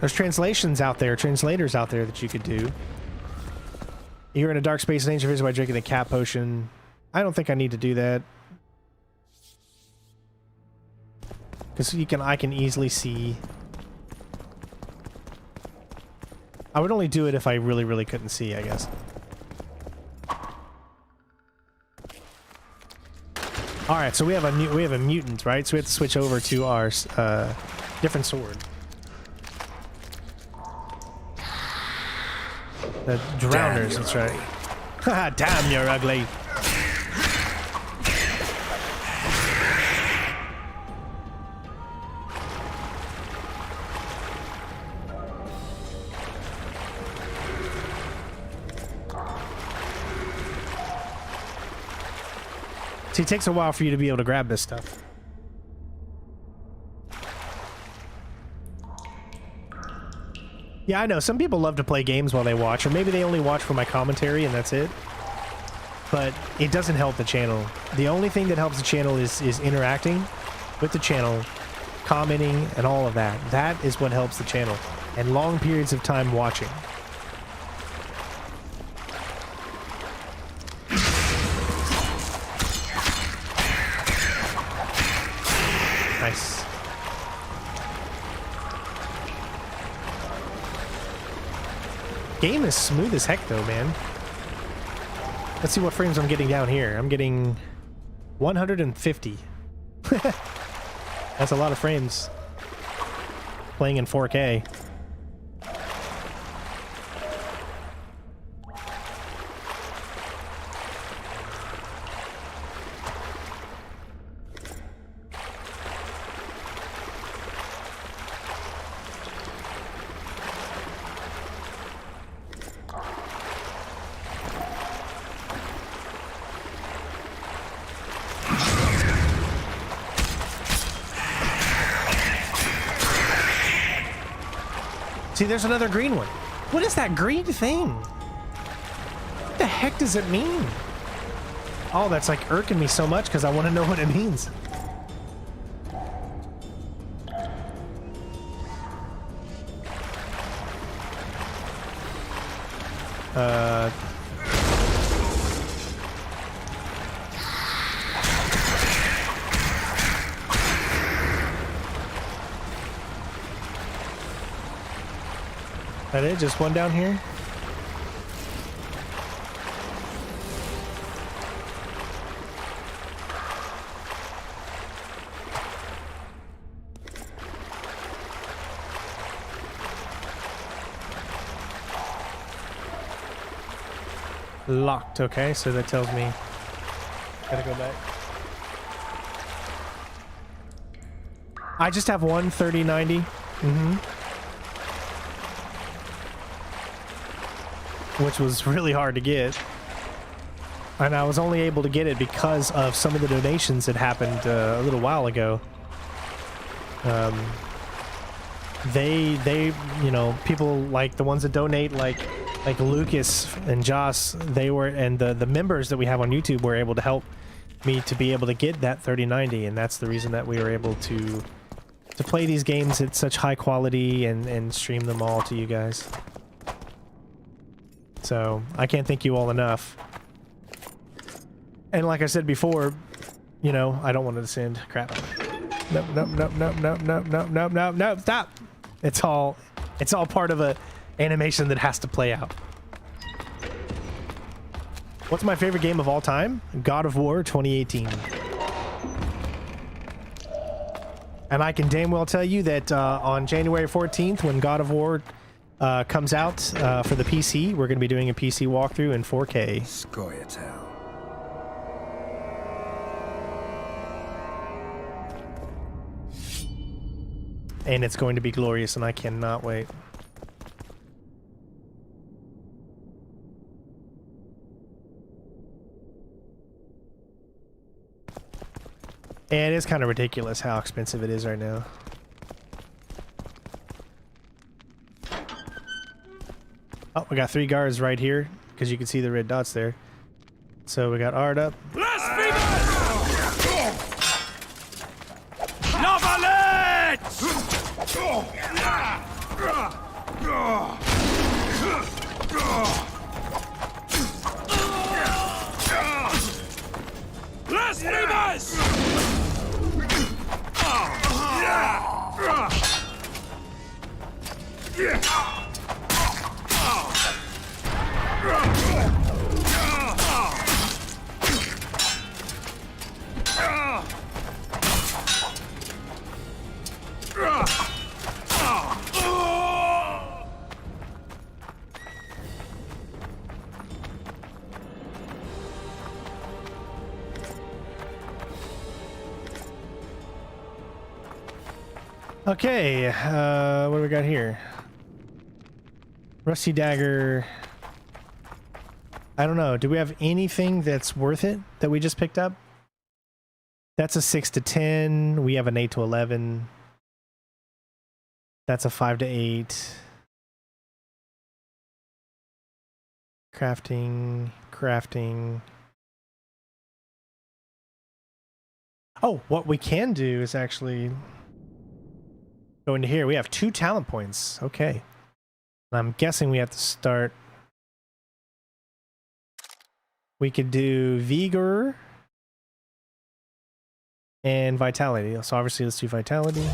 translations out there, translators out there that you could do. You're in a dark space and danger by drinking the cat potion. I don't think I need to do that, because I can easily see. I would only do it if I really couldn't see, I guess. All right, so we have a mutant, right? So we have to switch over to our different sword. The drowners, that's right. Haha, damn, you're ugly. See, it takes a while for you to be able to grab this stuff. Yeah, I know. Some people love to play games while they watch, or maybe they only watch for my commentary and that's it. But it doesn't help the channel. The only thing that helps the channel is interacting with the channel, commenting, and all of that. That is what helps the channel. And long periods of time watching. Nice. Game is smooth as heck though, man. Let's see what frames I'm getting down here. I'm getting 150. That's a lot of frames. Playing in 4K. See, there's another green one. What is that green thing? What the heck does it mean? Oh, that's like irking me so much because I want to know what it means. That it? Just one down here? Locked, okay, so that tells me gotta go back. I just have one 3090. Which was really hard to get. And I was only able to get it because of some of the donations that happened a little while ago. They, you know, people like the ones that donate, like Lucas and Joss, they were, and the members that we have on YouTube were able to help me to be able to get that 3090, and that's the reason that we were able to play these games at such high quality and stream them all to you guys. So I can't thank you all enough. And like I said before, you know, I don't want to descend. Crap. Nope, nope, nope, nope, nope, nope, nope, nope, nope, nope, stop! It's all part of a animation that has to play out. What's my favorite game of all time? God of War 2018. And I can damn well tell you that on January 14th, when God of War comes out for the PC. We're going to be doing a PC walkthrough in 4K. Scoia'tael. And it's going to be glorious, and I cannot wait. And it's kind of ridiculous how expensive it is right now. Oh, we got 3 guards right here, because you can see the red dots there. So we got Ard up. La Valette! Blasphemous! Okay, what do we got here? Rusty dagger. I don't know. Do we have anything that's worth it that we just picked up? That's a 6 to 10. We have an 8 to 11. That's a 5 to 8. Crafting. Oh, what we can do is actually go into here. We have 2 talent points. Okay. I'm guessing we have to start. We could do Vigor and Vitality. So obviously let's do Vitality.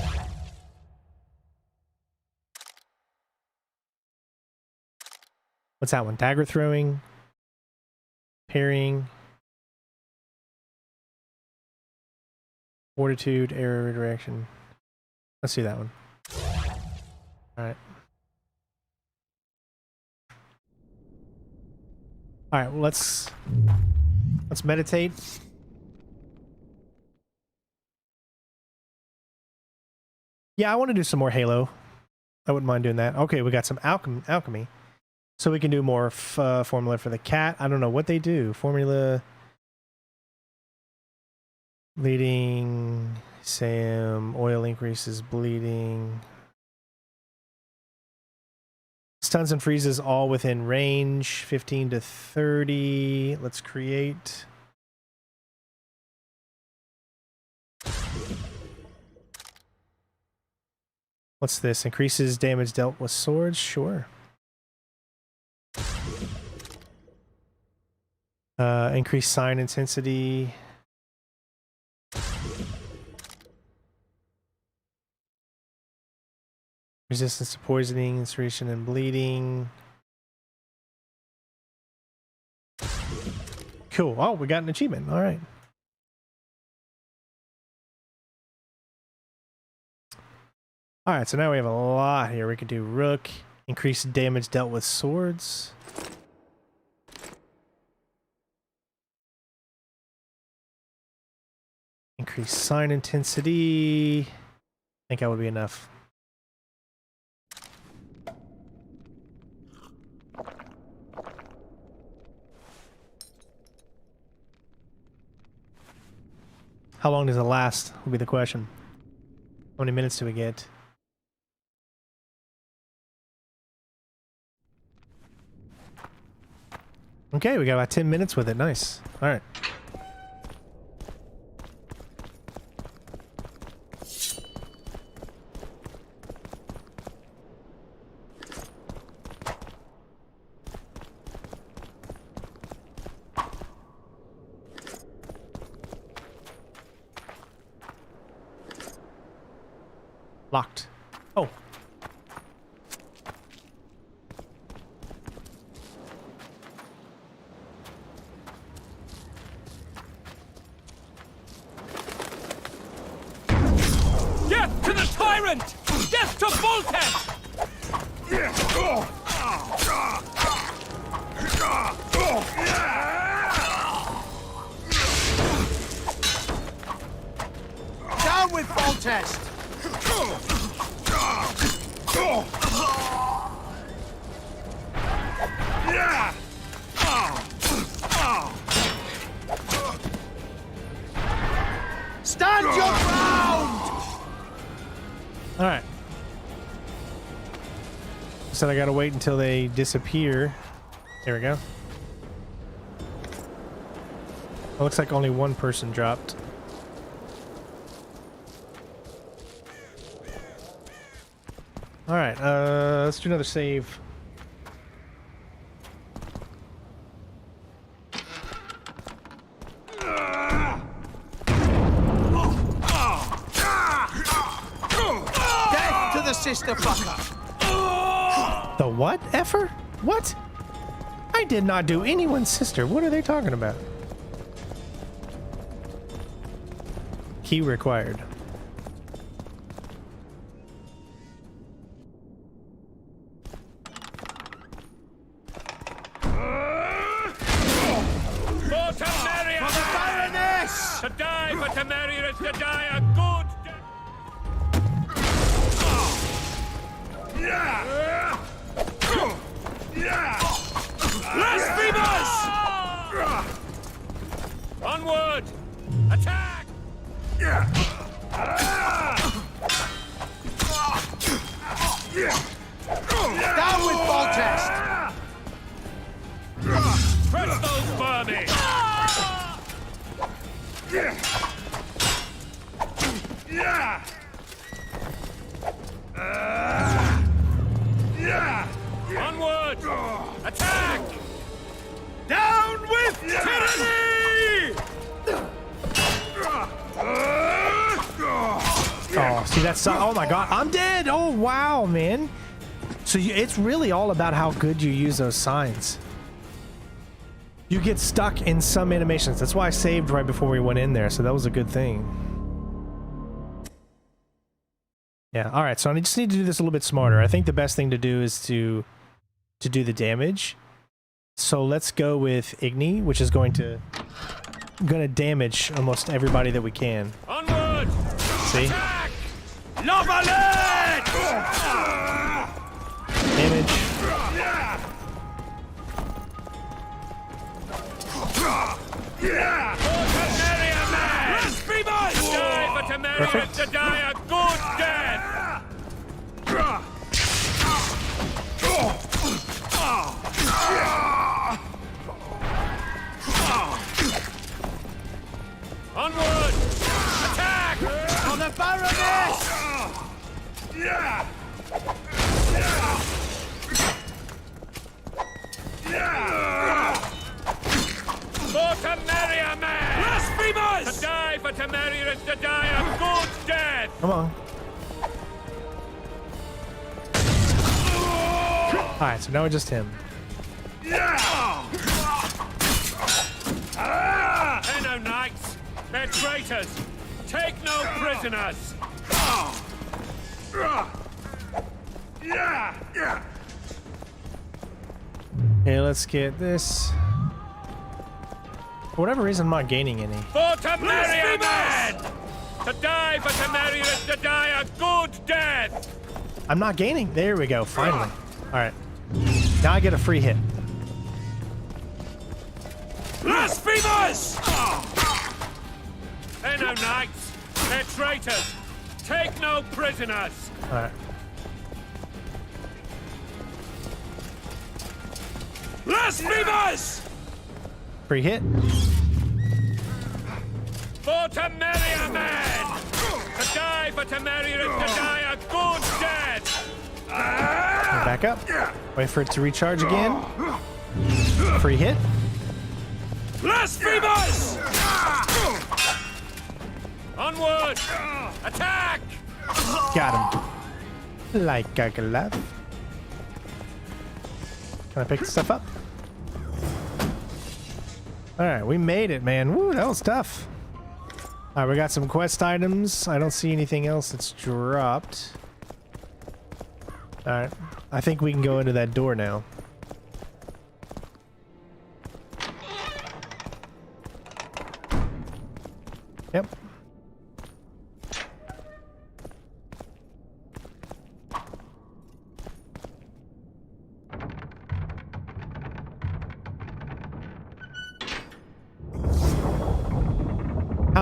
What's that one? Dagger throwing, parrying, fortitude, arrow redirection. Let's do that one. Alright. Alright, well, let's meditate. Yeah, I want to do some more Halo. I wouldn't mind doing that. Okay, we got some alchemy. So we can do more formula for the cat. I don't know what they do. Formula. Bleeding. Sam. Oil increases bleeding. Stuns and freezes all within range. 15 to 30. Let's create. What's this? Increases damage dealt with swords? Sure. Increase sign intensity. Resistance to poisoning, inspiration, and bleeding. Cool. Oh, we got an achievement. All right. All right, so now we have a lot here. We can do Rook. Increase damage dealt with swords. Increase sign intensity. I think that would be enough. How long does it last will be the question. How many minutes do we get? Okay, we got about 10 minutes with it. Nice. All right. Locked. Oh. Death to the tyrant! Death to Voltes! Foltest! Stand your ground! Alright. Said I gotta wait until they disappear. There we go. It looks like only one person dropped. Alright, let's do another save. Death to the sister fucker! The what? Effer? What? I did not do anyone's sister. What are they talking about? Key required. For Temeria! For the Baroness! To die for Temeria is to die a good death! Blasphemers! Onward! Attack! Down with Foltest! Press those vermin! Onward! Attack! Down with tyranny! Oh, see that's so, oh my god, I'm dead. Oh wow, man. So it's really all about how good you use those signs. You get stuck in some animations. That's why I saved right before we went in there, so that was a good thing. Yeah, all right, so I just need to do this a little bit smarter. I think the best thing to do is to do the damage. So let's go with Igni, which is going to damage almost everybody that we can. Onward! See? Attack! La Valette! Damage. Die for Temeria Perfect. to die a good death! Onward! Attack! For the Baroness! For Temeria, man! Blasphemers! To die for Temeria is to die a good death! Come on. Alright, so now it's just him. They're no knights. They're traitors. Take no prisoners. Okay, let's get this. For whatever reason, I'm not gaining any. For Temeria, man! To die for Temeria is to die a good death! I'm not gaining. There we go, finally. Alright. Now I get a free hit. Blasphemers! They're no knights. They're traitors. Take no prisoners. Alright. Blasphemers! Free hit. For Temeria, man! To die for Temeria is to die a good death! Back up. Wait for it to recharge again. Free hit. Blasphemers! Onward! Attack! Got him. Like a glove. Can I pick this stuff up? Alright, we made it, man. Woo, that was tough. Alright, we got some quest items. I don't see anything else that's dropped. Alright, I think we can go into that door now. Yep.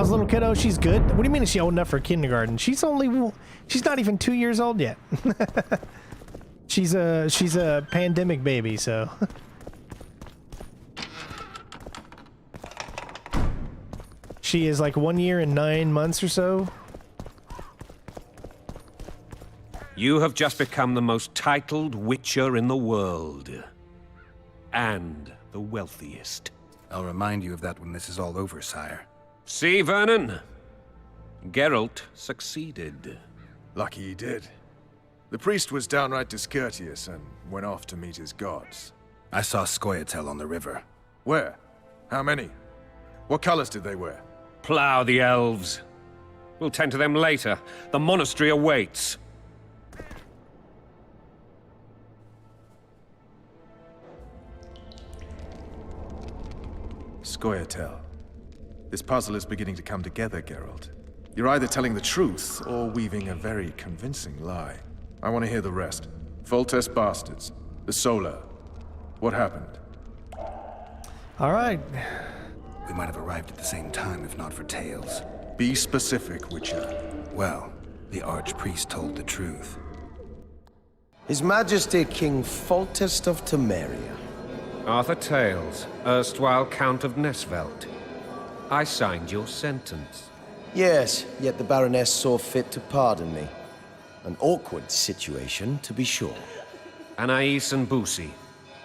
How's little kiddo? She's good. What do you mean is she old enough for kindergarten? She's not even 2 years old yet. She's a pandemic baby, so. She is like 1 year and 9 months or so. You have just become the most titled witcher in the world. And the wealthiest. I'll remind you of that when this is all over, sire. See, Vernon? Geralt succeeded. Lucky he did. The priest was downright discourteous and went off to meet his gods. I saw Scoia'tael on the river. Where? How many? What colors did they wear? Plough the elves. We'll tend to them later. The monastery awaits. Scoia'tael. This puzzle is beginning to come together, Geralt. You're either telling the truth or weaving a very convincing lie. I want to hear the rest. Foltest bastards. The Solar. What happened? All right. We might have arrived at the same time if not for tales. Be specific, Witcher. Well, the Archpriest told the truth. His Majesty King Foltest of Temeria. Arthur Tales, erstwhile Count of Nesvelt. I signed your sentence. Yes, yet the Baroness saw fit to pardon me. An awkward situation, to be sure. Anais and Boussy,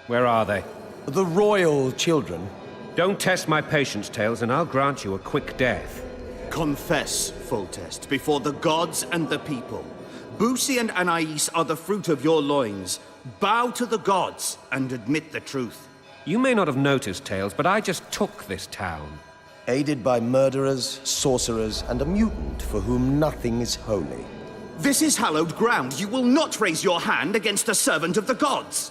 where are they? The royal children. Don't test my patience, Tales, and I'll grant you a quick death. Confess, Foltest, before the gods and the people. Boussy and Anais are the fruit of your loins. Bow to the gods and admit the truth. You may not have noticed, Tales, but I just took this town. Aided by murderers, sorcerers, and a mutant for whom nothing is holy. This is hallowed ground. You will not raise your hand against a servant of the gods.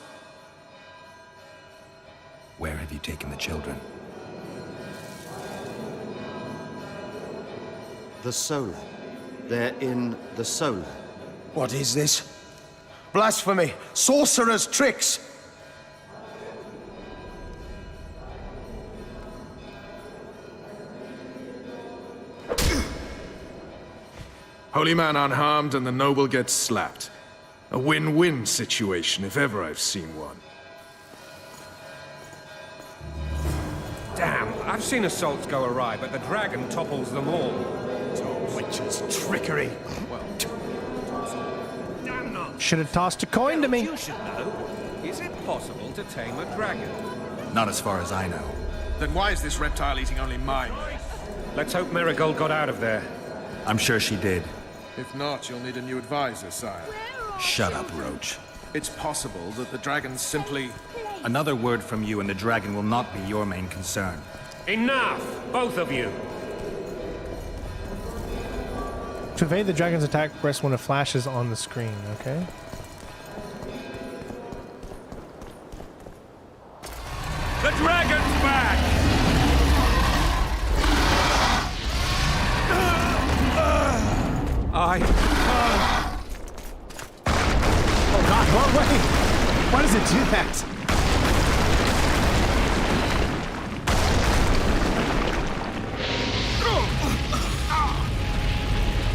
Where have you taken the children? The Solar. They're in the Solar. What is this? Blasphemy! Sorcerer's tricks! Holy man unharmed and the noble gets slapped. A win-win situation, if ever I've seen one. Damn, I've seen assaults go awry, but the dragon topples them all. Witch's trickery. Should have tossed a coin to me. You should know. Is it possible to tame a dragon? Not as far as I know. Then why is this reptile eating only mine? Let's hope Marigold got out of there. I'm sure she did. If not, you'll need a new advisor, sire. Shut up, Roach. It's possible that the dragon simply... Another word from you and the dragon will not be your main concern. Enough! Both of you! To evade the dragon's attack, press when it flashes on the screen, okay? The dragon's back! Oh god, why? Why does it do that?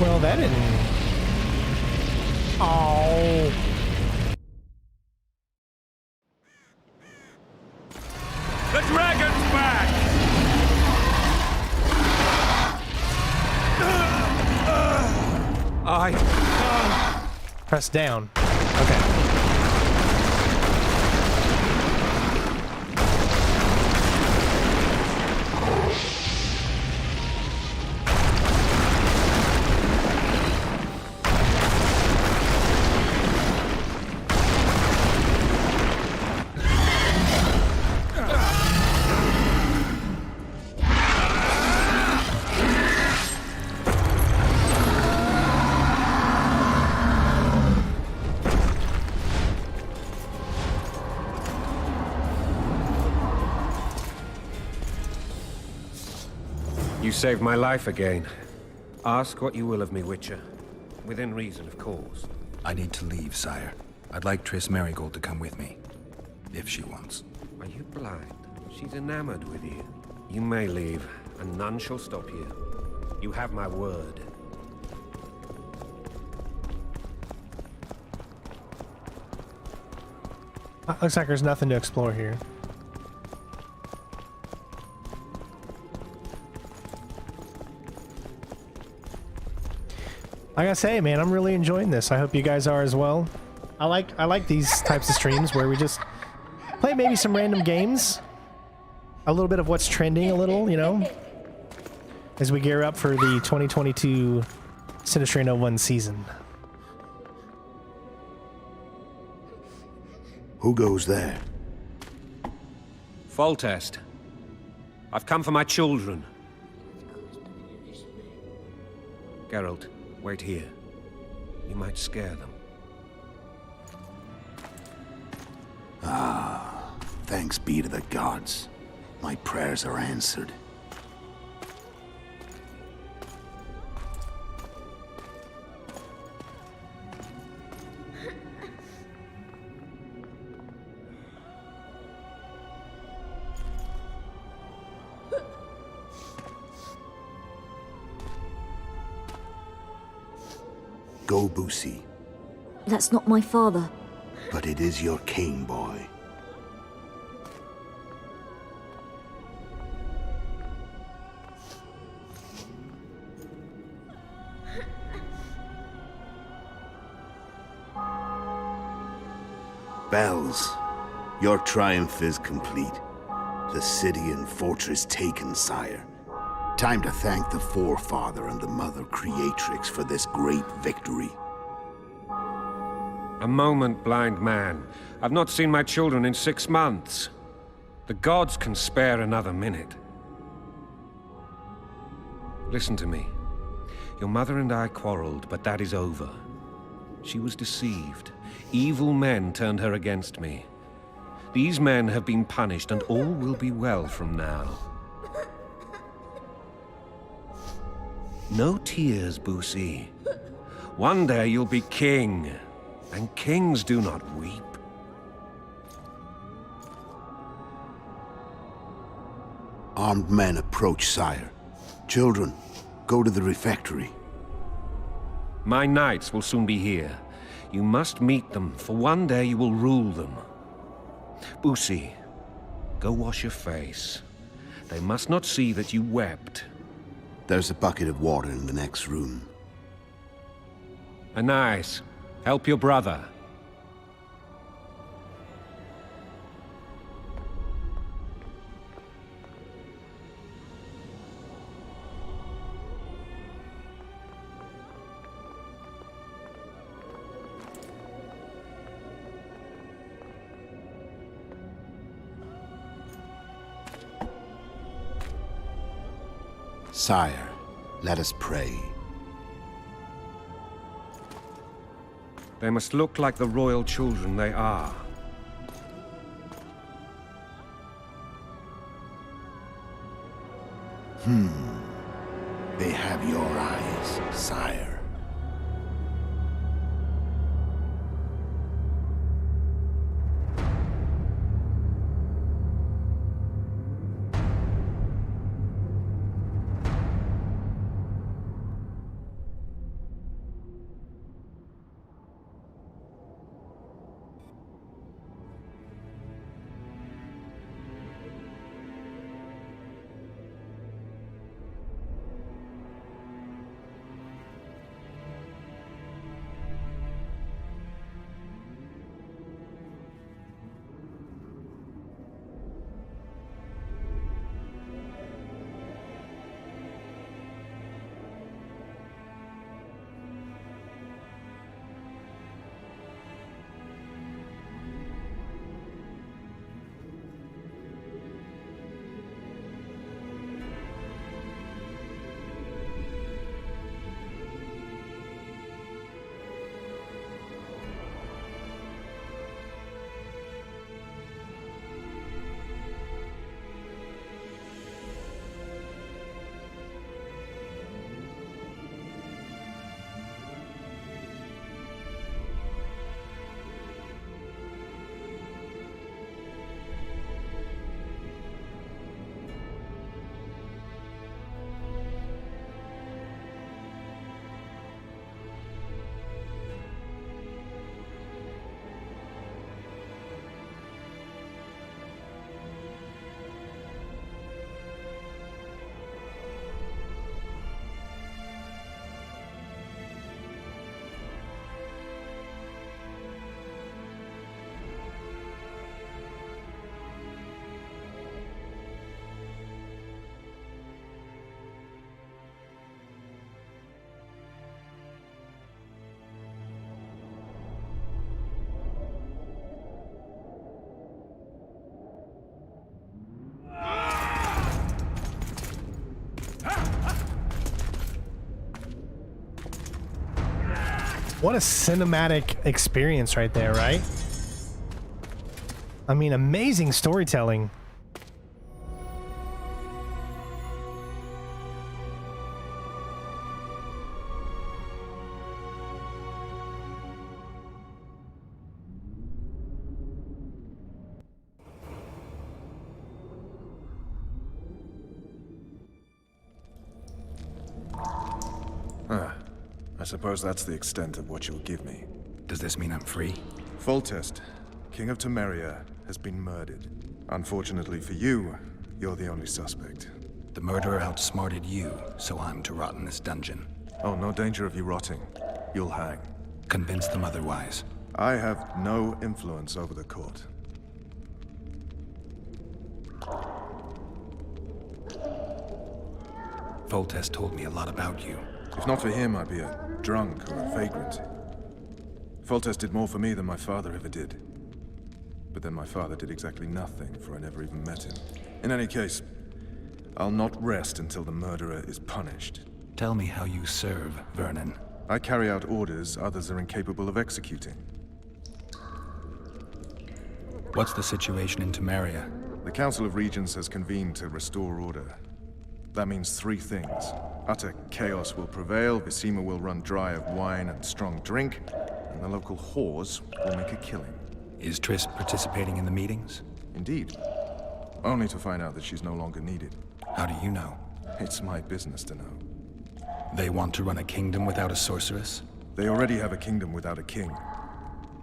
Well, that didn't... Oh. The dragon's back! Press down. Okay. You saved my life again. Ask what you will of me, Witcher. Within reason, of course. I need to leave, sire. I'd like Triss Merigold to come with me. If she wants. Are you blind? She's enamored with you. You may leave, and none shall stop you. You have my word. Looks like there's nothing to explore here. Like I say, man, I'm really enjoying this. I hope you guys are as well. I like these types of streams where we just play maybe some random games. A little bit of what's trending, a little, you know, as we gear up for the 2022 Sinistry 01 season. Who goes there? Foltest. I've come for my children. Geralt, wait here. You might scare them. Ah, thanks be to the gods. My prayers are answered. Go, Boosie. That's not my father. But it is your king, boy. Bells, your triumph is complete. The city and fortress taken, sire. Time to thank the Forefather and the Mother Creatrix for this great victory. A moment, blind man. I've not seen my children in 6 months. The gods can spare another minute. Listen to me. Your mother and I quarreled, but that is over. She was deceived. Evil men turned her against me. These men have been punished, and all will be well from now. No tears, Boosie. One day you'll be king, and kings do not weep. Armed men approach, sire. Children, go to the refectory. My knights will soon be here. You must meet them, for one day you will rule them. Boosie, go wash your face. They must not see that you wept. There's a bucket of water in the next room. Anais, help your brother. Sire, let us pray. They must look like the royal children they are. They have your eyes, sire. What a cinematic experience right there, right? I mean, amazing storytelling. I suppose that's the extent of what you'll give me. Does this mean I'm free? Foltest, King of Temeria, has been murdered. Unfortunately for you, you're the only suspect. The murderer outsmarted you, so I'm to rot in this dungeon. Oh, no danger of you rotting. You'll hang. Convince them otherwise. I have no influence over the court. Foltest told me a lot about you. If not for him, I'd be a drunk or a vagrant. Foltest did more for me than my father ever did. But then my father did exactly nothing, for I never even met him. In any case, I'll not rest until the murderer is punished. Tell me how you serve, Vernon. I carry out orders others are incapable of executing. What's the situation in Temeria? The Council of Regents has convened to restore order. That means three things. Utter chaos will prevail, Visima will run dry of wine and strong drink, and the local whores will make a killing. Is Triss participating in the meetings? Indeed. Only to find out that she's no longer needed. How do you know? It's my business to know. They want to run a kingdom without a sorceress? They already have a kingdom without a king.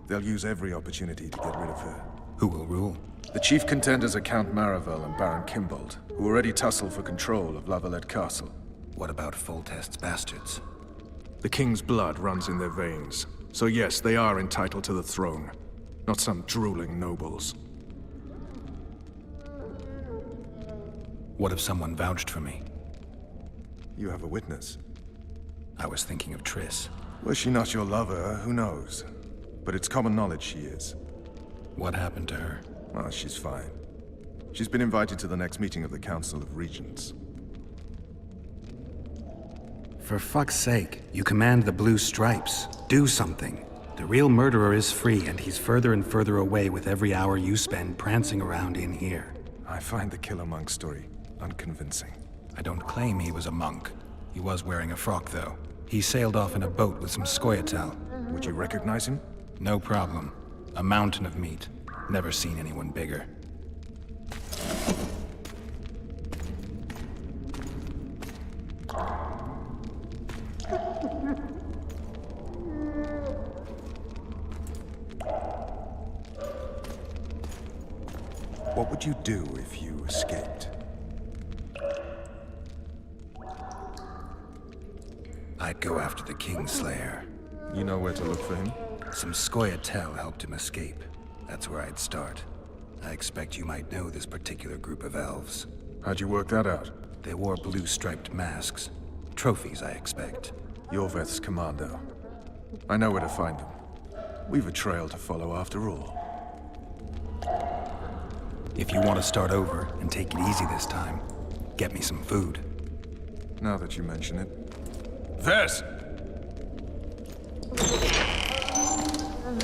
They'll use every opportunity to get rid of her. Who will rule? The chief contenders are Count Maravel and Baron Kimbold, who already tussle for control of La Valette Castle. What about Foltest's bastards? The king's blood runs in their veins. So yes, they are entitled to the throne. Not some drooling nobles. What if someone vouched for me? You have a witness. I was thinking of Triss. Was she not your lover? Who knows? But it's common knowledge she is. What happened to her? Oh, she's fine. She's been invited to the next meeting of the Council of Regents. For fuck's sake, you command the Blue Stripes. Do something. The real murderer is free, and he's further and further away with every hour you spend prancing around in here. I find the Killer Monk story unconvincing. I don't claim he was a monk. He was wearing a frock, though. He sailed off in a boat with some Scoia'tael. Would you recognize him? No problem. A mountain of meat. Never seen anyone bigger. What would you do if you escaped? I'd go after the Kingslayer. You know where to look for him? Some Scoia'tael helped him escape. That's where I'd start. I expect you might know this particular group of elves. How'd you work that out? They wore blue-striped masks. Trophies, I expect. Yorveth's commando. I know where to find them. We've a trail to follow after all. If you want to start over and take it easy this time, get me some food. Now that you mention it. Vess!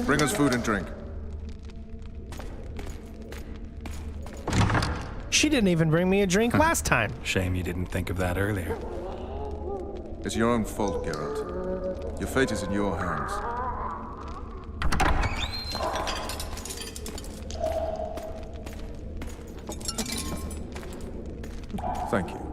Bring us food and drink. She didn't even bring me a drink last time. Shame you didn't think of that earlier. It's your own fault, Geralt. Your fate is in your hands. Thank you.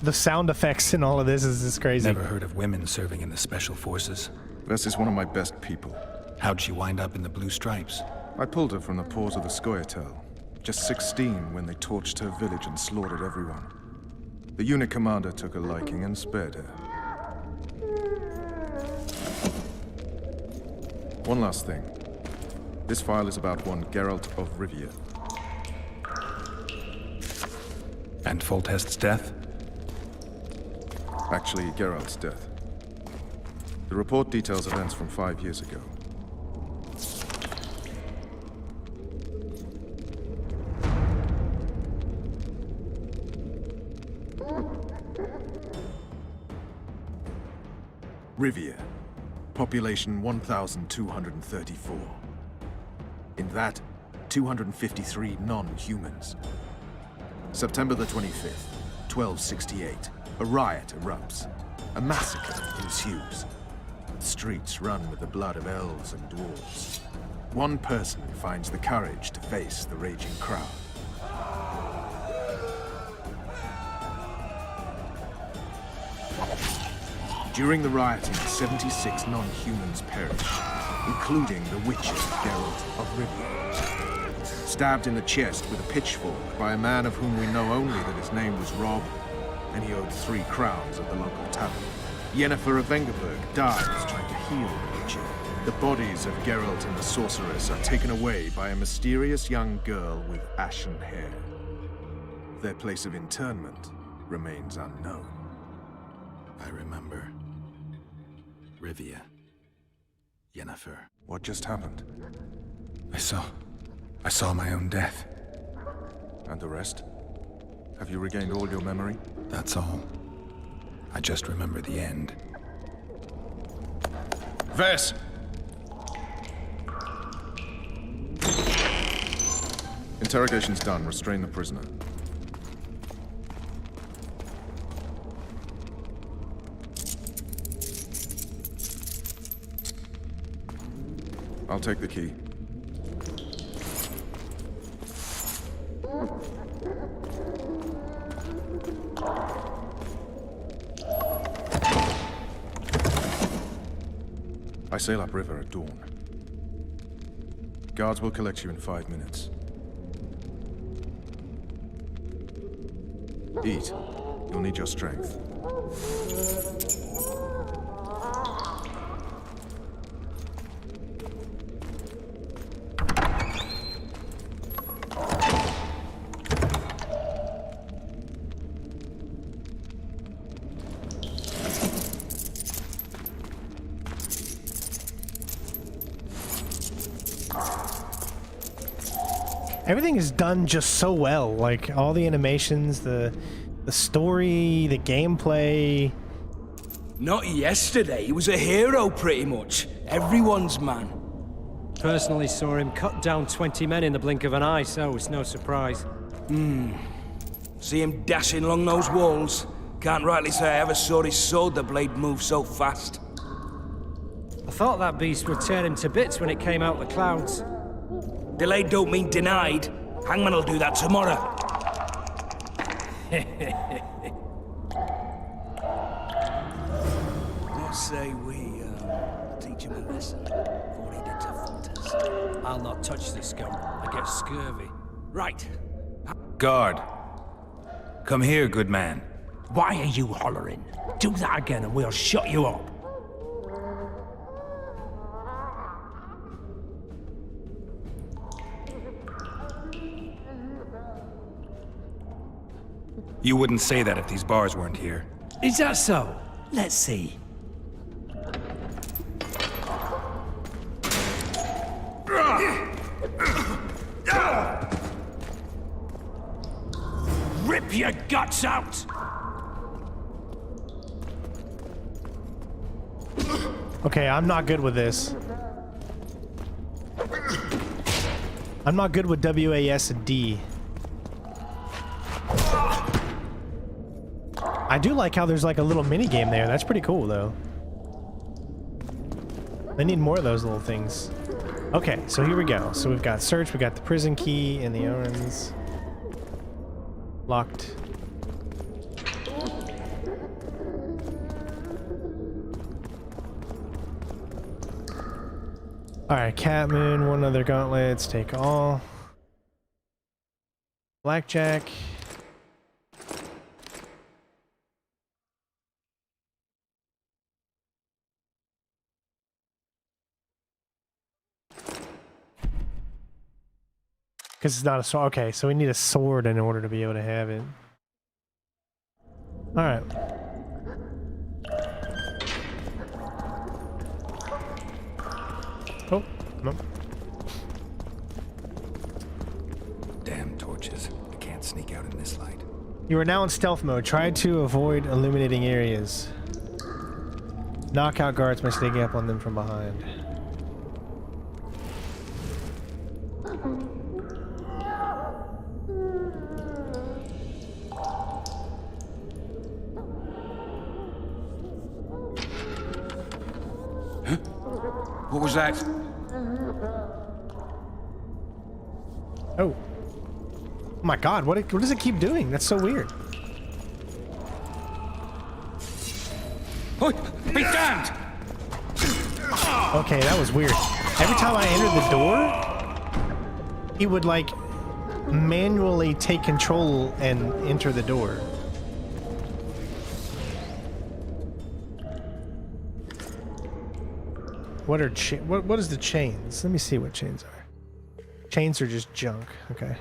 The sound effects in all of this is just crazy. Never heard of women serving in the Special Forces. Vess is one of my best people. How'd she wind up in the Blue Stripes? I pulled her from the paws of the Scoia'tael. Just 16 when they torched her village and slaughtered everyone. The unit commander took a liking and spared her. One last thing. This file is about one Geralt of Rivia. And Foltest's death? Actually, Geralt's death. The report details events from 5 years ago. Rivia. Population 1,234. In that, 253 non-humans. September the 25th, 1268. A riot erupts. A massacre ensues. The streets run with the blood of elves and dwarves. One person finds the courage to face the raging crowd. During the rioting, 76 non-humans perish, including the Witcher, Geralt of Rivia. Stabbed in the chest with a pitchfork by a man of whom we know only that his name was Rob, and he owed 3 crowns at the local tavern. Yennefer of Vengerberg dies trying to heal the Witcher. The bodies of Geralt and the sorceress are taken away by a mysterious young girl with ashen hair. Their place of internment remains unknown. I remember. Rivia. Yennefer. What just happened? I saw my own death. And the rest? Have you regained all your memory? That's all. I just remember the end. Vess! Interrogation's done. Restrain the prisoner. I'll take the key. I sail upriver at dawn. Guards will collect you in 5 minutes. Eat. You'll need your strength. Everything is done just so well. Like all the animations, the story, the gameplay. Not yesterday. He was a hero, pretty much. Everyone's man. Personally saw him cut down 20 men in the blink of an eye, so it's no surprise. See him dashing along those walls. Can't rightly say I ever saw his sword the blade move so fast. I thought that beast would tear him to bits when it came out the clouds. Delayed don't mean denied. Hangman'll do that tomorrow. What say we teach him a lesson before he did to Foltest? I'll not touch this gun. I get scurvy. Right. Guard. Come here, good man. Why are you hollering? Do that again and we'll shut you up. You wouldn't say that if these bars weren't here. Is that so? Let's see. Rip your guts out! Okay, I'm not good with this. I'm not good with WAS and D. I do like how there's like a little mini game there. That's pretty cool though. I need more of those little things. Okay, so here we go. So we've got search, we got the prison key and the errands. Locked. Alright, Cat Moon, one other gauntlets, take all. Blackjack. Because it's not a sword. Okay, so we need a sword in order to be able to have it. Alright. Oh, no. Damn torches. I can't sneak out in this light. You are now in stealth mode. Try to avoid illuminating areas. Knockout guards by sneaking up on them from behind. What was that? Oh. Oh my god, what does it keep doing? That's so weird. Oh, be damned! Okay, that was weird. Every time I entered the door, he would like manually take control and enter the door. What are what is the chains? Let me see what chains are. Chains are just junk. Okay.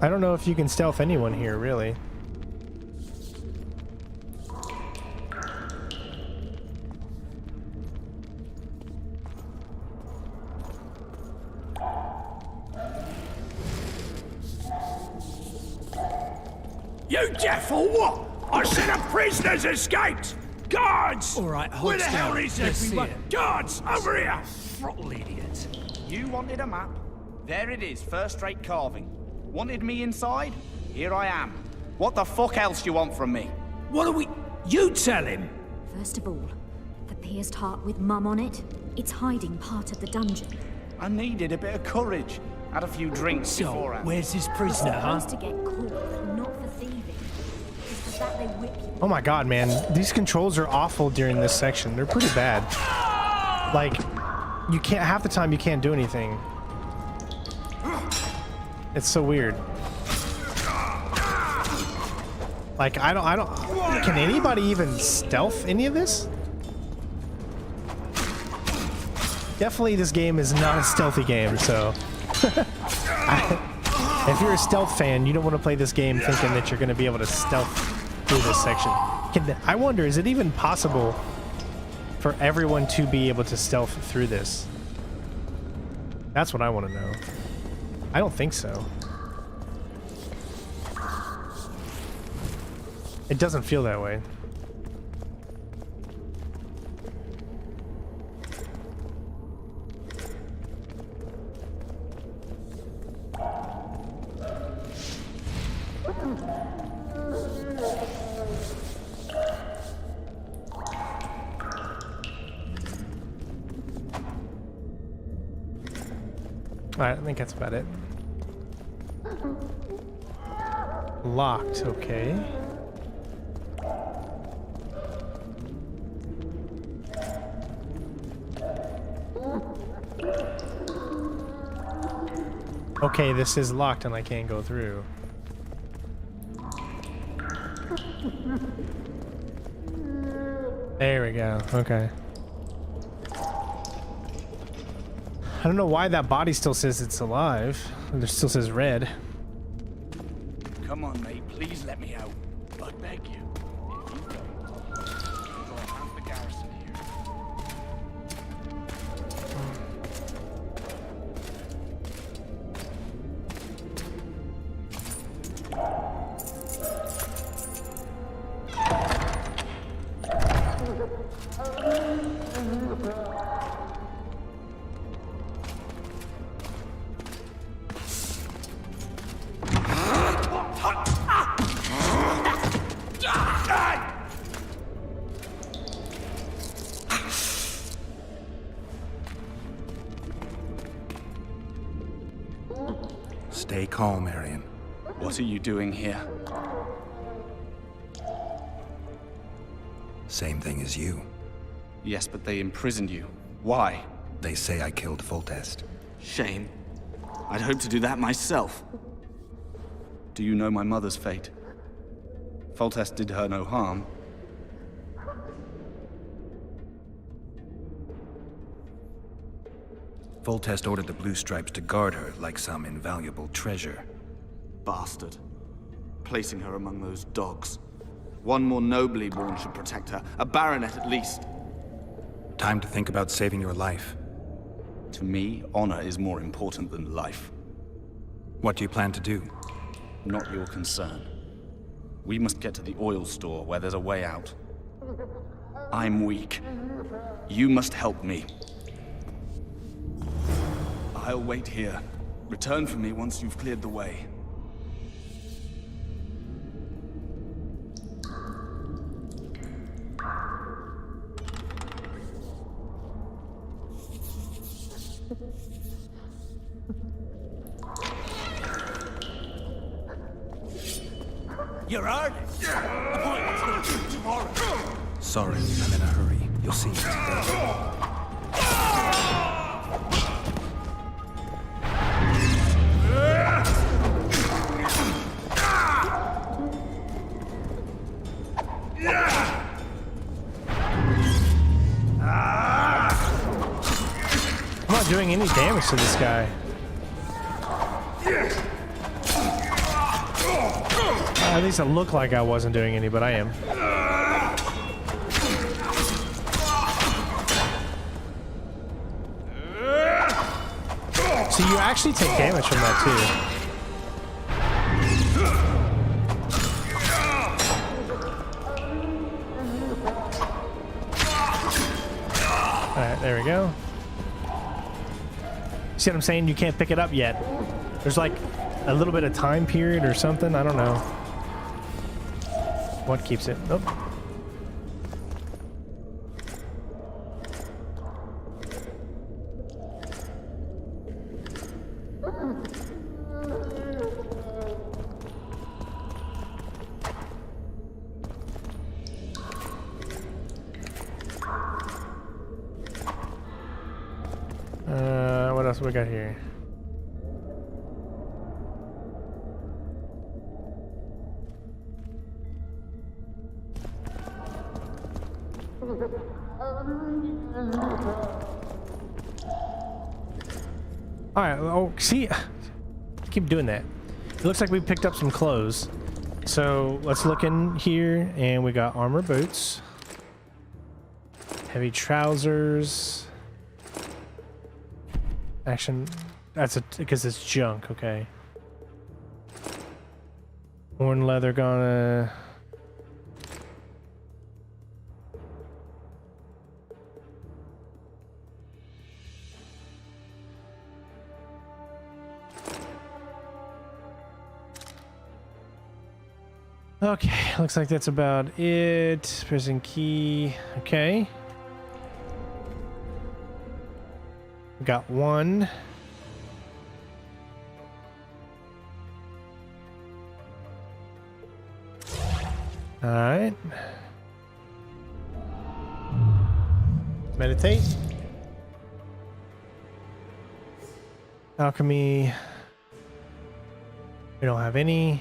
I don't know if you can stealth anyone here, really. You deaf or what? I said a prisoner's escaped! Guards! All right, hold where the hell still. is Let's see everyone? it. Guards, over here! Throttle idiot. You wanted a map? There it is, first-rate carving. Wanted me inside? Here I am. What the fuck else do you want from me? What are we... You tell him! First of all, the pierced heart with Mum on it, it's hiding part of the dungeon. I needed a bit of courage. Had a few drinks beforehand. Where's this prisoner, huh? Supposed to get caught, but not for thieving. It's for that they whip you. Oh my god, man. These controls are awful during this section. They're pretty bad. Like, you can't... Half the time you can't do anything. It's so weird. Like, I don't... Can anybody even stealth any of this? Definitely this game is not a stealthy game, so... if you're a stealth fan, you don't want to play this game thinking that you're going to be able to stealth through this section. I wonder, is it even possible for everyone to be able to stealth through this? That's what I want to know. I don't think so. It doesn't feel that way. Alright, I think that's about it. Locked, okay. Okay, this is locked and I can't go through. There we go, okay. I don't know why that body still says it's alive. It still says red. Come on, mate. Please let me out. I beg you. If you don't, I'll have the garrison here. Stay calm, Aryan. What are you doing here? Same thing as you. Yes, but they imprisoned you. Why? They say I killed Foltest. Shame. I'd hoped to do that myself. Do you know my mother's fate? Foltest did her no harm. Foltest ordered the Blue Stripes to guard her like some invaluable treasure. Bastard. Placing her among those dogs. One more nobly born should protect her. A baronet at least. Time to think about saving your life. To me, honor is more important than life. What do you plan to do? Not your concern. We must get to the oil store where there's a way out. I'm weak. You must help me. I'll wait here. Return for me once you've cleared the way. You're earning. Appointment's not due tomorrow. Sorry, I'm in a hurry. You'll see me today. I'm not doing any damage to this guy. At least it looked like I wasn't doing any, but I am. So you actually take damage from that too. Alright, there we go. See what I'm saying? You can't pick it up yet. There's like a little bit of time period or something. I don't know. What keeps it? Nope. What else we got here? Alright, oh, see? Keep doing that. It looks like we picked up some clothes. So, let's look in here, and we got armor boots. Heavy trousers. Action. That's because it's junk, okay. Worn leather gonna... Okay, looks like that's about it. Prison key. Okay. Got one. All right. Meditate. Alchemy. We don't have any.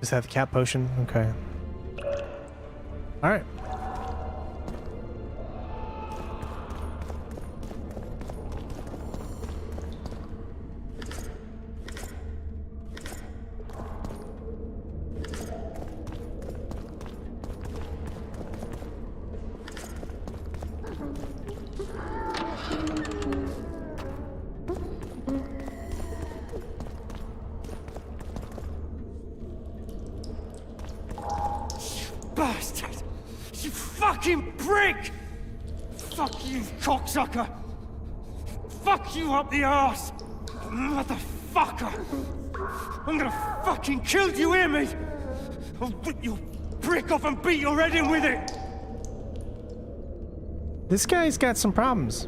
Just have the cat potion. Okay. All right. Bastard! You fucking prick! Fuck you, cocksucker! Fuck you up the arse! Motherfucker! I'm gonna fucking kill you, hear me? I'll rip your prick off and beat your head in with it! This guy's got some problems.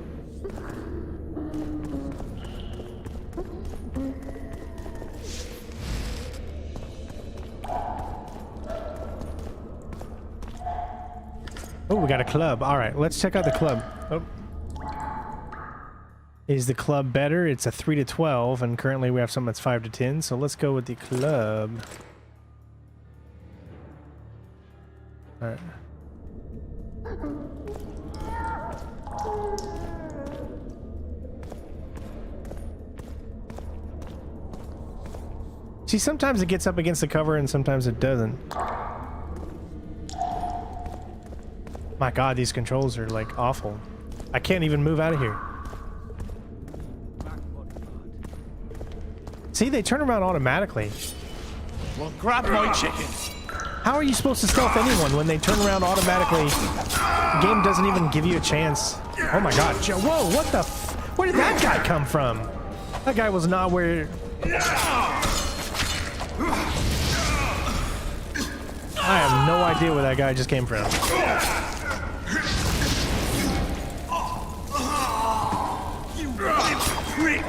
Oh, we got a club. All right, let's check out the club. Oh. Is the club better? It's a 3 to 12, and currently we have something that's 5 to 10, so let's go with the club. All right. See, sometimes it gets up against the cover and sometimes it doesn't. My god, these controls are like awful. I can't even move out of here. See, they turn around automatically. Well, grab my chicken. How are you supposed to stealth anyone when they turn around automatically? The game doesn't even give you a chance. Oh my god, whoa, what the where did that guy come from? That guy was not where... I have no idea where that guy just came from. You prick!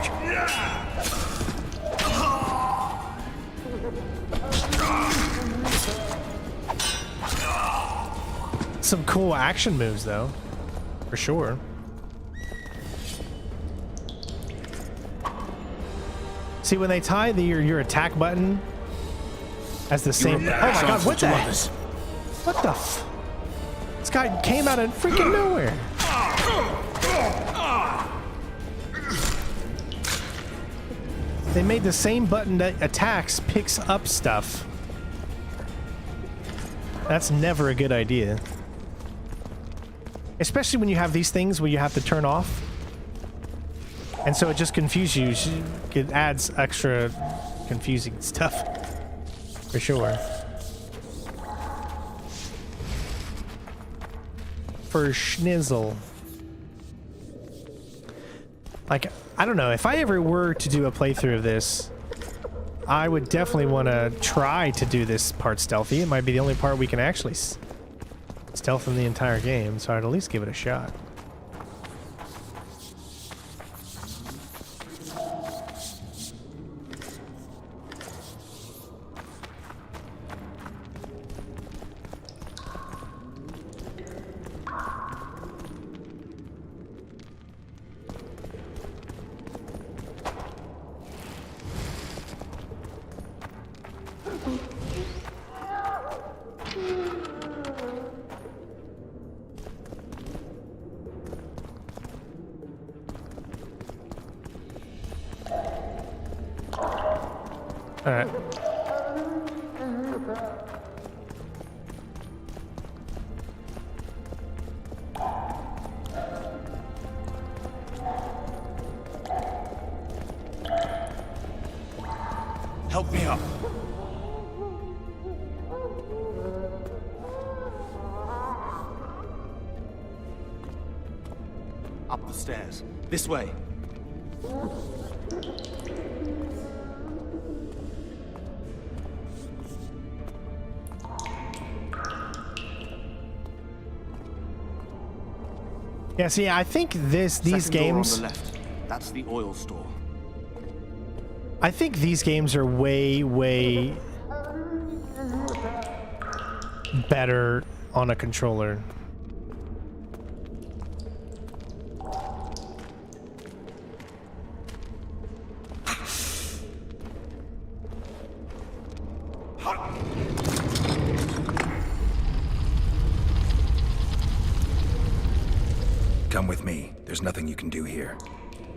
Some cool action moves, though, for sure. See, when they tie your attack button as the same. Oh my god! What the? What the? This guy came out of freaking nowhere. They made the same button that attacks picks up stuff. That's never a good idea. Especially when you have these things where you have to turn off. And so it just confuses you. It adds extra confusing stuff. For sure. For schnizzle. Like, I don't know. If I ever were to do a playthrough of this, I would definitely want to try to do this part stealthy. It might be the only part we can actually stealth in the entire game, so I'd at least give it a shot. All right. Help me up. Up the stairs. This way. Yeah, see, I think these games... On the left. That's the oil store. I think these games are way, way better on a controller. Come with me. There's nothing you can do here.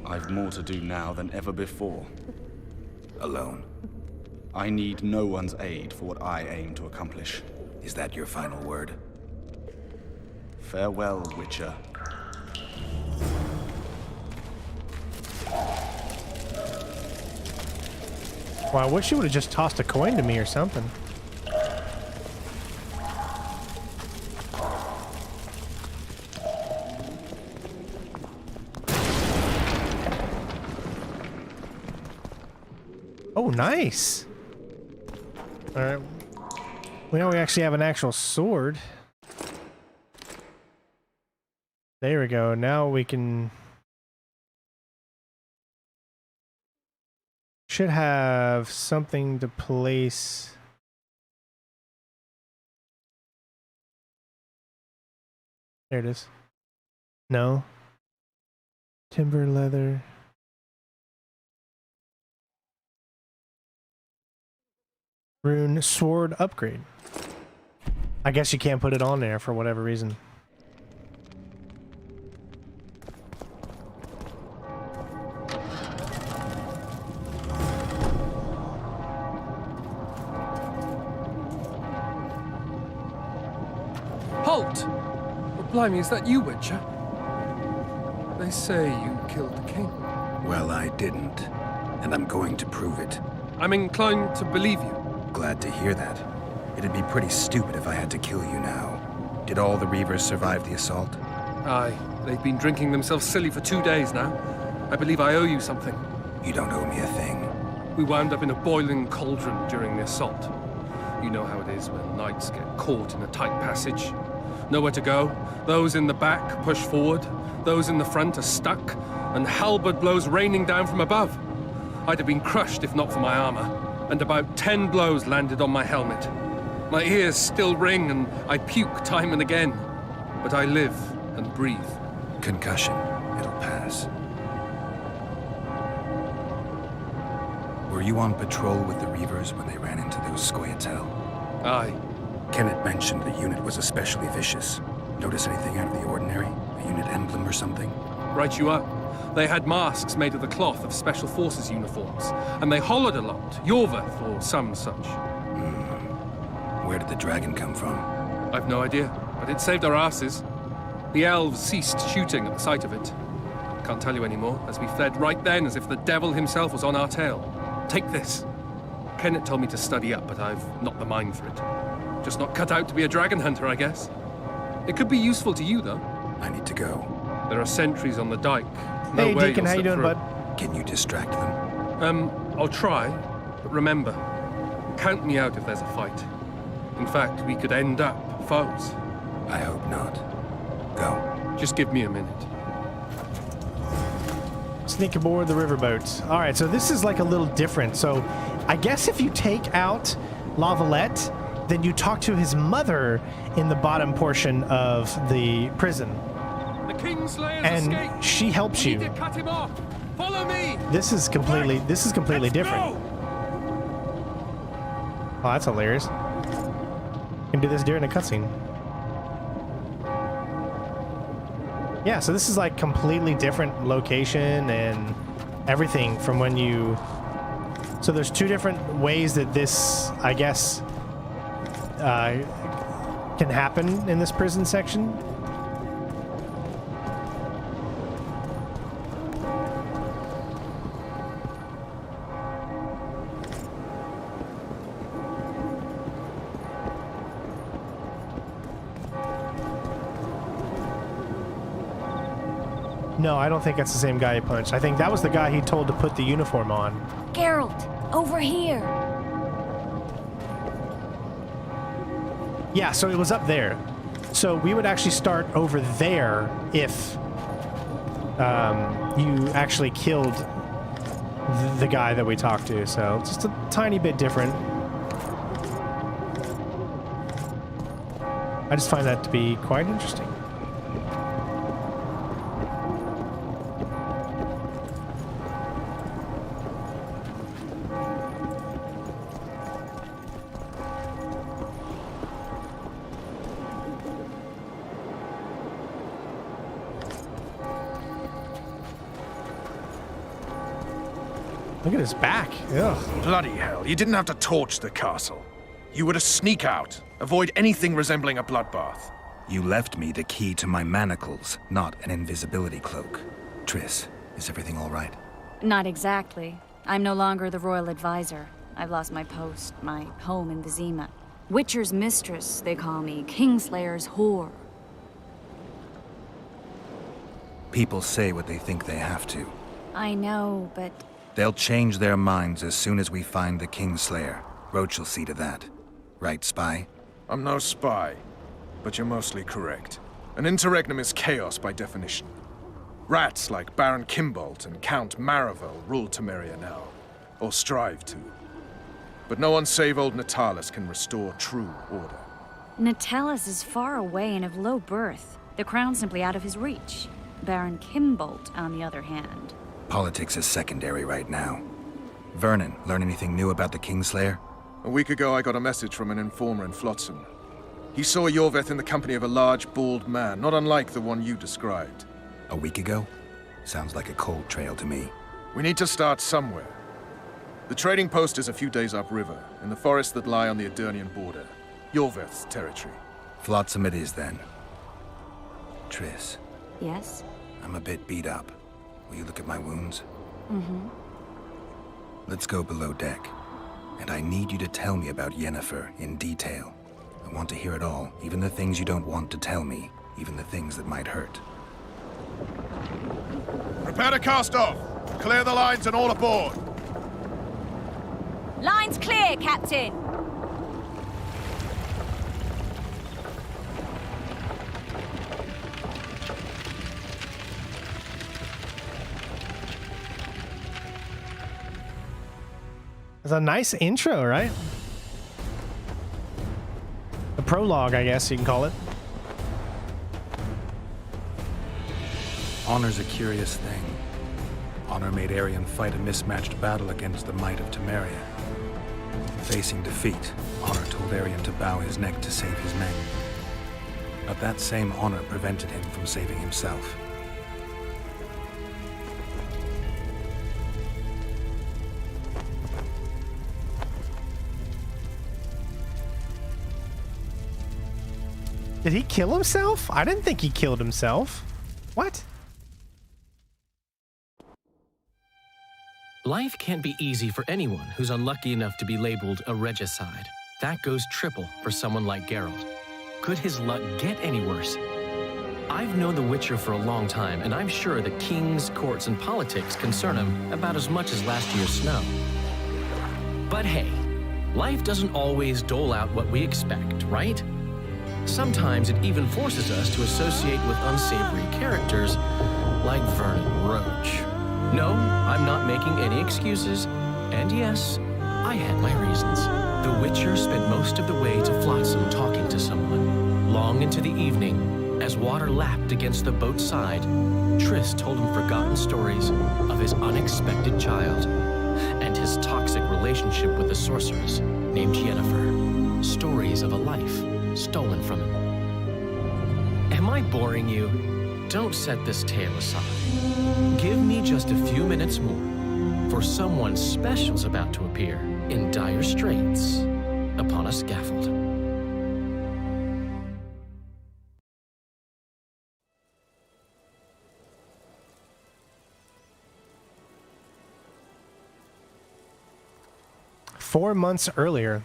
I've more to do now than ever before. Alone. I need no one's aid for what I aim to accomplish. Is that your final word? Farewell, Witcher. Well, I wish you would have just tossed a coin to me or something. Oh, nice. All right. Well, now we actually have an actual sword. There we go. Now we can... should have something to place... There it is. No. Timber, leather. Rune sword upgrade. I guess you can't put it on there for whatever reason. Halt! Oh, blimey, is that you, Witcher? They say you killed the king. Well, I didn't. And I'm going to prove it. I'm inclined to believe you. Glad to hear that. It'd be pretty stupid if I had to kill you now. Did all the Reavers survive the assault? Aye. They've been drinking themselves silly for 2 days now. I believe I owe you something. You don't owe me a thing. We wound up in a boiling cauldron during the assault. You know how it is when knights get caught in a tight passage. Nowhere to go. Those in the back push forward. Those in the front are stuck. And halberd blows raining down from above. I'd have been crushed if not for my armor. And about 10 blows landed on my helmet. My ears still ring and I puke time and again. But I live and breathe. Concussion. It'll pass. Were you on patrol with the Reavers when they ran into those Scoia'tael? Aye. Kenneth mentioned the unit was especially vicious. Notice anything out of the ordinary? A unit emblem or something? Right you up. They had masks made of the cloth of Special Forces uniforms, and they hollered a lot, Yorveth or some such. Where did the dragon come from? I've no idea, but it saved our asses. The elves ceased shooting at the sight of it. Can't tell you anymore, as we fled right then as if the devil himself was on our tail. Take this. Kenneth told me to study up, but I've not the mind for it. Just not cut out to be a dragon hunter, I guess. It could be useful to you, though. I need to go. There are sentries on the dike. No Hey, way Deacon, you'll how you slip doing, through. bud? Can you distract them? I'll try, but remember, count me out if there's a fight. In fact, we could end up foes. I hope not. Go. Just give me a minute. Sneak aboard the riverboat. All right, so this is like a little different. So I guess if you take out La Valette, then you talk to his mother in the bottom portion of the prison. The Kingslayers And escaped. she helps We you. need to cut him off. Follow me. This is completely different. Oh, that's hilarious. You can do this during a cutscene. Yeah, so this is like completely different location and everything from when you... So there's two different ways that this, I guess, can happen in this prison section. No, I don't think that's the same guy he punched. I think that was the guy he told to put the uniform on. Geralt, over here. Yeah, so it was up there. So we would actually start over there if you actually killed the guy that we talked to. So just a tiny bit different. I just find that to be quite interesting. Look at his back. Ugh. Bloody hell, you didn't have to torch the castle. You were to sneak out, avoid anything resembling a bloodbath. You left me the key to my manacles, not an invisibility cloak. Triss, is everything all right? Not exactly. I'm no longer the royal advisor. I've lost my post, my home in Vizima. Witcher's mistress, they call me. Kingslayer's whore. People say what they think they have to. I know, but... They'll change their minds as soon as we find the Kingslayer. Roach will see to that. Right, Spy? I'm no spy, but you're mostly correct. An interregnum is chaos by definition. Rats like Baron Kimbolt and Count Maravel rule Temeria now, or strive to. But no one save old Natalis can restore true order. Natalis is far away and of low birth. The crown's simply out of his reach. Baron Kimbolt, on the other hand. Politics is secondary right now. Vernon, learn anything new about the Kingslayer? A week ago, I got a message from an informer in Flotsam. He saw Yorveth in the company of a large, bald man, not unlike the one you described. A week ago? Sounds like a cold trail to me. We need to start somewhere. The trading post is a few days upriver, in the forests that lie on the Adernian border. Yorveth's territory. Flotsam it is, then. Triss. Yes? I'm a bit beat up. Will you look at my wounds? Mm-hmm. Let's go below deck. And I need you to tell me about Yennefer in detail. I want to hear it all, even the things you don't want to tell me, even the things that might hurt. Prepare to cast off! Clear the lines and all aboard! Line's clear, Captain! It's a nice intro, right? The prologue, I guess you can call it. Honor's a curious thing. Honor made Aryan fight a mismatched battle against the might of Temeria. Facing defeat, Honor told Aryan to bow his neck to save his men. But that same honor prevented him from saving himself. Did he kill himself? I didn't think he killed himself. What? Life can't be easy for anyone who's unlucky enough to be labeled a regicide. That goes triple for someone like Geralt. Could his luck get any worse? I've known the Witcher for a long time, and I'm sure that kings, courts, and politics concern him about as much as last year's snow. But hey, life doesn't always dole out what we expect, right? Sometimes it even forces us to associate with unsavory characters like Vernon Roach. No, I'm not making any excuses, and yes, I had my reasons. The Witcher spent most of the way to Flotsam talking to someone. Long into the evening, as water lapped against the boat's side, Triss told him forgotten stories of his unexpected child and his toxic relationship with a sorceress named Yennefer. Stories of a life stolen from him. Am I boring you? Don't set this tale aside. Give me just a few minutes more, for someone special's about to appear in dire straits upon a scaffold. Four months earlier.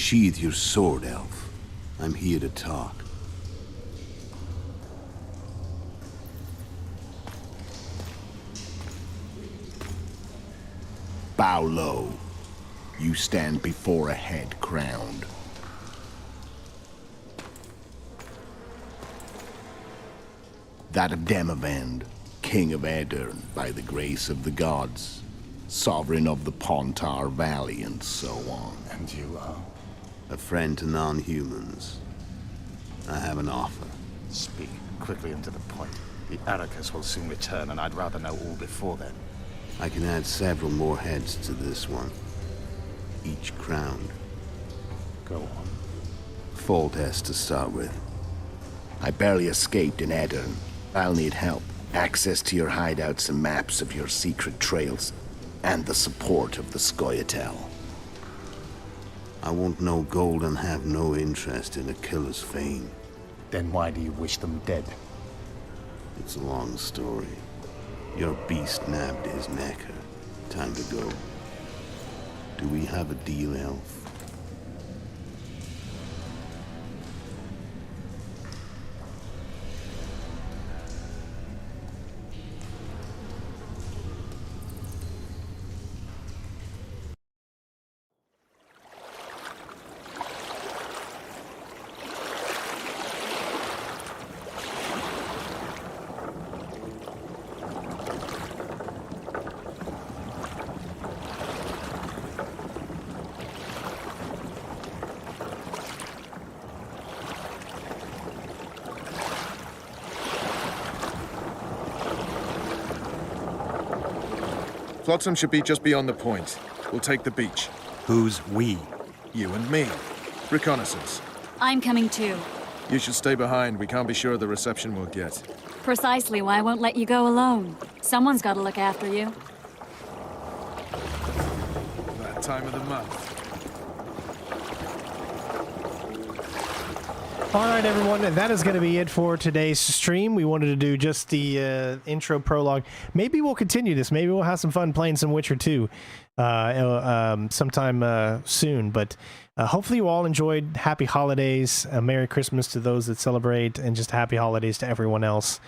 Sheathe your sword, elf. I'm here to talk. Bow low. You stand before a head crowned. That of Demavend, king of Aedirn, by the grace of the gods, sovereign of the Pontar Valley, and so on. And you are? A friend to non-humans. I have an offer. Speak quickly and to the point. The Arrakis will soon return, and I'd rather know all before then. I can add several more heads to this one. Each crowned. Go on. Foltest to start with. I barely escaped in Aedirn. I'll need help. Access to your hideouts and maps of your secret trails. And the support of the Scoia'tael. I want no gold and have no interest in a killer's fame. Then why do you wish them dead? It's a long story. Your beast nabbed his necker. Time to go. Do we have a deal, Elf? Flotsam should be just beyond the point. We'll take the beach. Who's we? You and me. Reconnaissance. I'm coming too. You should stay behind. We can't be sure of the reception we'll get. Precisely why I won't let you go alone. Someone's got to look after you. That time of the month. All right, everyone, that is going to be it for today's stream. We wanted to do just the intro prologue. Maybe we'll continue this. Maybe we'll have some fun playing some Witcher 2 sometime soon. But hopefully you all enjoyed. Happy holidays. Merry Christmas to those that celebrate, and just happy holidays to everyone else.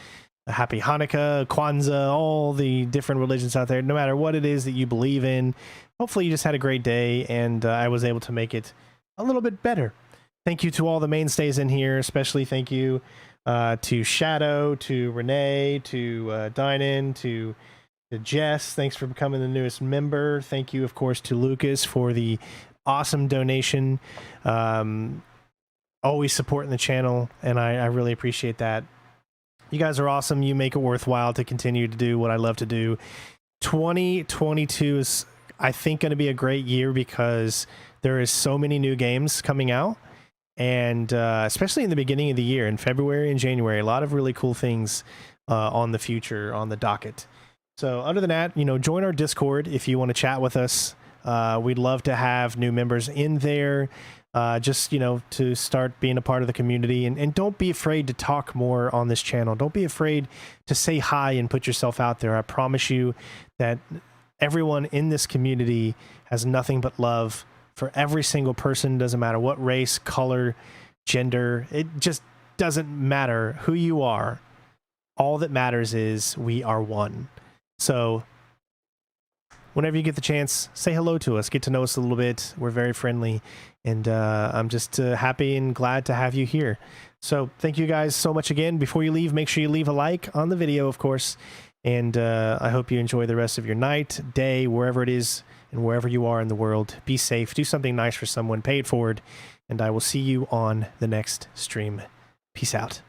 Happy Hanukkah, Kwanzaa, all the different religions out there. No matter what it is that you believe in, hopefully you just had a great day, and I was able to make it a little bit better. Thank you to all the mainstays in here, especially thank you to Shadow, to Renee, to Dynan, to Jess. Thanks for becoming the newest member. Thank you, of course, to Lucas for the awesome donation. Always supporting the channel, and I really appreciate that. You guys are awesome. You make it worthwhile to continue to do what I love to do. 2022 is, I think, going to be a great year because there is so many new games coming out. And especially in the beginning of the year, in February and January, a lot of really cool things on the future, on the docket. So other than that, join our Discord if you want to chat with us. We'd love to have new members in there, just, to start being a part of the community. And don't be afraid to talk more on this channel. Don't be afraid to say hi and put yourself out there. I promise you that everyone in this community has nothing but love for every single person. Doesn't matter what race, color, gender. It just doesn't matter who you are. All that matters is we are one. So whenever you get the chance, say hello to us. Get to know us a little bit. We're very friendly. And I'm just happy and glad to have you here. So thank you guys so much again. Before you leave, make sure you leave a like on the video, of course. And I hope you enjoy the rest of your night, day, wherever it is, and wherever you are in the world. Be safe. Do something nice for someone. Pay it forward. And I will see you on the next stream. Peace out.